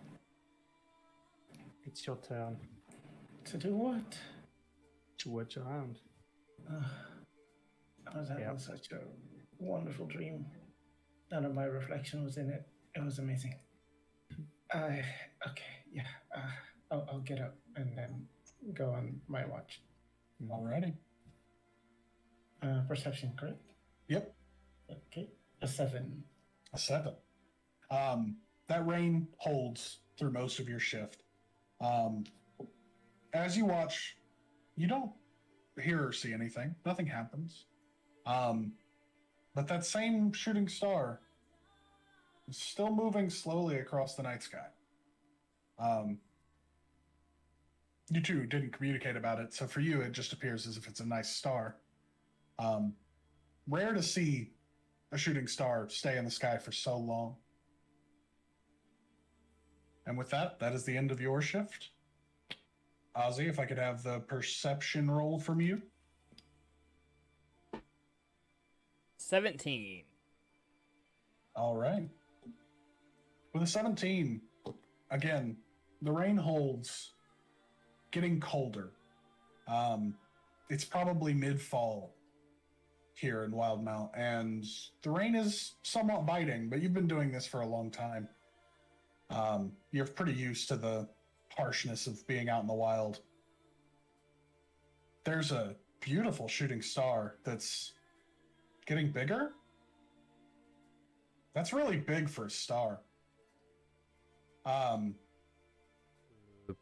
It's your turn. To do what? To watch around. I was having Yep. such a wonderful dream. None of my reflection was in it. It was amazing. Okay, yeah. I'll get up and then go on my watch. Alrighty. Perception, correct? Yep. Okay. A 7. A 7. That rain holds through most of your shift. As you watch, you don't hear or see anything. Nothing happens. But that same shooting star is still moving slowly across the night sky. You two didn't communicate about it, so for you, it just appears as if it's a nice star. Rare to see a shooting star stay in the sky for so long. And with that, that is the end of your shift. Ozzy, if I could have the perception roll from you. 17. All right. With a 17, again, the rain holds, getting colder. It's probably mid-fall here in Wildmount, and the rain is somewhat biting, but you've been doing this for a long time. You're pretty used to the harshness of being out in the wild. There's a beautiful shooting star that's getting bigger. That's really big for a star.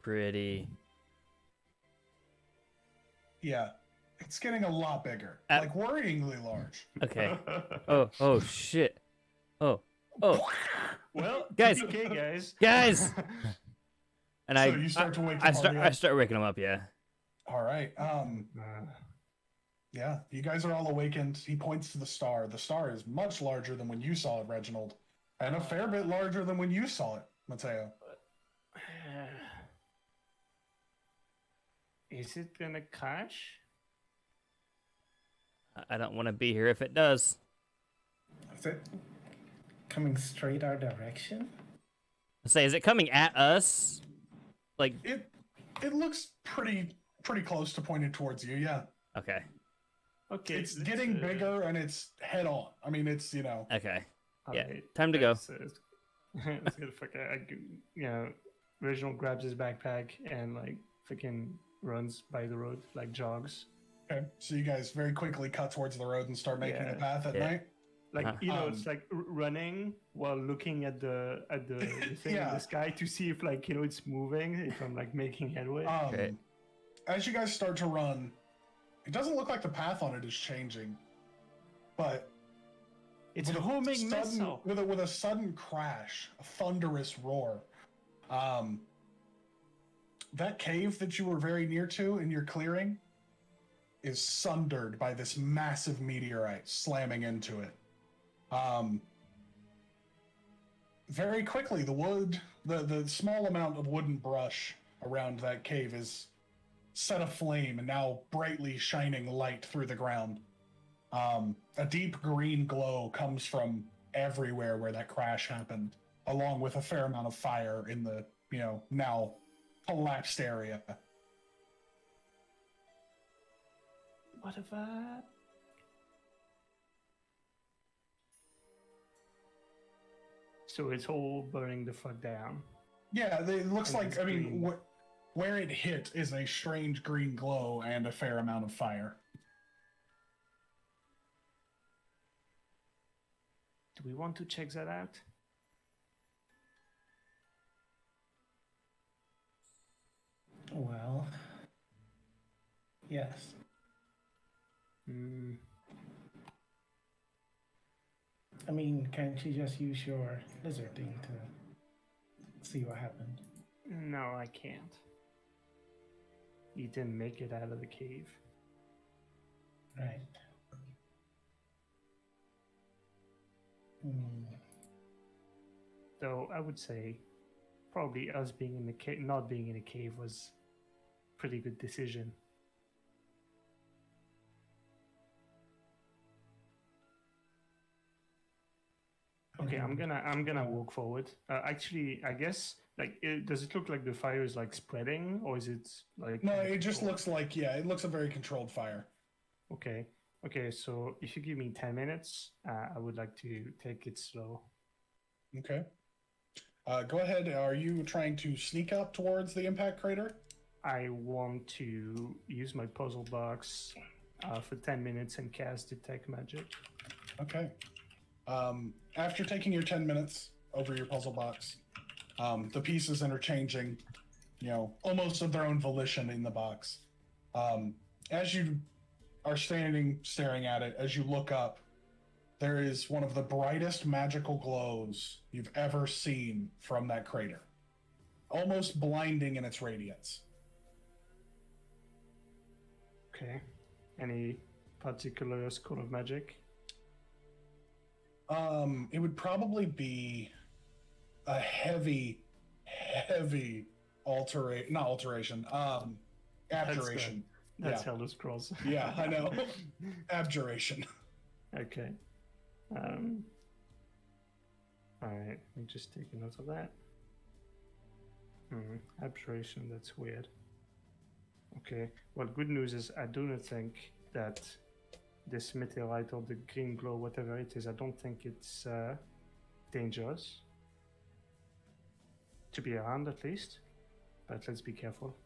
Pretty. Yeah, it's getting a lot bigger, Uh, like worryingly large. Okay. Oh shit. Oh. Well, Guys. TPK, guys. Guys! And So you start to wake the party I up? start waking them up, yeah. All right. Yeah, you guys are all awakened. He points to the star. The star is much larger than when you saw it, Reginald, and a fair bit larger than when you saw it, Mateo. Is it gonna crash? I don't want to be here if it does. Is it coming straight our direction? Say, is it coming at us? Like, It looks pretty close to pointed towards you. Yeah, okay. Okay. it's getting bigger and it's head on. I mean, it's Okay. Yeah, Alright, time to go. Let's get the fuck out. Reginald grabs his backpack and like fucking runs by the road, like jogs. Okay, so you guys very quickly cut towards the road and start making a path at Yeah. night. Like Uh-huh. it's like running while looking at the thing in Yeah. the sky to see if like it's moving, if I'm like making headway. Okay. As you guys start to run, it doesn't look like the path on it is changing, but It's a with homing sudden, missile. with a sudden crash, a thunderous roar. That cave that you were very near to in your clearing is sundered by this massive meteorite slamming into it. Very quickly, the small amount of wooden brush around that cave is set aflame and now brightly shining light through the ground. A deep green glow comes from everywhere where that crash happened, along with a fair amount of fire in the, now collapsed area. What if I? So it's all burning the fuck down. Yeah, it looks And like, it's I mean, green. where it hit is a strange green glow and a fair amount of fire. Do we want to check that out? Well, yes. Hmm. I mean, can't you just use your lizard thing to see what happened? No, I can't. You didn't make it out of the cave. Right. Hmm. Though I would say probably us being in the cave, not being in a cave was a pretty good decision. Okay, I'm gonna walk forward. Actually, I guess does it look like the fire is like spreading, or is it like? No, kind of it just controlled? looks like, yeah, it looks a very controlled fire. Okay. Okay, so if you give me 10 minutes, I would like to take it slow. Okay. Go ahead. Are you trying to sneak up towards the impact crater? I want to use my puzzle box for 10 minutes and cast Detect Magic. Okay. After taking your 10 minutes over your puzzle box, the pieces interchanging, almost of their own volition in the box. As you are standing staring at it, as you look up, there is one of the brightest magical glows you've ever seen from that crater. Almost blinding in its radiance. Okay. Any particular school of magic? It would probably be a heavy abjuration. That's Yeah. Elder Scrolls. Yeah, I know. Abjuration. Okay. Alright, let me just take a note of that. Abjuration, that's weird. Okay, well, good news is I do not think that this meteorite or the green glow, whatever it is, I don't think it's dangerous to be around at least, but let's be careful.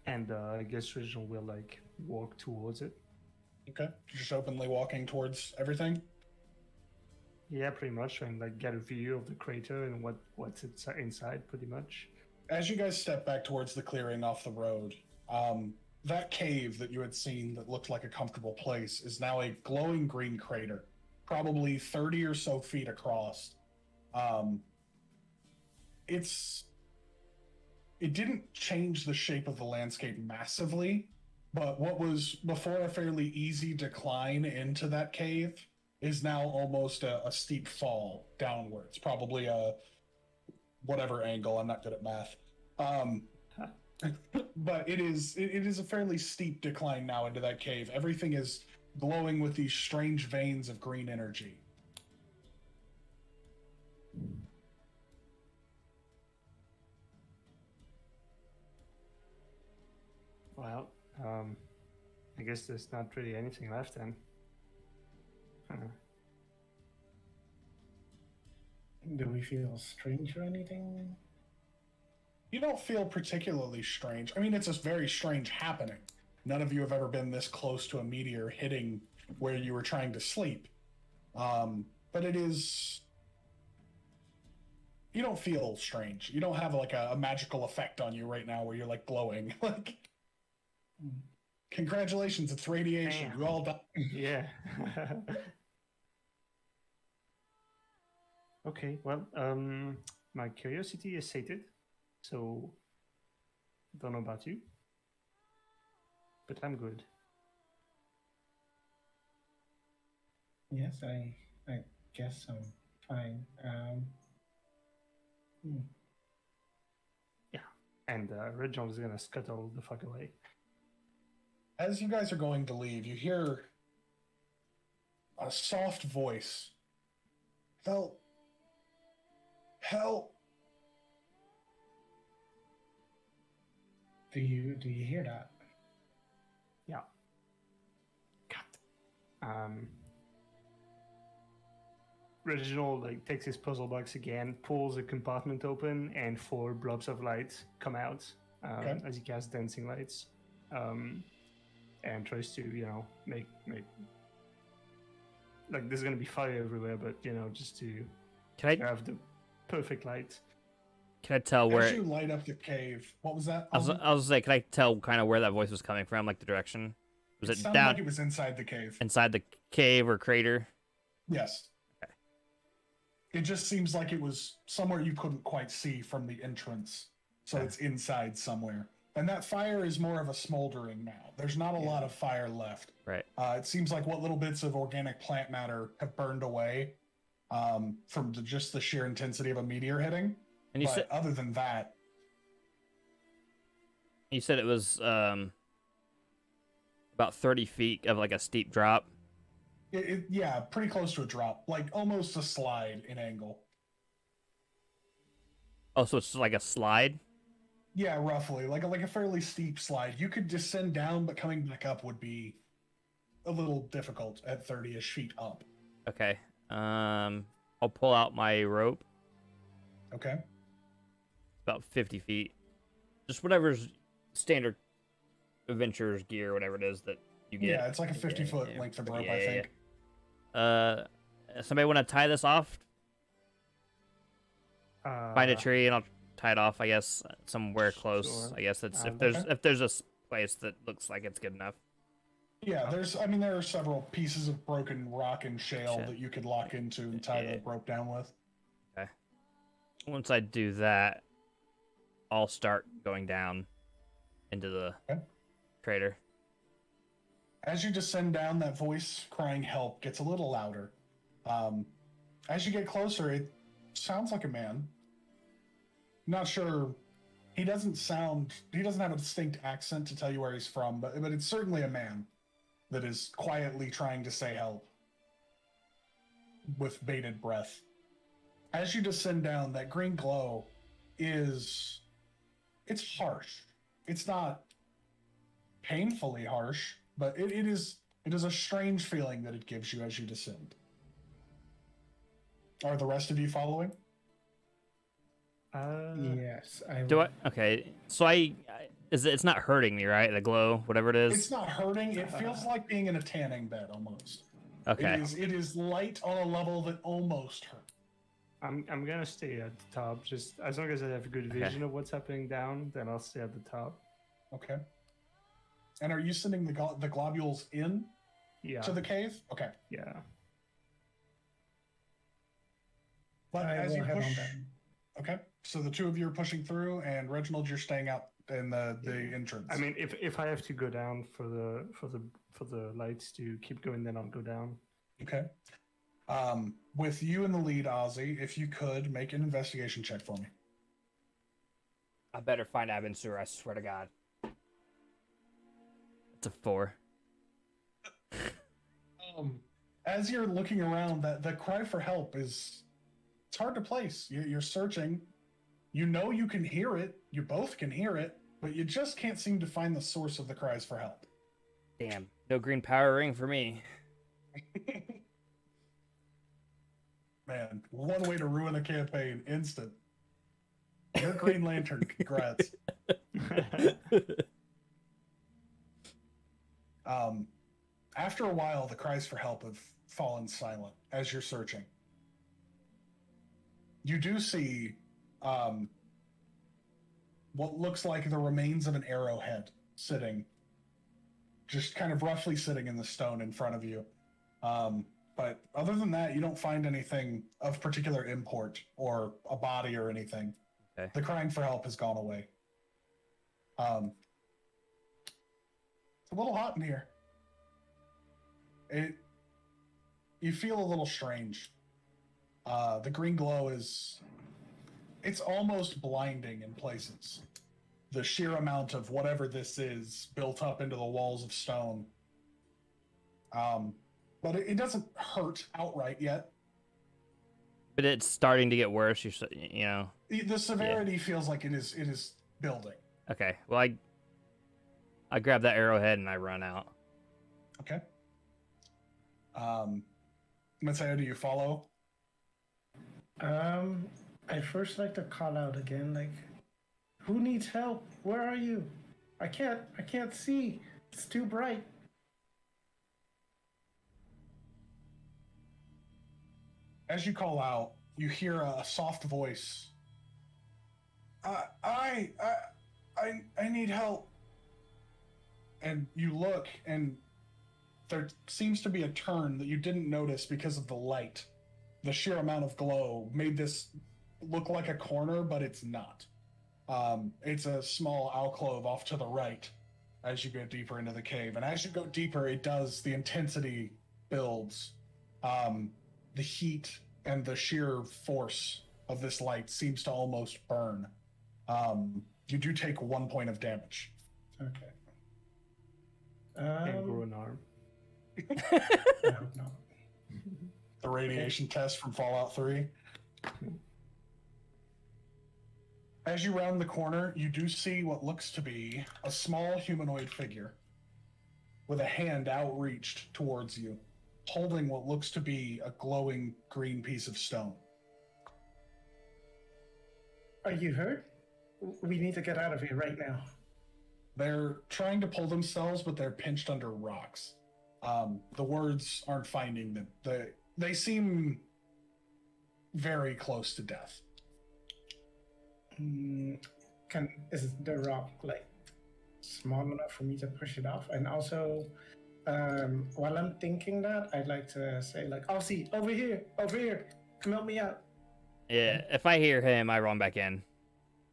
And I guess Reginald will like walk towards it. Okay. Just openly walking towards everything. Yeah, pretty much, and like get a view of the crater and what's inside, pretty much. As you guys step back towards the clearing off the road, that cave that you had seen that looked like a comfortable place is now a glowing green crater, probably 30 or so feet across. It didn't change the shape of the landscape massively, but what was before a fairly easy decline into that cave is now almost a steep fall downwards, probably a whatever angle. I'm not good at math. But it is a fairly steep decline now into that cave. Everything is glowing with these strange veins of green energy. Well, I guess there's not really anything left then. Do we feel strange or anything? You don't feel particularly strange. I mean, it's a very strange happening. None of you have ever been this close to a meteor hitting where you were trying to sleep. But it is... You don't feel strange. You don't have like a magical effect on you right now where you're like glowing. Like, congratulations, it's radiation. Damn. You all died. Yeah. Okay, well, my curiosity is sated, so don't know about you, but I'm good. Yes, I guess I'm fine. Yeah, and Reginald is gonna scuttle the fuck away. As you guys are going to leave, you hear a soft voice. Help. Help. Do you hear that? Yeah. God. Reginald like takes his puzzle box again, pulls a compartment open, and 4 blobs of light come out Okay. as he casts dancing lights, and tries to make like there's gonna be fire everywhere, but just to Can I have the perfect light. can I tell As where you light up the cave, what was that? I was gonna say, can I tell kind of where that voice was coming from, like the direction? Was it sounded down like it was inside the cave. inside the cave or crater? Yes. Okay. It just seems like it was somewhere you couldn't quite see from the entrance. So Okay. it's inside somewhere. And that fire is more of a smoldering now. There's not a lot of fire left. Right. It seems like what little bits of organic plant matter have burned away from just the sheer intensity of a meteor hitting. And you But said other than that, it was about 30 feet of like a steep drop. Yeah, pretty close to a drop, like almost a slide in angle. Oh, so it's like a slide? Yeah, roughly, like a fairly steep slide. You could descend down, but coming back up would be a little difficult at 30-ish feet up. Okay. I'll pull out my rope. Okay. About 50 feet. Just whatever's standard adventurer's gear, whatever it is that you get. Yeah, it's like a 50-foot length of rope, I think. Somebody want to tie this off? Find a tree and I'll tie it off. I guess somewhere close. Sure. I guess that's Okay. if there's a place that looks like it's good enough. Yeah, there are several pieces of broken rock and shale Shit. that you could lock into and tie the rope down with. Okay. Once I do that, I'll start going down into the crater. As you descend down, that voice crying help gets a little louder. As you get closer, it sounds like a man. Not sure. He doesn't have a distinct accent to tell you where he's from, but it's certainly a man that is quietly trying to say help with bated breath. As you descend down, that green glow it's harsh. It's not painfully harsh, but it is a strange feeling that it gives you as you descend. Are the rest of you following? Yes, I Do will. I? Okay. So it's not hurting me, right? The glow, whatever it is. It's not hurting. It feels like being in a tanning bed almost. Okay. It is light on a level that almost hurts. I'm gonna stay at the top. Just as long as I have a good vision of what's happening down, then I'll stay at the top. Okay. And are you sending the globules in to the cave? Okay. Yeah. But I as will you head on push, down. okay. So the two of you are pushing through, and Reginald, you're staying out in the entrance. I mean, if I have to go down for the lights to keep going, then I'll go down. Okay. With you in the lead, Ozzy, if you could make an investigation check for me. I better find Abensur, I swear to God. It's a 4. As you're looking around, that the cry for help it's hard to place. You're searching. You know you can hear it. You both can hear it, but you just can't seem to find the source of the cries for help. Damn. No green power ring for me. Man, one way to ruin a campaign, instant. Your Green Lantern, congrats. After a while, the cries for help have fallen silent as you're searching. You do see what looks like the remains of an arrowhead sitting, just kind of roughly sitting in the stone in front of you. But other than that, you don't find anything of particular import or a body or anything. Okay. The crying for help has gone away. It's a little hot in here. You feel a little strange. The green glow it's almost blinding in places. The sheer amount of whatever this is built up into the walls of stone. But it doesn't hurt outright yet. But it's starting to get worse, you know. The severity feels like it is building. Okay. Well, I grab that arrowhead and I run out. Okay. Mateo, do you follow? I'd first like to call out again, like, who needs help? Where are you? I can't see. It's too bright. As you call out, you hear a soft voice. I need help. And you look, and there seems to be a turn that you didn't notice because of the light. The sheer amount of glow made this look like a corner, but it's not. It's a small alcove off to the right as you go deeper into the cave. And as you go deeper, the intensity builds. The heat and the sheer force of this light seems to almost burn. You do take 1 point of damage. Okay. And grow an arm. I hope not. The radiation test from Fallout 3. As you round the corner, you do see what looks to be a small humanoid figure with a hand outreached towards you, holding what looks to be a glowing green piece of stone. Are you hurt? We need to get out of here right now. They're trying to pull themselves, but they're pinched under rocks. The words aren't finding them. They seem very close to death. Is the rock like small enough for me to push it off? And also, while I'm thinking that, I'd like to say like, Aussie, over here, come help me out. Yeah, if I hear him, I run back in.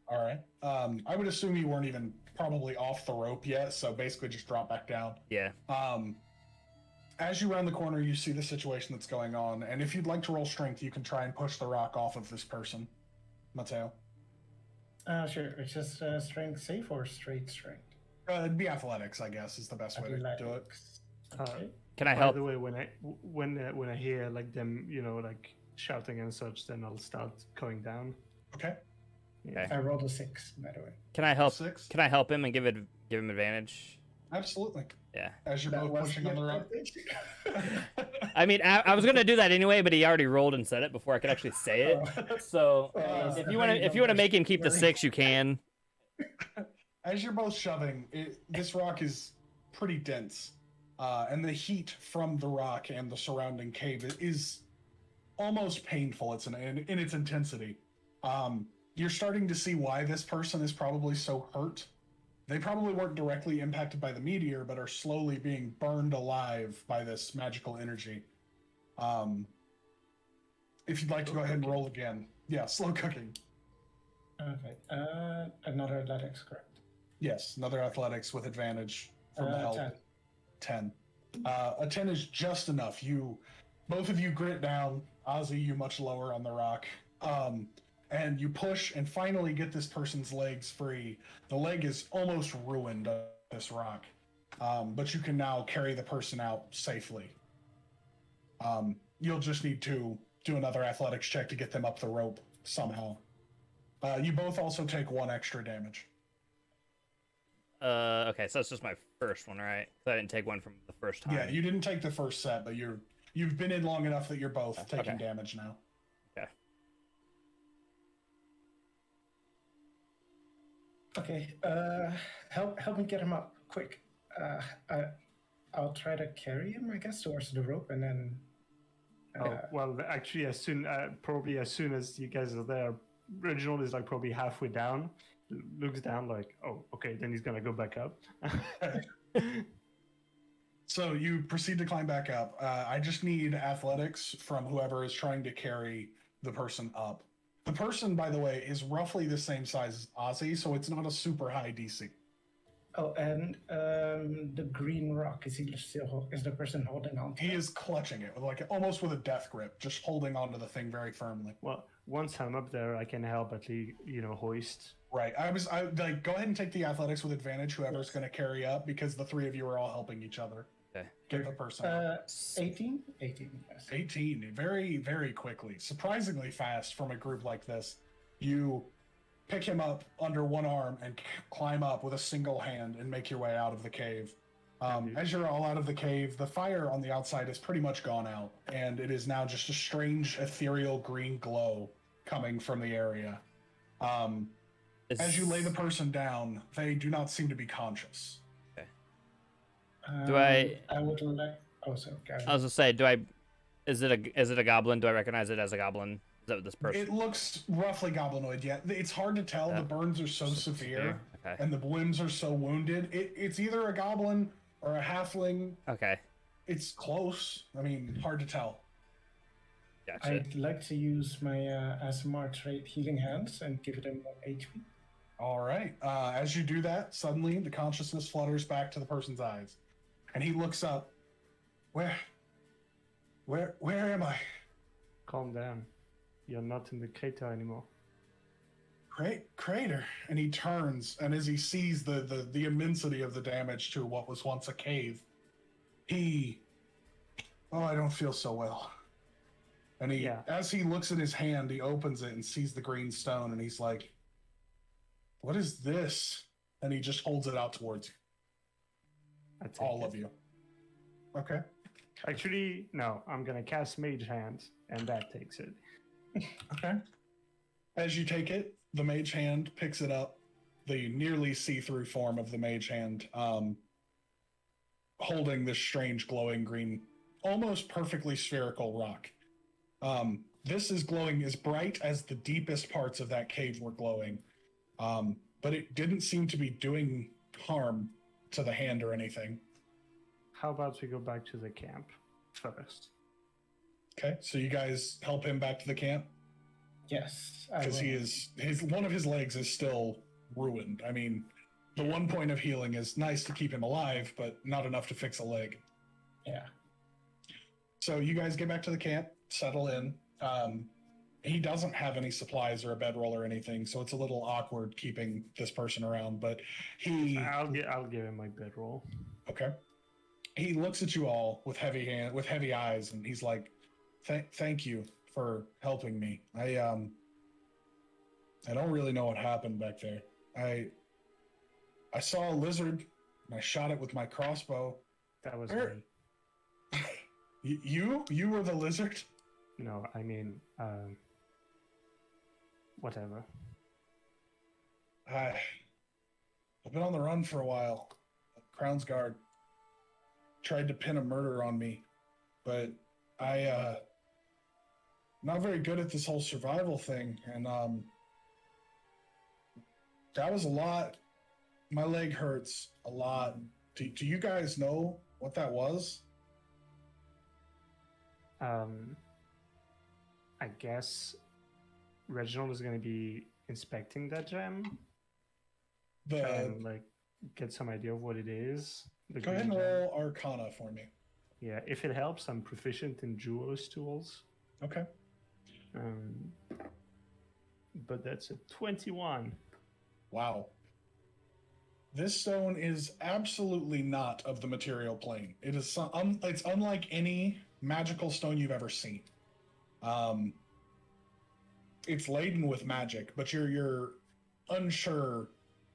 All right. I would assume you weren't even probably off the rope yet, so basically just drop back down. Yeah. As you round the corner, you see the situation that's going on, and if you'd like to roll strength, you can try and push the rock off of this person. Mateo. Sure. It's just strength safe or straight strength? It'd be athletics, I guess, is the best way to do it. Okay. Can I By help? the way, when I hear like them, like shouting and such, then I'll start going down. Okay. Okay. I rolled a 6, by the way. Can I help? 6. Can I help him and give him advantage? Absolutely. Yeah. As you're That both was pushing the on the rock. advantage. I mean, I was gonna do that anyway, but he already rolled and said it before I could actually say it. So if you want to make him keep the 6, you can. As you're both shoving, this rock is pretty dense, and the heat from the rock and the surrounding cave is almost painful. It's in its intensity. You're starting to see why this person is probably so hurt. They probably weren't directly impacted by the meteor, but are slowly being burned alive by this magical energy. If you'd like to go ahead and roll again. Yeah, slow cooking. Okay. Another athletics, correct? Yes, another athletics with advantage from the help. 10. 10. A 10 is just enough. Both of you grit down. Ozzy, you much lower on the rock. And you push and finally get this person's legs free. The leg is almost ruined on this rock. But you can now carry the person out safely. You'll just need to do another athletics check to get them up the rope somehow. You both also take 1 extra damage. Okay, so that's just my first one, right? So I didn't take one from the first time. Yeah, you didn't take the first set, but you've been in long enough that you're both taking damage now. Okay. Help me get him up quick. I'll try to carry him, I guess, towards the rope, and then. Well, actually, probably as soon as you guys are there, Reginald is like probably halfway down, looks down like, oh, okay, then he's gonna go back up. So you proceed to climb back up. I just need athletics from whoever is trying to carry the person up. The person, by the way, is roughly the same size as Ozzy, so it's not a super high DC. Oh, and the green rock, is the person holding on to He it? is clutching it, almost with a death grip, just holding onto the thing very firmly. Well, once I'm up there, I can help at least, hoist. Right. I go ahead and take the athletics with advantage, whoever's going to carry up, because the 3 of you are all helping each other. Okay. Get the person up. 18? 18, yes. 18, very, very quickly. Surprisingly fast from a group like this. You pick him up under one arm and climb up with a single hand and make your way out of the cave. As you're all out of the cave, the fire on the outside is pretty much gone out, and it is now just a strange, ethereal green glow coming from the area. As you lay the person down, they do not seem to be conscious. I would like. Oh, sorry. I was gonna say, is it a goblin? Do I recognize it as a goblin? Is that what this person? It looks roughly goblinoid. Yeah, it's hard to tell. The burns are so severe, and the limbs are so wounded. It's either a goblin or a halfling. Okay. It's close. I mean, hard to tell. Gotcha. I'd like to use my ASMR trait, Healing Hands, and give it a 1 HP. All right. As you do that, suddenly the consciousness flutters back to the person's eyes, and he looks up. Where am I? Calm down. You're not in the crater anymore. Crater. And he turns, and as he sees the immensity of the damage to what was once a cave, he Oh, I don't feel so well. And as he looks at his hand, he opens it and sees the green stone, and he's like, "What is this?" And he just holds it out towards you. All of you. Okay. Actually, no. I'm gonna cast Mage Hand, and that takes it. Okay. As you take it, the mage hand picks it up, the nearly see-through form of the mage hand, holding this strange glowing green, almost perfectly spherical rock. This is glowing as bright as the deepest parts of that cave were glowing, but it didn't seem to be doing harm to the hand or anything. How about we go back to the camp first? Okay, so you guys help him back to the camp? Yes. Because one of his legs is still ruined. I mean, the one point of healing is nice to keep him alive, but not enough to fix a leg. Yeah. So you guys get back to the camp, settle in. He doesn't have any supplies or a bedroll or anything, so it's a little awkward keeping this person around, but I'll give him my bedroll. Okay. He looks at you all with heavy eyes, and he's like, thank you for helping me. I don't really know what happened back there. I saw a lizard, and I shot it with my crossbow. That was me. You were the lizard? No, I mean, whatever. I've been on the run for a while. Crown's Guard tried to pin a murder on me, but not very good at this whole survival thing, and that was a lot. My leg hurts a lot. Do you guys know what that was? I guess Reginald is going to be inspecting that gem. And like get some idea of what it is. Go ahead and roll Arcana for me. Yeah, if it helps, I'm proficient in Juo's tools. Okay. But that's a 21. Wow. This stone is absolutely not of the material plane. It is it's unlike any magical stone you've ever seen. It's laden with magic, but you're unsure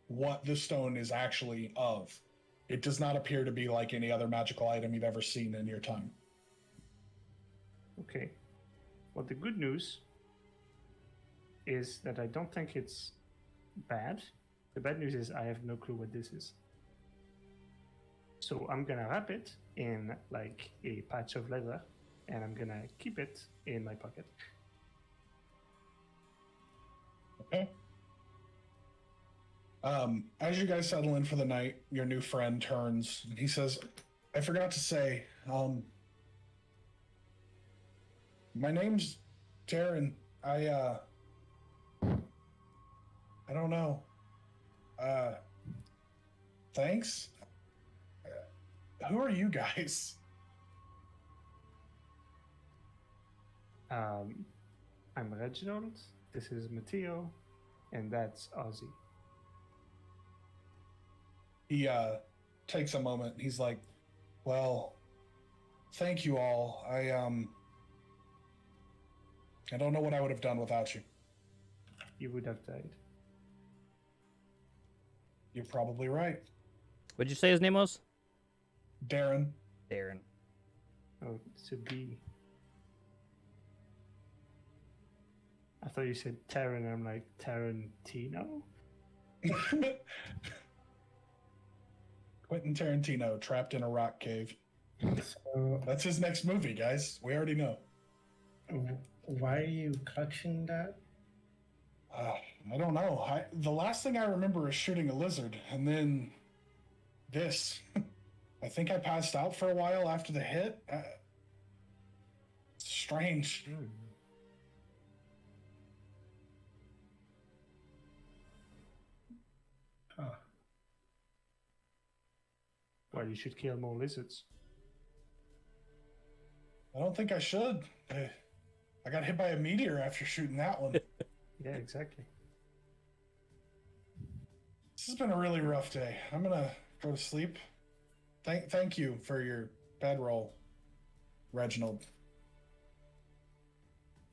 what this stone is actually of. It does not appear to be like any other magical item you've ever seen in your time. Okay. Well, the good news is that I don't think it's bad. The bad news is I have no clue what this is. So I'm gonna wrap it in like a patch of leather, and I'm gonna keep it in my pocket. Okay. As you guys settle in for the night, your new friend turns and he says, I forgot to say, my name's Darren. I don't know. Thanks? Who are you guys? I'm Reginald, this is Matteo, and that's Ozzy. He takes a moment. He's like, well, thank you all. I don't know what I would have done without you. You would have died. You're probably right. What'd you say his name was? Darren. Darren. Oh, it's a B. I thought you said Taryn. I'm like, Tarantino? Quentin Tarantino trapped in a rock cave. So, That's his next movie, guys. We already know. why are you clutching that? I don't know. The last thing I remember is shooting a lizard, and then this. I think I passed out for a while after the hit. Strange. Huh. Well, you should kill more lizards. I don't think I should. I got hit by a meteor after shooting that one. Yeah, exactly. This has been a really rough day. I'm gonna go to sleep. Thank you for your bedroll. Reginald.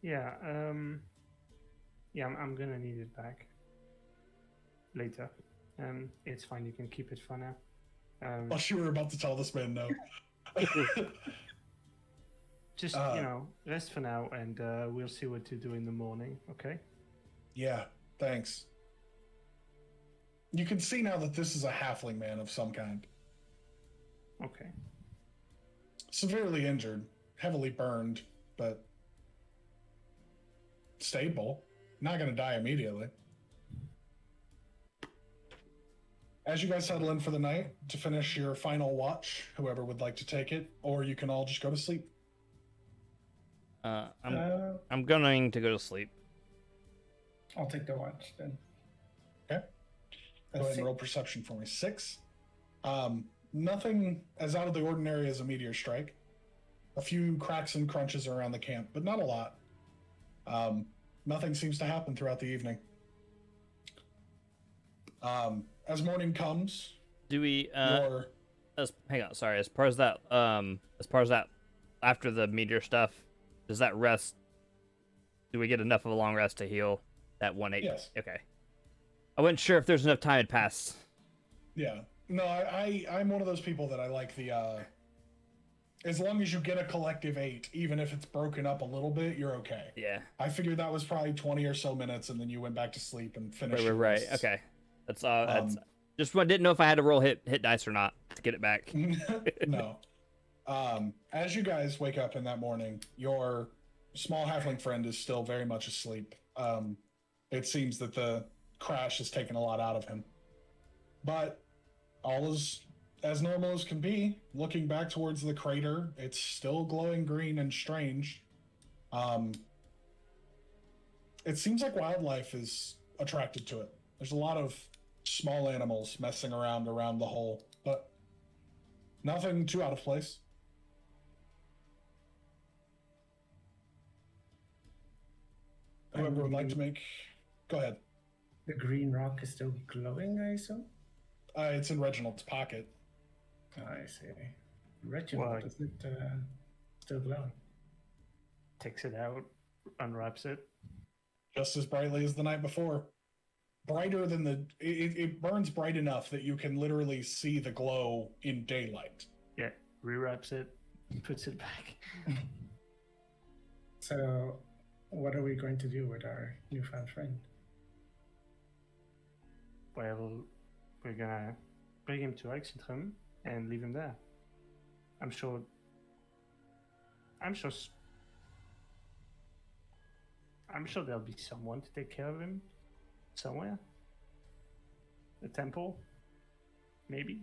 Yeah. Yeah, I'm gonna need it back later. It's fine. You can keep it for now. Oh, you were about to tell this man no. Just rest for now, and we'll see what to do in the morning. Okay. Yeah, thanks. You can see now that this is a halfling man of some kind. Okay. Severely injured, heavily burned, but stable. Not going to die immediately. As you guys settle in for the night to finish your final watch, whoever would like to take it, or you can all just go to sleep. I'm going to go to sleep. I'll take the watch then. Okay. Go ahead and roll perception for me. 6. Nothing as out of the ordinary as a meteor strike. A few cracks and crunches around the camp, but not a lot. Nothing seems to happen throughout the evening. As morning comes, do we hang on, sorry, as far as that after the meteor stuff, does that rest, do we get enough of a long rest to heal that 1-8? Yes. Okay. I wasn't sure if there's enough time had passed. Yeah. No, I'm one of those people that I like the as long as you get a collective 8, even if it's broken up a little bit, you're okay. Yeah. I figured that was probably 20 or so minutes, and then you went back to sleep and finished. Right. Okay. That's just didn't know if I had to roll hit dice or not to get it back. No. As you guys wake up in that morning, your small halfling friend is still very much asleep. It seems that the crash has taken a lot out of him. But all is as normal as can be. Looking back towards the crater, it's still glowing green and strange. It seems like wildlife is attracted to it. There's a lot of small animals messing around the hole, but nothing too out of place. Whoever would like to make... Go ahead. The green rock is still glowing, I assume? It's in Reginald's pocket. I see. Reginald, is it still glowing? Takes it out, unwraps it. Just as brightly as the night before. Brighter than it burns bright enough that you can literally see the glow in daylight. Yeah, rewraps it, puts it back. So, what are we going to do with our newfound friend? Well, we're gonna bring him to Exandria and leave him there. I'm sure there'll be someone to take care of him somewhere. A temple, maybe.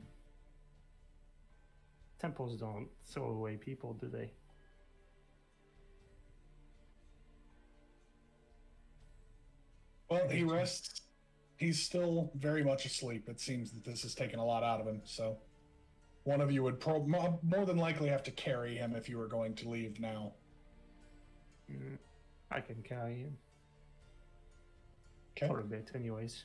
Temples don't throw away people, do they? Well, he rests. He's still very much asleep. It seems that this has taken a lot out of him, so one of you would more than likely have to carry him if you were going to leave now. I can carry him. Okay. For a bit, anyways.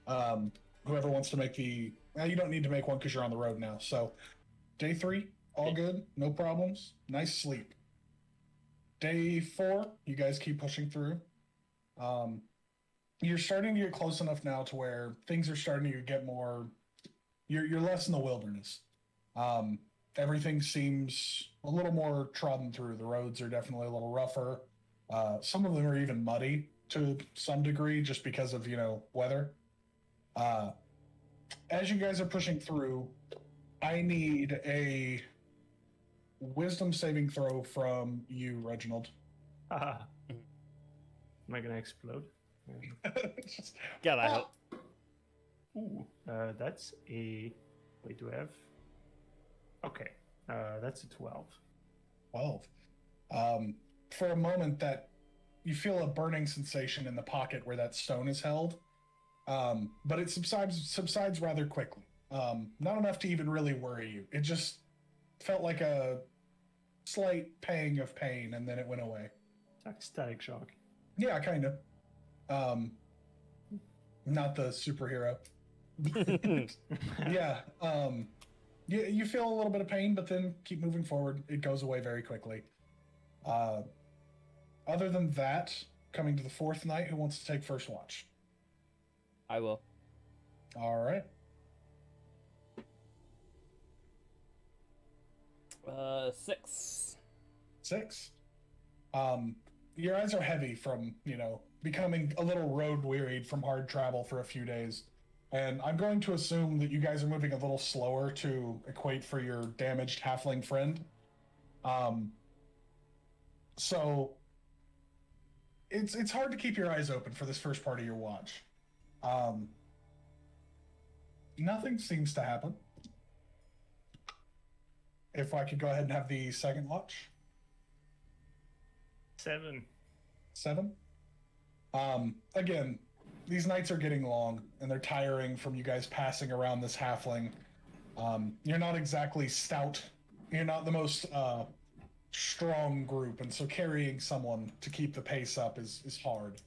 Whoever wants to make the... you don't need to make one because you're on the road now. So, day 3, all good, no problems, nice sleep. Day 4, you guys keep pushing through. You're starting to get close enough now to where things are starting to get more... You're less in the wilderness. Everything seems a little more trodden through. The roads are definitely a little rougher. Some of them are even muddy to some degree just because of, weather. As you guys are pushing through, I need a wisdom saving throw from you, Reginald. Am I gonna explode? God, I hope. Ooh, that's a... Wait, do I have... Okay, that's a 12. 12. For a moment that you feel a burning sensation in the pocket where that stone is held, but it subsides rather quickly. Not enough to even really worry you. It just felt like a slight pang of pain, and then it went away. It's like static shock. Yeah, kind of. Not the superhero. Yeah. You feel a little bit of pain, but then keep moving forward. It goes away very quickly. Other than that, coming to the fourth night, who wants to take first watch? I will. All right. 6. 6. Your eyes are heavy from, becoming a little road wearied from hard travel for a few days. And I'm going to assume that you guys are moving a little slower to equate for your damaged halfling friend. So it's hard to keep your eyes open for this first part of your watch. Nothing seems to happen. If I could go ahead and have the second watch. 7. 7. Again, these nights are getting long, and they're tiring from you guys passing around this halfling. You're not exactly stout. You're not the most strong group, and so carrying someone to keep the pace up is hard.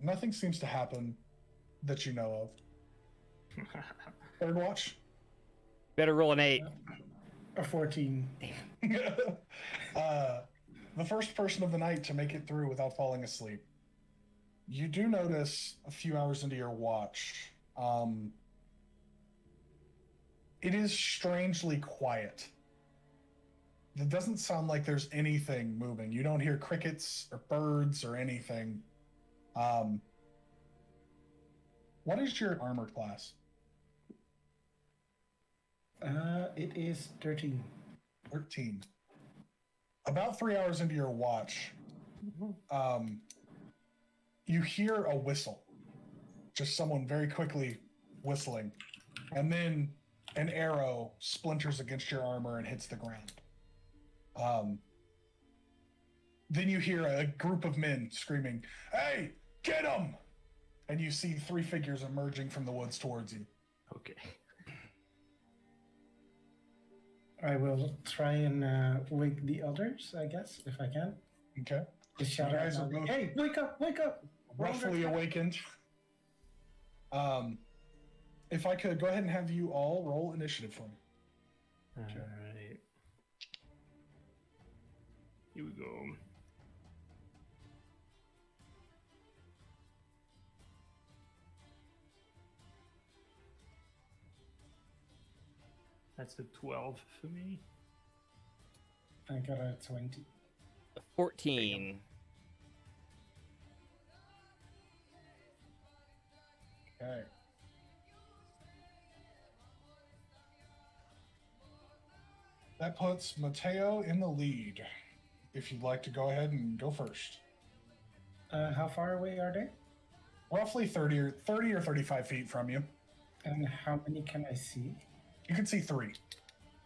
Nothing seems to happen that you know of. Third watch? Better roll an 8. A 14. The first person of the night to make it through without falling asleep. You do notice a few hours into your watch, it is strangely quiet. It doesn't sound like there's anything moving. You don't hear crickets or birds or anything. What is your armor class? It is 13. 13. About 3 hours into your watch, you hear a whistle. Just someone very quickly whistling. And then an arrow splinters against your armor and hits the ground. Then you hear a group of men screaming, "Hey, get him!" And you see 3 figures emerging from the woods towards you. Okay. I will try and wake the others, I guess, if I can. Okay. Just shout You guys out, are both "Hey, wake up, wake up!" roughly awakened. If I could go ahead and have you all roll initiative for me. All right. Here we go. That's a 12 for me. I got a 20. 14. Okay. That puts Mateo in the lead. If you'd like to go ahead and go first. How far away are they? Roughly 30 or 35 feet from you. And how many can I see? You can see 3.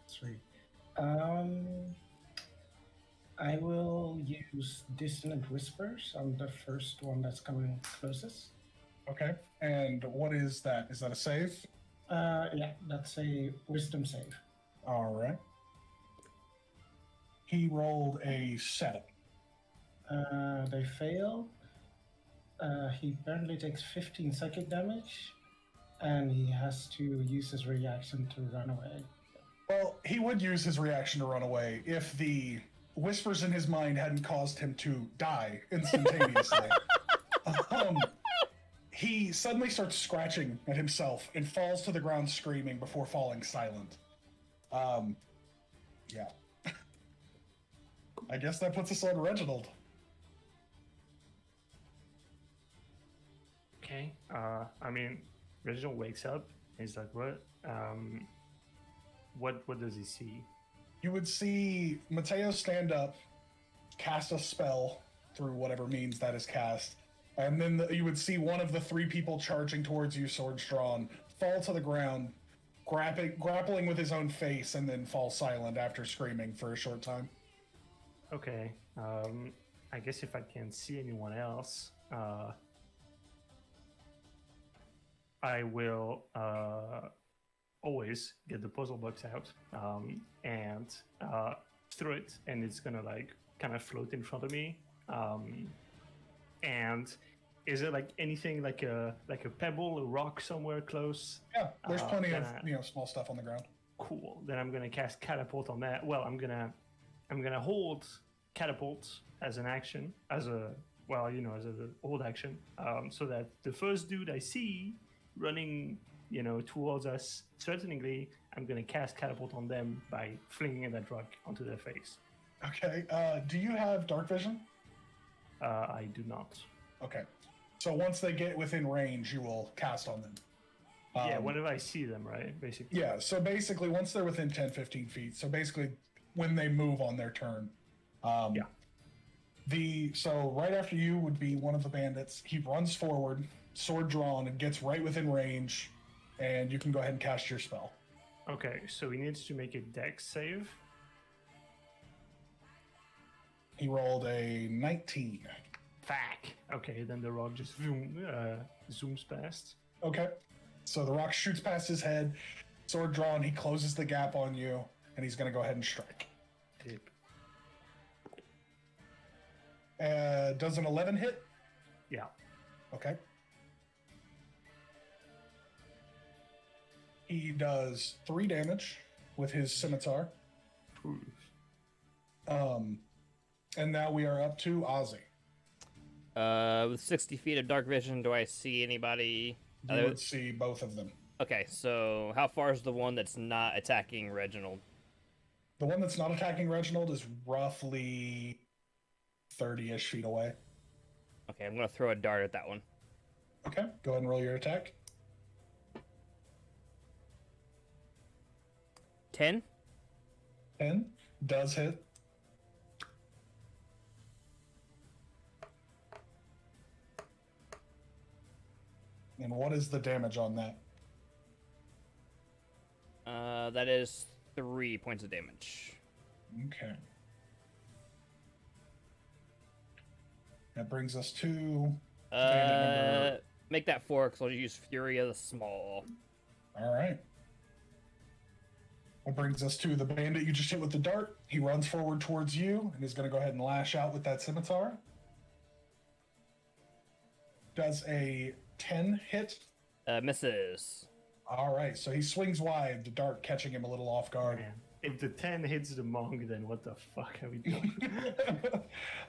3. I will use Dissonant Whispers on the first one that's coming closest. Okay. And what is that? Is that a save? Yeah, that's a Wisdom save. All right. He rolled a 7. They fail. He apparently takes 15 psychic damage, and he has to use his reaction to run away. Well, he would use his reaction to run away if the whispers in his mind hadn't caused him to die instantaneously. He suddenly starts scratching at himself and falls to the ground screaming before falling silent. Yeah. I guess that puts us on Reginald. Okay. I mean, Reginald wakes up. And he's like, "What? What does he see?" You would see Mateo stand up, cast a spell through whatever means that is cast, and then you would see one of the 3 people charging towards you, swords drawn, fall to the ground, grappling with his own face, and then fall silent after screaming for a short time. Okay. I guess if I can't see anyone else, I will always get the puzzle box out and throw it, and it's gonna like kind of float in front of me. And is it like anything like a pebble, a rock somewhere close? Yeah, there's plenty of can small stuff on the ground. Cool. Then I'm gonna cast catapult on that. Well, I'm gonna hold catapult as an action, as a hold action, so that the first dude I see running, towards us, threateningly, I'm gonna cast catapult on them by flinging that rock onto their face. Okay. Do you have dark vision? I do not. Okay. So once they get within range, you will cast on them. Yeah, whenever I see them, right? Basically. Yeah, so basically once they're within 10, 15 feet, so basically when they move on their turn. Yeah. So right after you would be one of the bandits. He runs forward, sword drawn, and gets right within range, and you can go ahead and cast your spell. Okay, so he needs to make a dex save. He rolled a 19. Fuck. Okay, then the rock just zooms past. Okay. So the rock shoots past his head, sword drawn, he closes the gap on you, and he's going to go ahead and strike. Yep. Does an 11 hit? Yeah. Okay. He does 3 damage with his scimitar. Ooh. And now we are up to Ozzy. With 60 feet of dark vision, do I see anybody? You would see both of them. Okay, so how far is the one that's not attacking Reginald? The one that's not attacking Reginald is roughly 30-ish feet away. Okay, I'm gonna throw a dart at that one. Okay, go ahead and roll your attack. 10? 10 does hit. And what is the damage on that? That is 3 points of damage. Okay. That brings us to bandit number. Make that 4, because I'll use Fury of the Small. All right. That brings us to the bandit you just hit with the dart. He runs forward towards you and is going to go ahead and lash out with that scimitar. Does a 10 hit? Misses. All right, so he swings wide, the dart catching him a little off guard. Man. If the 10 hits the monk, then what the fuck are we doing?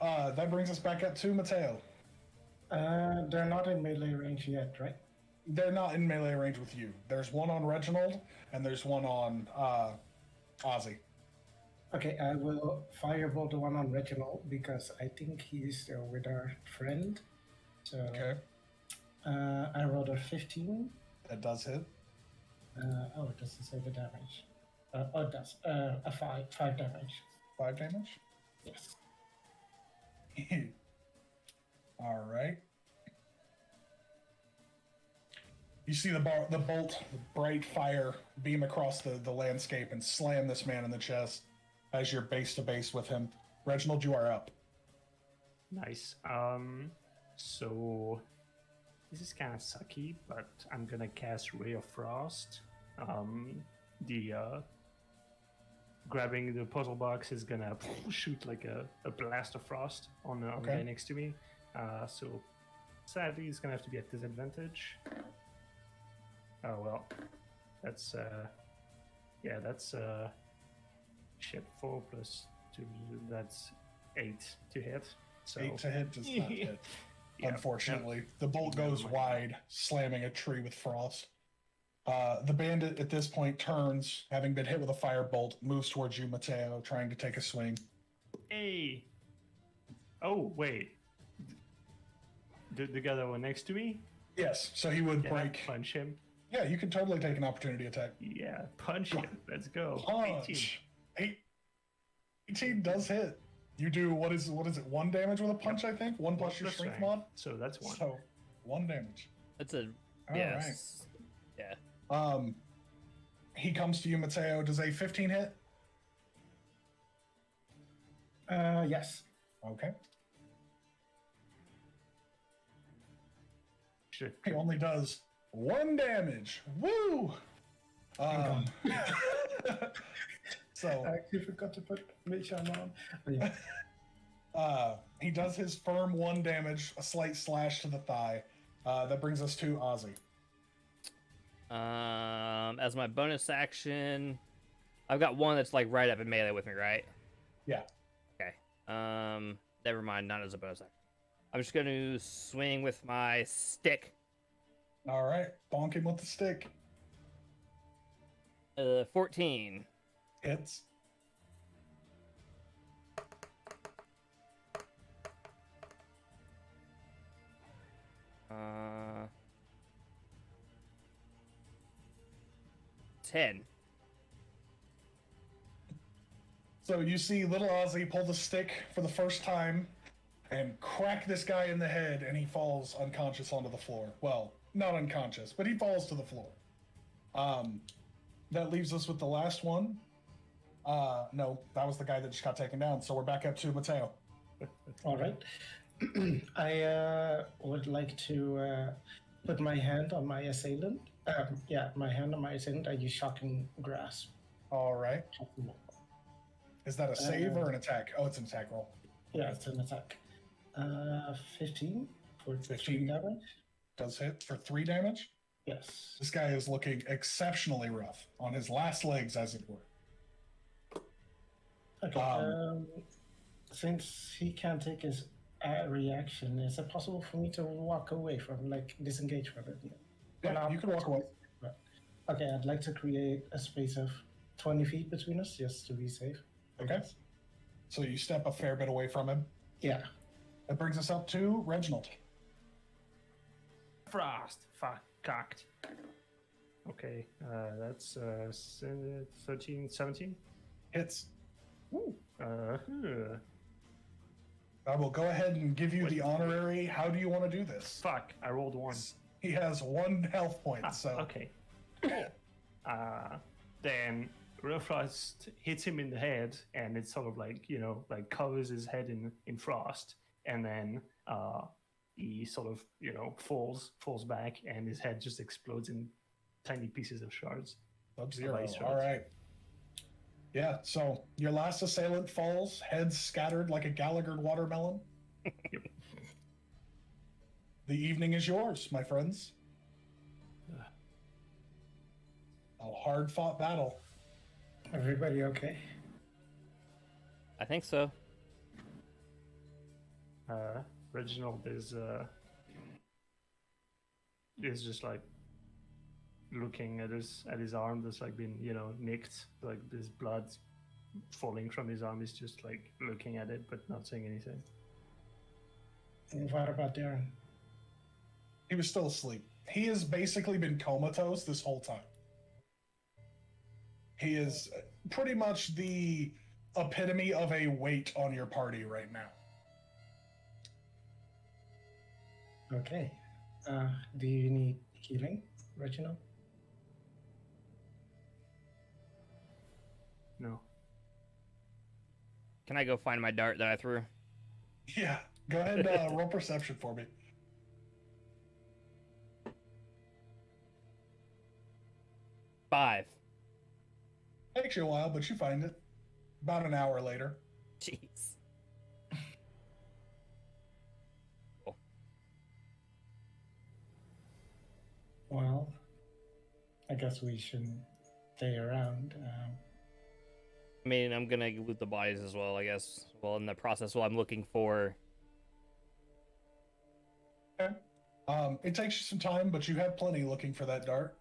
That brings us back up to Mateo. They're not in melee range yet, right? They're not in melee range with you. There's one on Reginald, and there's one on Ozzy. Okay, I will firebolt the one on Reginald because I think he's still with our friend. So Okay, I rolled a 15. that does hit. It doesn't say the damage. It does. A 5 damage. 5 damage? Yes. All right. You see the bolt, the bright fire beam across the landscape and slam this man in the chest as you're base to base with him. Reginald, you are up. Nice. So this is kind of sucky, but I'm gonna cast Ray of Frost. Grabbing the puzzle box is gonna shoot like a blast of frost on the guy next to me. So sadly, it's gonna have to be at disadvantage. Oh well, that's shit. 4 plus 2, that's 8 to hit. So 8 to hit does not hit. Yeah. Unfortunately, the bolt goes wide, slamming a tree with frost. The bandit at this point turns, having been hit with a firebolt, moves towards you, Mateo, trying to take a swing. Hey. Oh wait. The guy that was next to me. Yes, so he would Can I break. punch him? Yeah, you can totally take an opportunity attack. Yeah, punch him. Let's go. 18. Punch. 18 does hit. You do what is it? 1 damage with a punch, I think. 1 plus your strength mod. So that's 1. So 1 damage. That's a All yes. Yeah. right. He comes to you, Mateo. Does a 15 hit? Yes. Okay. Shit. He only does 1 damage. Woo! So I actually forgot to put Mage-Arm on. But yeah. he does his firm 1 damage, a slight slash to the thigh. That brings us to Ozzy. As my bonus action, I've got one that's like right up in melee with me, right? Yeah. Okay. Never mind. Not as a bonus action. I'm just gonna swing with my stick. All right. Bonk him with the stick. 14. Hits. Uh, 10. So you see little Ozzy pull the stick for the first time and crack this guy in the head, and he falls unconscious onto the floor. Well, not unconscious, but he falls to the floor. That leaves us with the last one. No, that was the guy that just got taken down. So we're back up to Mateo. All right. I would like to put my hand on my assailant. My hand on my assailant. I use shocking grasp. All right. Is that a save or an attack? Oh, it's an attack roll. Yeah, it's an attack. 15 for 15 damage. Does hit for 3 damage. Yes. This guy is looking exceptionally rough on his last legs, as it were. Okay. Since he can't take his reaction, is it possible for me to walk away from, like, disengage from it? Yeah, you can walk away. Okay, I'd like to create a space of 20 feet between us, just to be safe. Okay. So you step a fair bit away from him. Yeah. That brings us up to Reginald. Frost. Fuck. Cocked. Okay, that's 13, 17. Hits. Ooh. I will go ahead and give you the honorary. How do you want to do this? Fuck, I rolled 1. He has 1 health point, so... Okay. Then Real Frost hits him in the head, and it sort of like, like covers his head in frost, and then he sort of, falls back, and his head just explodes in tiny pieces of shards. Sub-Zero. All right. Yeah, so your last assailant falls, head scattered like a Gallagher watermelon. Yep. The evening is yours, my friends. A hard-fought battle. Everybody okay? I think so. Reginald is just like looking at his arm that's like been nicked, like this blood falling from his arm. He's just like looking at it but not saying anything. And what about Darren? He was still asleep. He has basically been comatose this whole time. He is pretty much the epitome of a weight on your party right now. Okay. Do you need healing, Reginald? No. Can I go find my dart that I threw? Yeah, go ahead and roll perception for me. Five. Takes you a while, but you find it. About an hour later. Jeez. Cool. Well, I guess we shouldn't stay around. I mean, I'm gonna loot the bodies as well, I guess. Well, in the process, while I'm looking for... Okay. It takes you some time, but you have plenty looking for that dart.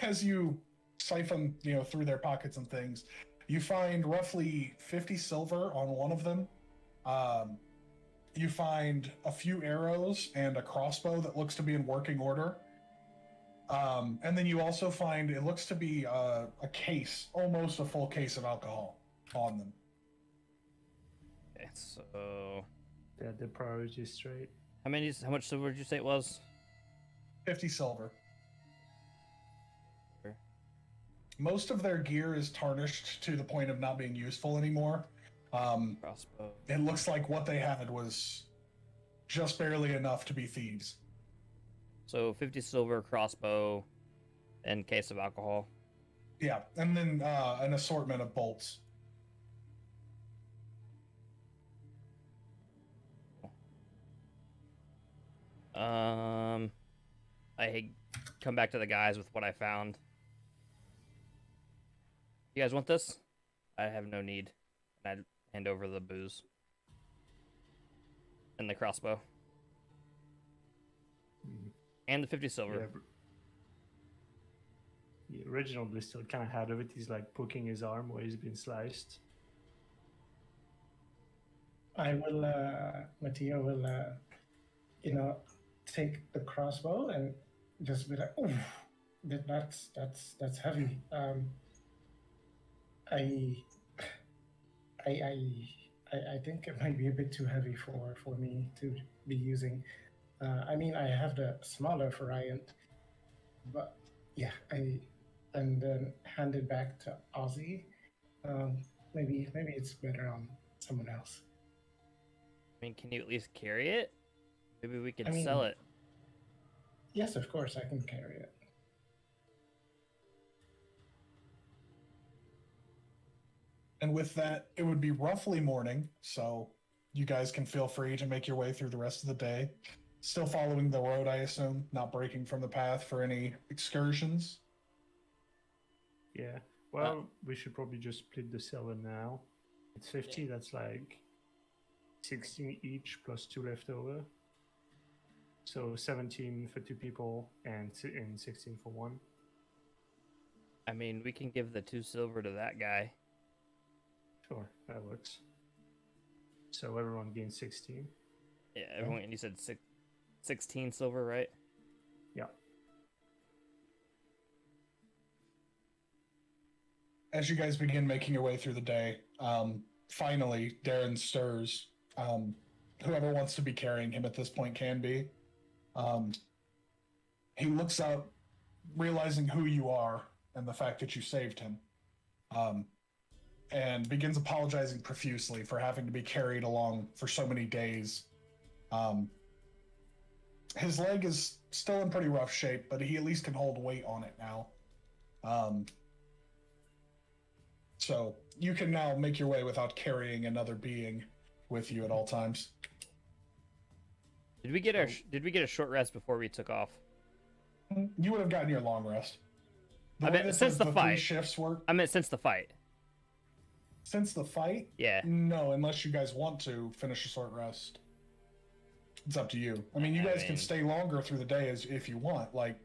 As you siphon, through their pockets and things, you find roughly 50 silver on one of them. You find a few arrows and a crossbow that looks to be in working order. And then you also find, it looks to be a case, almost a full case of alcohol on them. Okay, so... Yeah, the priority is straight. How much silver did you say it was? 50 silver. Sure. Most of their gear is tarnished to the point of not being useful anymore. Crossbow. It looks like what they had was just barely enough to be thieves. So 50 silver, crossbow, and case of alcohol. Yeah, and then an assortment of bolts. I come back to the guys with what I found. You guys want this? I have no need. And I hand over the booze and the crossbow and the 50 silver. Yeah, the original blister kind of had of it. He's like poking his arm where he's been sliced. I will, Mattia will, take the crossbow and just be like, "Oof, that's heavy." I think it might be a bit too heavy for me to be using. I mean, I have the smaller variant, but yeah, and then hand it back to Ozzy. Maybe it's better on someone else. I mean, can you at least carry it? Maybe we can I mean, sell it. Yes, of course, I can carry it. And with that, it would be roughly morning, so you guys can feel free to make your way through the rest of the day. Still following the road, I assume, not breaking from the path for any excursions. Yeah. Well, we should probably just split the silver now. It's 50. That's like 16 each plus 2 left over. So 17 for 2 people and 16 for 1. I mean, we can give the 2 silver to that guy. Sure, that works. So everyone gains 16. Yeah, everyone. You said 16 silver, right? Yeah. As you guys begin making your way through the day, finally, Darren stirs. Whoever wants to be carrying him at this point can be. He looks out, realizing who you are and the fact that you saved him, and begins apologizing profusely for having to be carried along for so many days. His leg is still in pretty rough shape, but he at least can hold weight on it now. So you can now make your way without carrying another being with you at all times. Did we get a short rest before we took off? You would have gotten your long rest. I meant since the fight. 3 shifts work. I meant since the fight. Since the fight? Yeah. No, unless you guys want to finish a short rest. It's up to you. I mean, you guys can stay longer through the day as if you want. Like,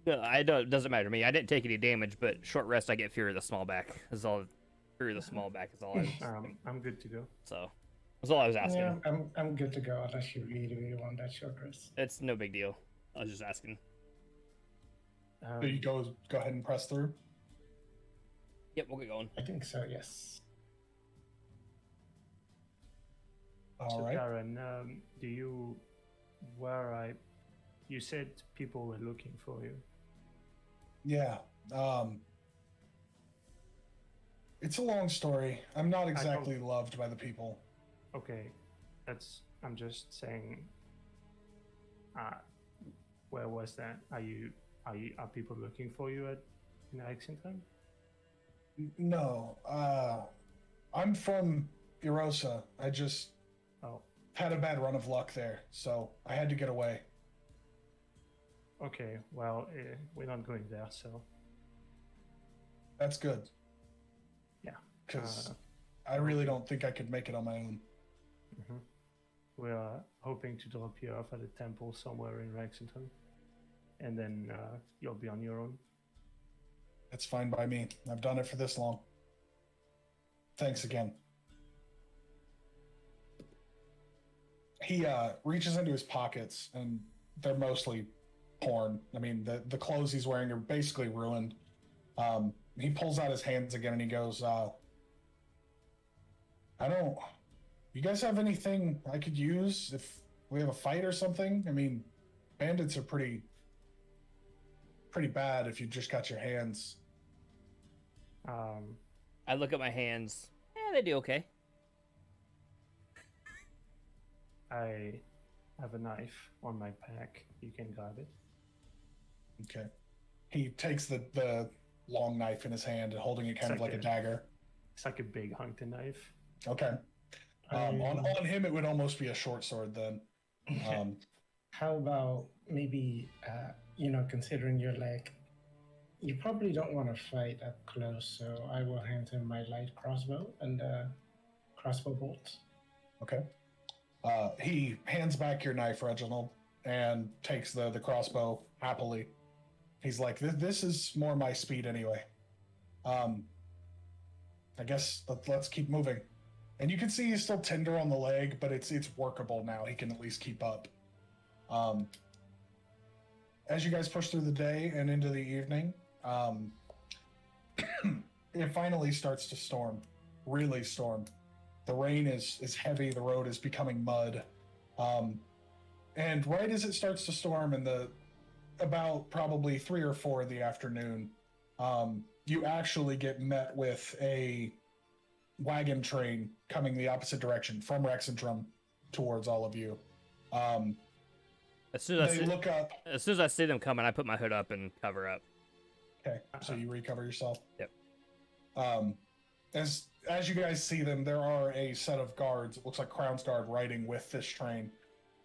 No, I don't. It doesn't matter to me. I didn't take any damage, but short rest, I get Fury of the Small Back. Is all. Fury of the Small Back is all. I'm good to go. So, that's all I was asking. Yeah, I'm good to go unless you really want that short rest. It's no big deal. I was just asking. so you go ahead and press through. Yep, we'll get going. I think so. Yes. All So right. Darren, do you you said people were looking for you. Yeah. It's a long story. I'm not exactly loved by the people. Okay, I'm just saying. Where was that? Are people looking for you in Exandria? No. I'm from Yrrosa. I just had a bad run of luck there, so I had to get away. Okay, well, we're not going there, so That's good. yeah. Because I really don't think I could make it on my own. Mm-hmm. We are hoping to drop you off at a temple somewhere in Rexington, and then you'll be on your own. It's fine by me. I've done it for this long. Thanks again. He reaches into his pockets, and they're mostly torn. I mean, the clothes he's wearing are basically ruined. He pulls out his hands again, and he goes, you guys have anything I could use if we have a fight or something? I mean, bandits are pretty bad if you just got your hands. I look at my hands. They do okay. I have a knife on my pack. You can grab it. Okay. He takes the long knife in his hand and holding it kind of like a dagger. It's like a big hunting knife. Okay. On him, it would almost be a short sword then. How about maybe, considering your leg, You probably don't want to fight up close, so I will hand him my light crossbow and crossbow bolts. Okay. He hands back your knife, Reginald, and takes the crossbow happily. He's like, this is more my speed anyway. I guess let's keep moving. And you can see he's still tender on the leg, but it's workable now. He can at least keep up. As you guys push through the day and into the evening, it finally starts to storm. Really storm. The rain is heavy. The road is becoming mud. And right as it starts to storm in about probably 3 or 4 in the afternoon, you actually get met with a wagon train coming the opposite direction from Rexentrum towards all of you. As soon as Look up. as soon as I see them coming, I put my hood up and cover up. Okay, so you recover yourself. Yep. As you guys see them, there are a set of guards. It looks like Crown's Guard riding with this train.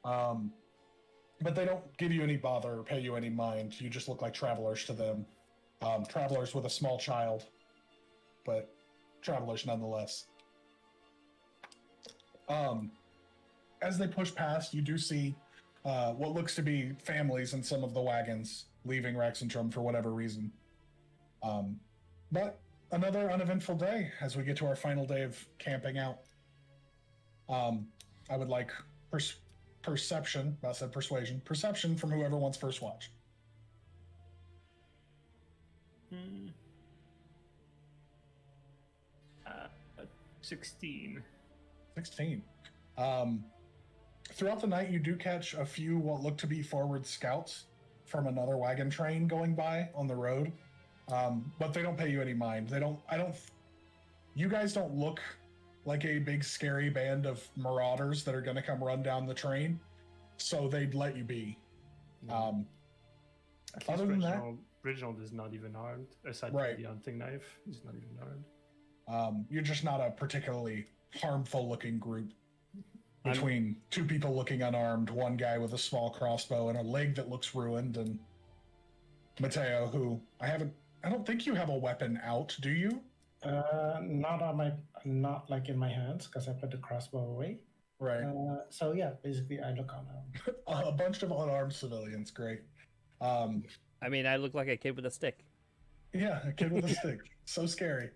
But they don't give you any bother or pay you any mind. You just look like travelers to them. Travelers with a small child, but travelers nonetheless. As they push past, you do see what looks to be families in some of the wagons leaving Rexentrum for whatever reason. But another uneventful day as we get to our final day of camping out. I would like perception, I said persuasion, perception from whoever wants first watch. 16. 16. Throughout the night, you do catch a few what look to be forward scouts from another wagon train going by on the road, but they don't pay you any mind. You guys don't look like a big scary band of marauders that are going to come run down the train, so they'd let you be. Other than that, Reginald is not even armed. Aside right. from the hunting knife, he's not even armed. You're just not a particularly harmful-looking group. Between 2 people looking unarmed, 1 guy with a small crossbow and a leg that looks ruined, and Mateo, who I don't think you have a weapon out, do you? Not like in my hands, because I put the crossbow away. Right. So yeah, basically I look unarmed. A bunch of unarmed civilians, great. I mean, I look like a kid with a stick. Yeah, a kid with a stick. So scary.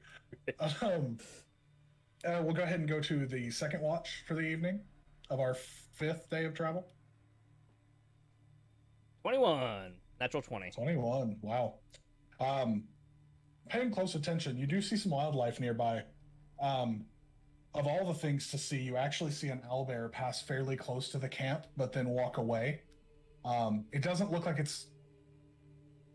We'll go ahead and go to the second watch for the evening of our 5th day of travel. 21. Natural 20. 21. Wow. Paying close attention, you do see some wildlife nearby. Of all the things to see, you actually see an owlbear pass fairly close to the camp, but then walk away. It doesn't look like it's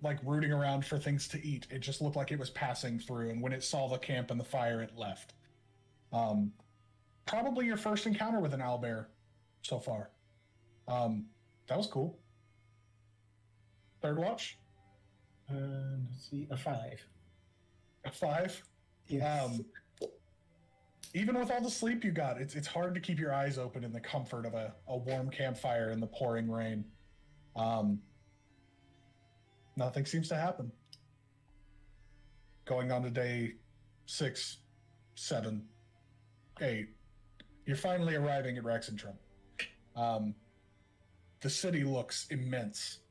like rooting around for things to eat. It just looked like it was passing through, and when it saw the camp and the fire, it left. Probably your first encounter with an owlbear so far. That was cool. Third watch? Let's see, a 5. A 5? Yes. Even with all the sleep you got, it's hard to keep your eyes open in the comfort of a warm campfire in the pouring rain. Nothing seems to happen. Going on to day 6, 7, 8. You're finally arriving at Rexentrum. The city looks immense.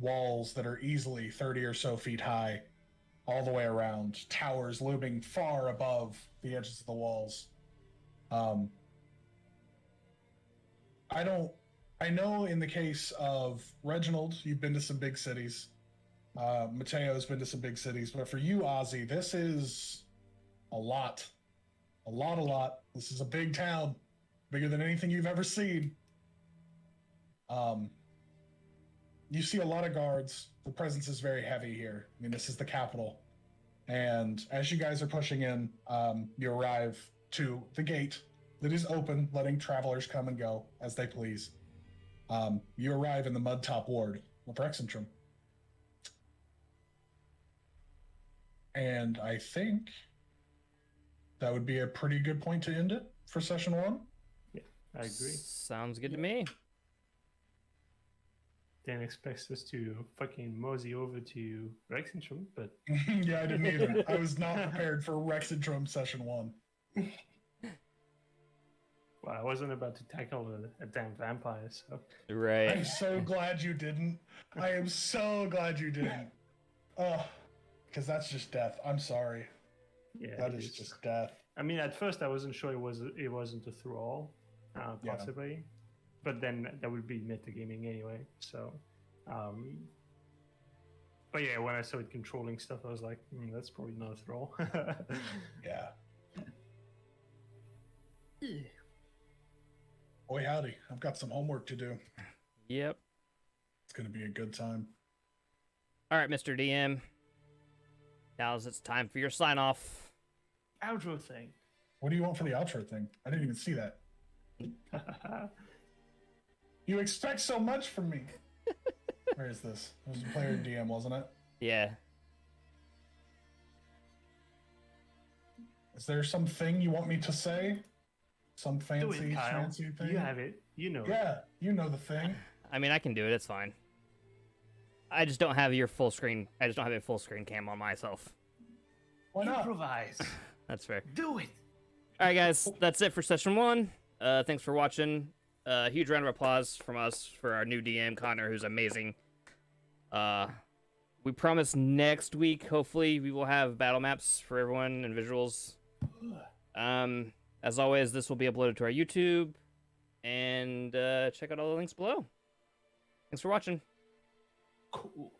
Walls that are easily 30 or so feet high all the way around. Towers looming far above the edges of the walls. I know in the case of Reginald, you've been to some big cities. Mateo's been to some big cities, but for you, Ozzy, this is a lot. A lot. This is a big town, bigger than anything you've ever seen. You see a lot of guards. The presence is very heavy here. I mean, this is the capital. And as you guys are pushing in, you arrive to the gate that is open, letting travelers come and go as they please. You arrive in the Mudtop Ward of Rexentrum. And I think that would be a pretty good point to end it for session 1. Yeah, I agree. Sounds good to me. didn't expect us to fucking mosey over to Rexentrum, but Yeah, I didn't either. I was not prepared for Rexydrome session 1. well, I wasn't about to tackle a damn vampire, so Right. I'm so glad you didn't. I am so glad you didn't. Oh, because that's just death. I'm sorry. yeah, That it is just death. I mean, at first I wasn't sure it wasn't a thrall, Yeah. possibly, but then that would be metagaming anyway. So, but yeah, when I started controlling stuff, I was like, that's probably not a thrall. Yeah. Boy, howdy. I've got some homework to do. Yep. It's going to be a good time. All right, Mr. DM. Now's it's time for your sign off. Outro thing. What do you want for the outro thing? I didn't even see that. You expect so much from me. Where is this? It was a player DM, wasn't it? Yeah. Is there something you want me to say? Some Do fancy, it, Kyle. fancy thing? You have it. You know it. Yeah, you know the thing. I mean, I can do it. It's fine. I just don't have your full screen. I just don't have a full screen cam on myself. Why not? Improvise. That's fair. Do it. All right, guys. That's it for session 1. Thanks for watching. Huge round of applause from us for our new DM, Connor, who's amazing. We promise next week, hopefully, we will have battle maps for everyone and visuals. As always, this will be uploaded to our YouTube. And check out all the links below. Thanks for watching. Cool.